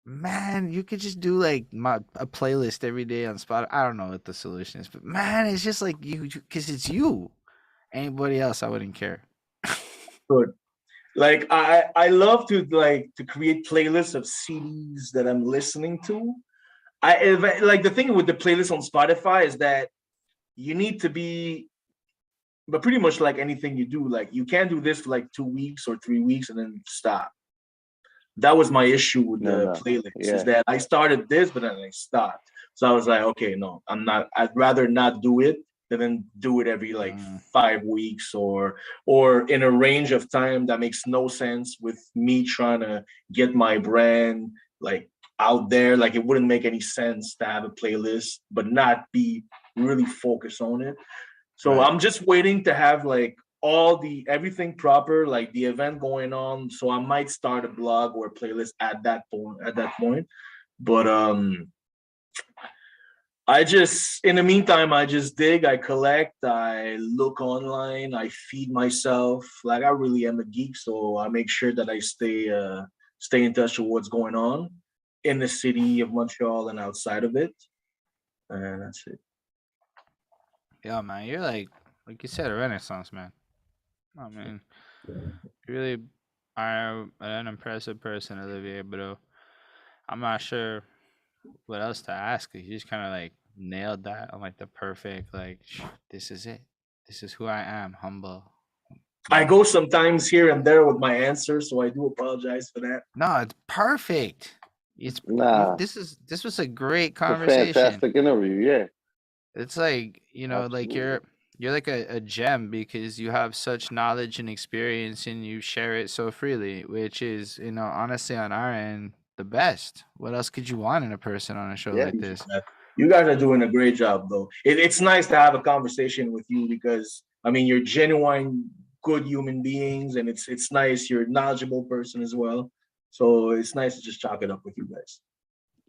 man, you could just do like a playlist every day on Spotify. I don't know what the solution is, but man, it's just like because it's you. Anybody else, I wouldn't care. Good. Like I love to create playlists of CDs that I'm listening to. Like the thing with the playlist on Spotify is that you need to be, but pretty much like anything you do, like you can't do this for like 2 weeks or 3 weeks and then stop. That was my issue with the playlist, is that I started this, but then I stopped. So I was like, okay, no, I'd rather not do it than then do it every like 5 weeks or in a range of time that makes no sense with me trying to get my brand like out there. Like it wouldn't make any sense to have a playlist, but not be really focused on it. So I'm just waiting to have like everything proper, like the event going on. So I might start a blog or a playlist at that point. But in the meantime, I just dig, I collect, I look online, I feed myself. Like I really am a geek, so I make sure that I stay in touch with what's going on in the city of Montreal and outside of it. And that's it. Yeah, man, you're like you said, a renaissance man. I mean, you really are an impressive person, Olivier, but I'm not sure what else to ask. You just kind of like nailed that. I'm like the perfect, like, this is it. This is who I am, humble. I go sometimes here and there with my answers, so I do apologize for that. No, it's perfect. This was a great conversation. A fantastic interview, yeah. It's like, like you're like a gem because you have such knowledge and experience and you share it so freely, which is, honestly on our end, the best. What else could you want in a person on a show like this? You guys are doing a great job, though. It's nice to have a conversation with you because, I mean, you're genuine, good human beings, and it's nice. You're a knowledgeable person as well. So it's nice to just chalk it up with you guys.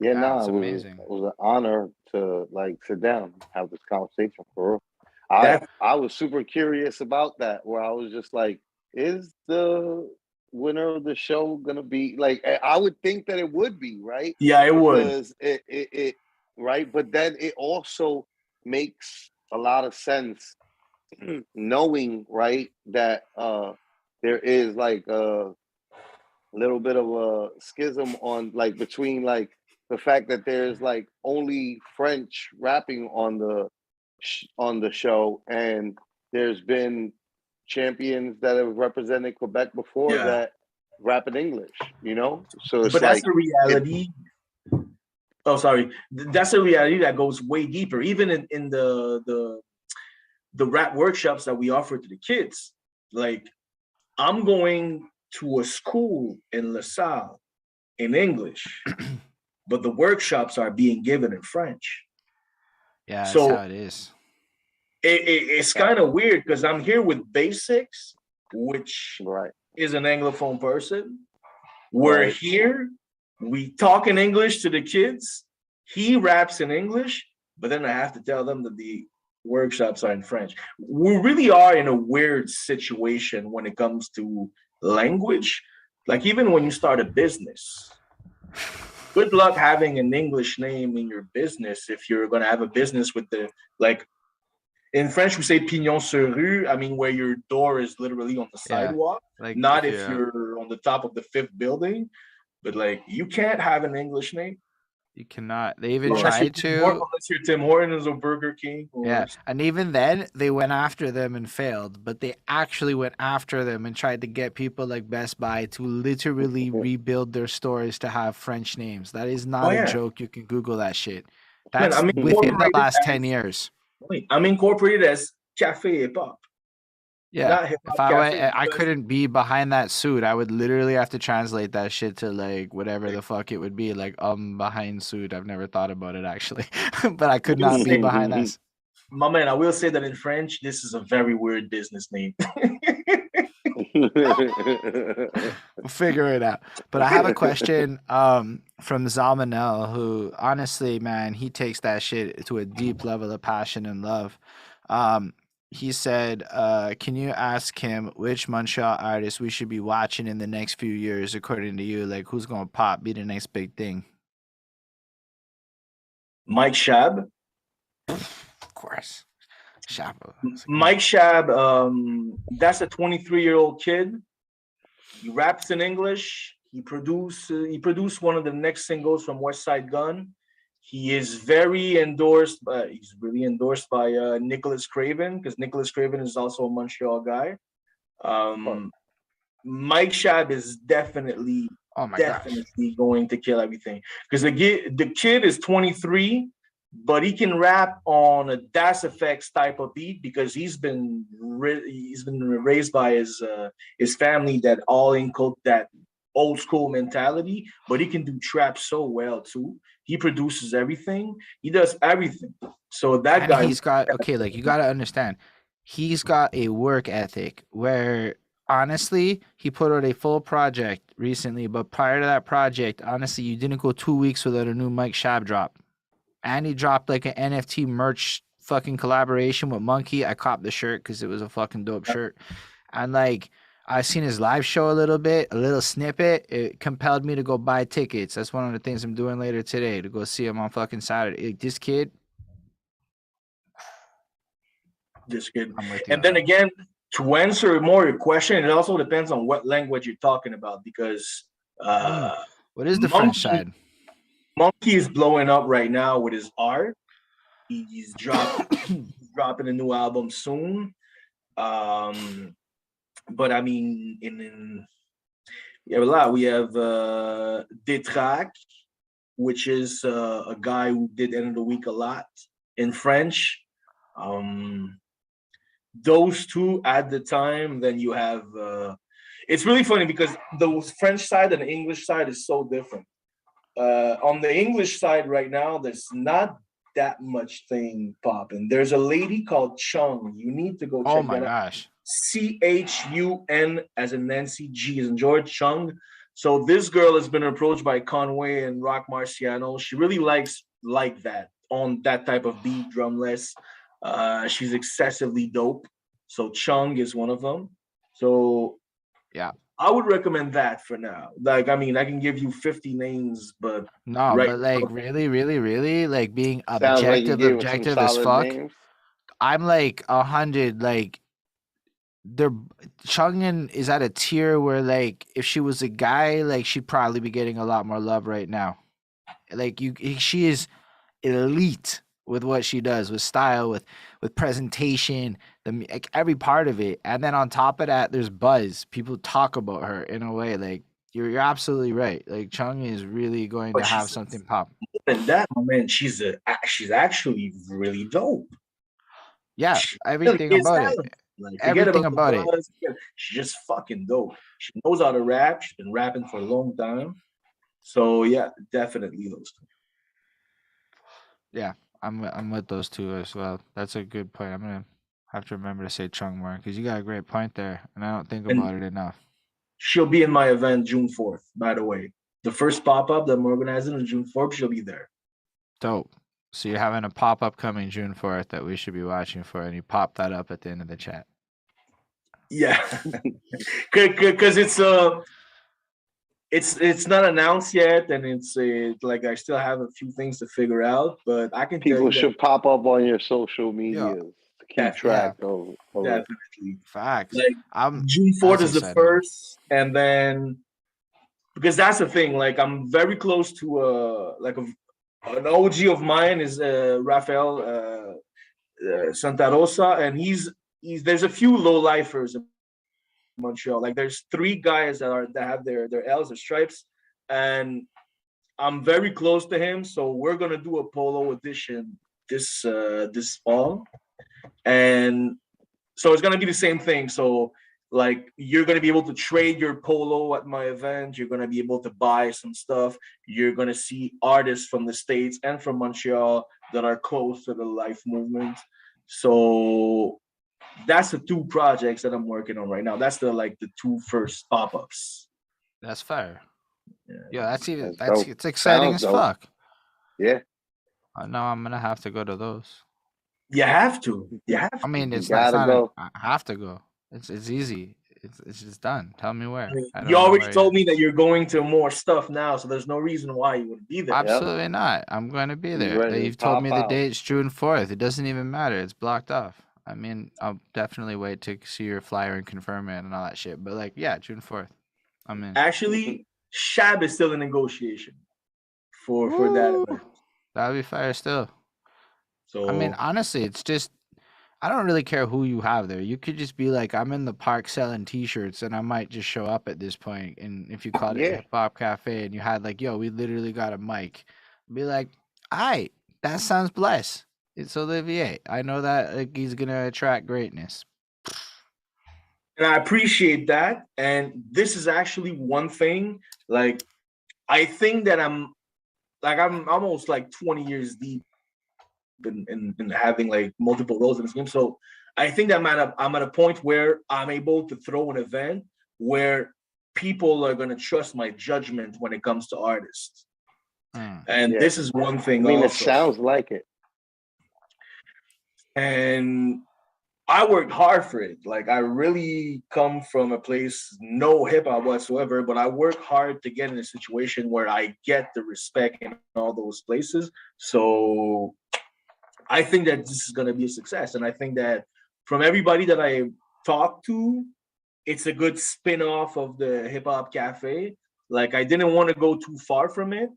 Yeah, no, it was an honor to like sit down, have this conversation for real. I was super curious about that, where I was just like, is the winner of the show gonna be like? I would think that it would be, right? Yeah, it would. Because it right, but then it also makes a lot of sense, knowing, right, that there is like a little bit of a schism on like between like the fact that there's like only French rapping on the show, and there's been champions that have represented Quebec before that rap in English, So it's that's a reality. That's a reality that goes way deeper. Even in the rap workshops that we offer to the kids, like I'm going to a school in LaSalle in English. But the workshops are being given in French. Yeah, that's how it is. It's kind of weird because I'm here with Basics, which is an Anglophone person. We're here, we talk in English to the kids. He raps in English, but then I have to tell them that the workshops are in French. We really are in a weird situation when it comes to language. Like even when you start a business, good luck having an English name in your business if you're going to have a business with like in French we say pignon sur rue. I mean, where your door is literally on the sidewalk, like not if you're on the top of the 5th building. But like you can't have an English name. You cannot. They even tried to. Unless you're Tim Hortons or Burger King. And even then, they went after them and failed. But they actually went after them and tried to get people like Best Buy to literally rebuild their stores to have French names. That is not a joke. You can Google that shit. That's within the last 10 years. I'm incorporated as Cafe Hip Hop. Yeah, if I couldn't be behind that suit. I would literally have to translate that shit to like whatever the fuck it would be. Like behind suit. I've never thought about it actually, but I could not be behind that. My man, I will say that in French, this is a very weird business name. We'll figure it out. But I have a question from Zalmanel, who honestly, man, he takes that shit to a deep level of passion and love. He said, can you ask him which Montreal artist we should be watching in the next few years, according to you? Like, who's going to pop, be the next big thing? Mike Shab. Of course. Shab. Mike Shab, that's a 23-year-old kid. He raps in English. He produced one of the next singles from West Side Gun. He is very endorsed. He's really endorsed by Nicholas Craven, because Nicholas Craven is also a Montreal guy. Mike Shab is definitely going to kill everything, because the kid is 23, but he can rap on a Das Effects type of beat, because he's been raised by his family that all inculcate that old school mentality, but he can do trap so well too. He produces everything. He does everything. So that guy, he's got, like, you got to understand, he's got a work ethic where, honestly, he put out a full project recently, but prior to that project, honestly, you didn't go 2 weeks without a new Mike Shab drop. And he dropped like an NFT merch fucking collaboration with Monkey. I copped the shirt because it was a fucking dope shirt. And like, I seen his live show a little snippet. It compelled me to go buy tickets. That's one of the things I'm doing later today, to go see him on fucking Saturday. This kid. And then again, to answer more your question, it also depends on what language you're talking about, because what is the French side? Monkey is blowing up right now with his art. He's dropping a new album soon. But I mean, we have a lot. We have Détrac, which is a guy who did End of the Week a lot in French. Those two at the time. Then you have. It's really funny because the French side and the English side is so different. On the English side right now, there's not that much thing popping. There's a lady called Chung. You need to go check that out. Oh my gosh. CHUN as in Nancy, G as in George, Chung. So this girl has been approached by Conway and Rock Marciano. She really likes like that, on that type of beat, drumless. She's excessively dope. So Chung is one of them. So yeah, I would recommend that for now. Like, I mean, I can give you 50 names, but no, but like really, like being objective as fuck. Names. I'm like 100. Like, Chungin is at a tier where, like, if she was a guy, like, she'd probably be getting a lot more love right now. Like, she is elite with what she does, with style, with presentation, like, every part of it. And then on top of that, there's buzz. People talk about her in a way. Like, you're absolutely right. Like, Chung is really going to have something pop. And that moment, she's actually really dope. Yeah, everything about it. Like, everything about it. She's just fucking dope. She knows how to rap. She's been rapping for a long time. So yeah, definitely those two. Yeah, I'm with those two as well. That's a good point. I'm gonna have to remember to say Chung more, because you got a great point there, and I don't think about it enough. She'll be in my event June 4th, by the way. The first pop-up that I'm organizing on June 4th, she'll be there. Dope. So you're having a pop-up coming June 4th that we should be watching for, and you pop that up at the end of the chat. Yeah, because it's not announced yet, and it's like I still have a few things to figure out. But I can. People should pop up on your social media to keep track of. Definitely, facts. Like, June 4th is the first, and then because that's the thing. Like, I'm very close to an OG of mine is Rafael Santa Rosa, and he's there's a few low lifers in Montreal. Like, there's 3 guys that have their L's, their stripes, and I'm very close to him. So we're gonna do a polo edition this fall, and so it's gonna be the same thing. So, like, you're gonna be able to trade your polo at my event. You're gonna be able to buy some stuff. You're gonna see artists from the States and from Montreal that are close to the life movement. So that's the 2 projects that I'm working on right now. That's the 2 first pop-ups. That's fair. Yeah, it's exciting as fuck. Yeah. Now I'm gonna have to go to those. You have to. You have I to. mean, You it's not. It's gotta not. go. I have to go. It's easy. It's just done. Tell me where. I You don't know already where told yet. me that you're going to more stuff now, so there's no reason why you wouldn't be there. Yep. Absolutely not. I'm going to be He's there. ready to You've told pop me the out. date. It's June 4th. It doesn't even matter. It's blocked off. I mean, I'll definitely wait to see your flyer and confirm it and all that shit. But like, yeah, June 4th. I'm in. Actually, Shab is still in negotiation for that Woo! event. That'll be fire still. I mean, So honestly, it's just I don't really care who you have there. You could just be like, I'm in the park selling T-shirts, and I might just show up at this point. And if you called it Yeah. Hip Hop Cafe, and you had like, yo, we literally got a mic, be like, alright, that sounds blessed. It's Olivier. I know that like, he's gonna attract greatness. and I appreciate that. And this is actually one thing. Like, I think that I'm almost like 20 years deep in having like multiple roles in this game. So I think that I'm at a point where I'm able to throw an event where people are gonna trust my judgment when it comes to artists. And this is one thing. I mean, also. it sounds like it. And I worked hard for it. Like, I really come from a place, no hip hop whatsoever, but I work hard to get in a situation where I get the respect in all those places. So I think that this is going to be a success. And I think that from everybody that I talked to, it's a good spin-off of the Hip Hop Cafe. Like, I didn't want to go too far from it,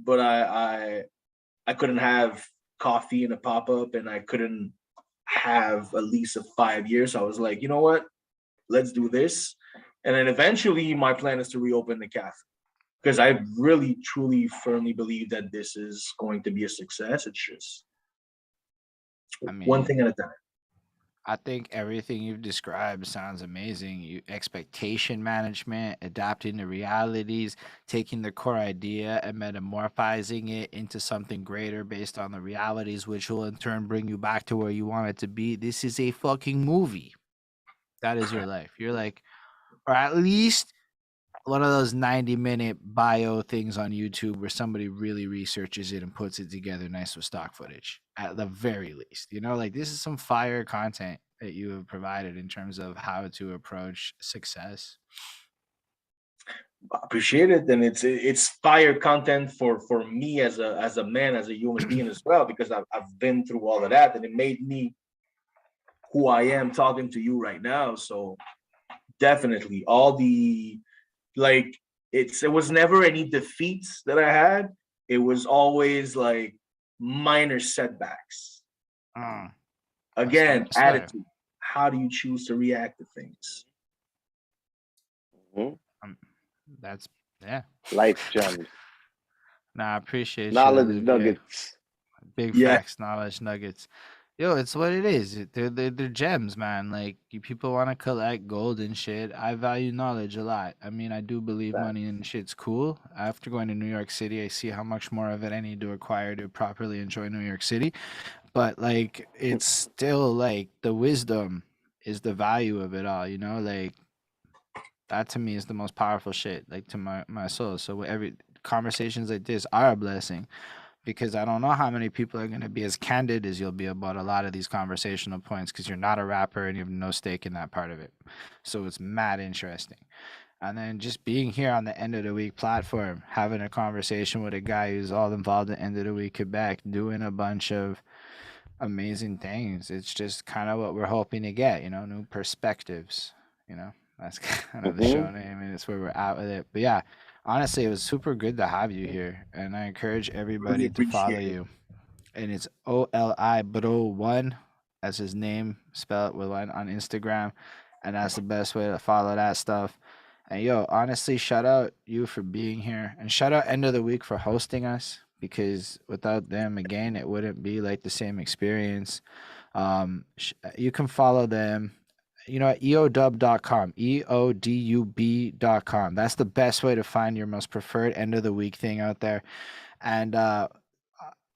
but I couldn't have coffee in a pop-up, and I couldn't have a lease of 5 years. So I was like, you know what? Let's do this. And then eventually my plan is to reopen the cafe, because I really, truly, firmly believe that this is going to be a success. It's just one thing at a time. I think everything you've described sounds amazing. Expectation management, adapting to realities, taking the core idea and metamorphizing it into something greater based on the realities, which will in turn bring you back to where you want it to be. This is a fucking movie. That is your life. You're like, or at least one of those 90-minute bio things on YouTube where somebody really researches it and puts it together nice with stock footage at the very least. You know, like this is some fire content that you have provided in terms of how to approach success. I appreciate it, and it's fire content for me as a man, as a human being as well, because I've been through all of that, and it made me who I am talking to you right now. So definitely all the like it was never any defeats that I had. It was always like minor setbacks. Again, attitude. How do you choose to react to things? That's life gems. Nah, I appreciate knowledge you, nuggets. Big facts, knowledge nuggets. Yo, it's what it is. They're gems, man. Like people want to collect gold and shit. I value knowledge a lot. I mean, I do believe money and shit's cool. After going to New York City, I see how much more of it I need to acquire to properly enjoy New York City. But like, it's still like the wisdom is the value of it all. You know, like that to me is the most powerful shit. Like to my soul. So every conversations like this are a blessing, because I don't know how many people are going to be as candid as you'll be about a lot of these conversational points, because you're not a rapper and you have no stake in that part of it. So it's mad interesting. And then just being here on the End of the Week platform, having a conversation with a guy who's all involved in End of the Week Quebec, doing a bunch of amazing things. It's just kind of what we're hoping to get, you know, new perspectives, you know. That's kind of the show name, and it's where we're at with it. But yeah, honestly, it was super good to have you here, and I encourage everybody to follow you. And it's OLI Bro1 as his name, spell it with one, on Instagram, and that's the best way to follow that stuff. And yo, honestly, shout out you for being here, and shout out End of the Week for hosting us, because without them, again, it wouldn't be like the same experience. You can follow them, you know, at eodub.com, eodub.com. That's the best way to find your most preferred End of the Week thing out there. And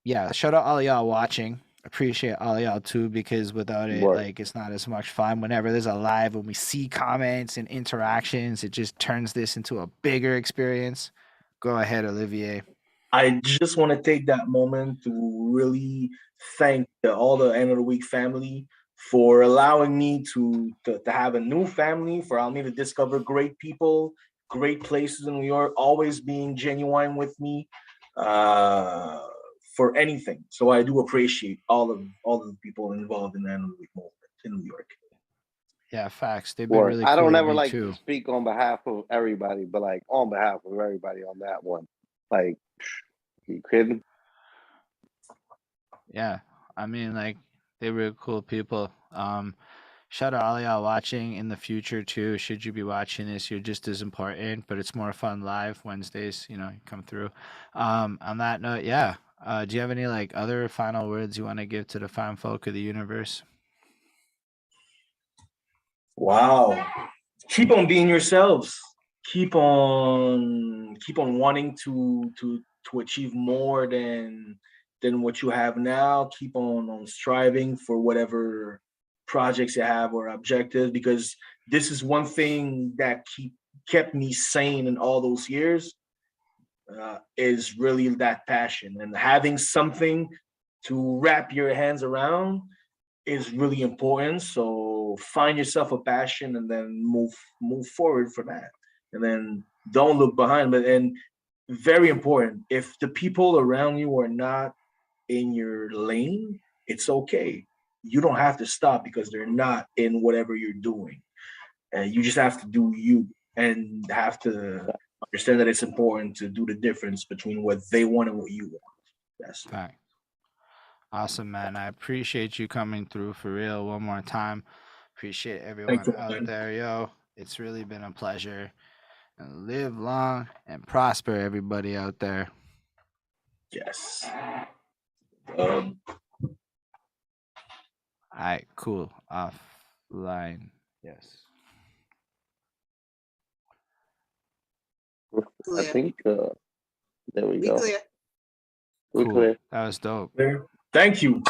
yeah, shout out all of y'all watching. Appreciate all of y'all too, because without it, like, it's not as much fun. Whenever there's a live, when we see comments and interactions, it just turns this into a bigger experience. Go ahead, Olivier. I just want to take that moment to really thank all the end of the week family for allowing me to have a new family, for allowing me to discover great people, great places in New York, always being genuine with me uh, for anything. So I do appreciate all of the people involved in the end of the week movement in New York. Yeah, facts. They've been really I cool don't to ever me like too. to speak on behalf of everybody, but like on behalf of everybody on that one. Like, you kidding? Yeah, I mean, like they were cool people. Shout out all y'all watching in the future too. Should you be watching this, you're just as important, but it's more fun live Wednesdays. You come through. On that note, yeah. Do you have any like other final words you want to give to the fine folk of the universe? Wow. Keep on being yourselves. Keep on wanting to achieve more than what you have now. Keep on striving for whatever projects you have or objectives, because this is one thing that kept me sane in all those years, is really that passion, and having something to wrap your hands around is really important. So find yourself a passion and then move forward for that. And then don't look behind. But and very important, if the people around you are not in your lane, it's okay. You don't have to stop because they're not in whatever you're doing. And you just have to do you and have to understand that it's important to do the difference between what they want and what you want. That's it. Fact. Awesome, man. I appreciate you coming through for real one more time. Appreciate everyone Thankful, out man. there, yo. It's really been a pleasure. And live long and prosper, everybody out there. Yes. All right, cool. Offline. Yes. I think there we go. Clear. We're Cool. clear. That was dope. Thank you.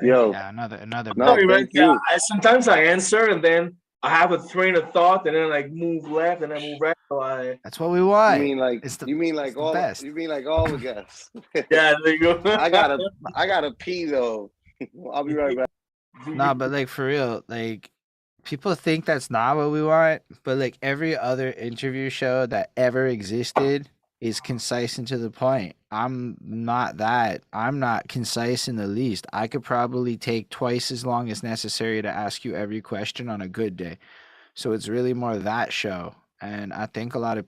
Yo, Yeah, another No, Sorry, man. thank you. Sometimes I answer and then I have a train of thought and then like move left and then move right. So That's what we want. You mean like it's the best. You mean like all the guests? yeah, there you go. I gotta pee though. I'll be right back. Nah, but like for real, like people think that's not what we want, but like every other interview show that ever existed is concise and to the point. I'm not that. I'm not concise in the least. I could probably take twice as long as necessary to ask you every question on a good day. So it's really more that show. And I think a lot of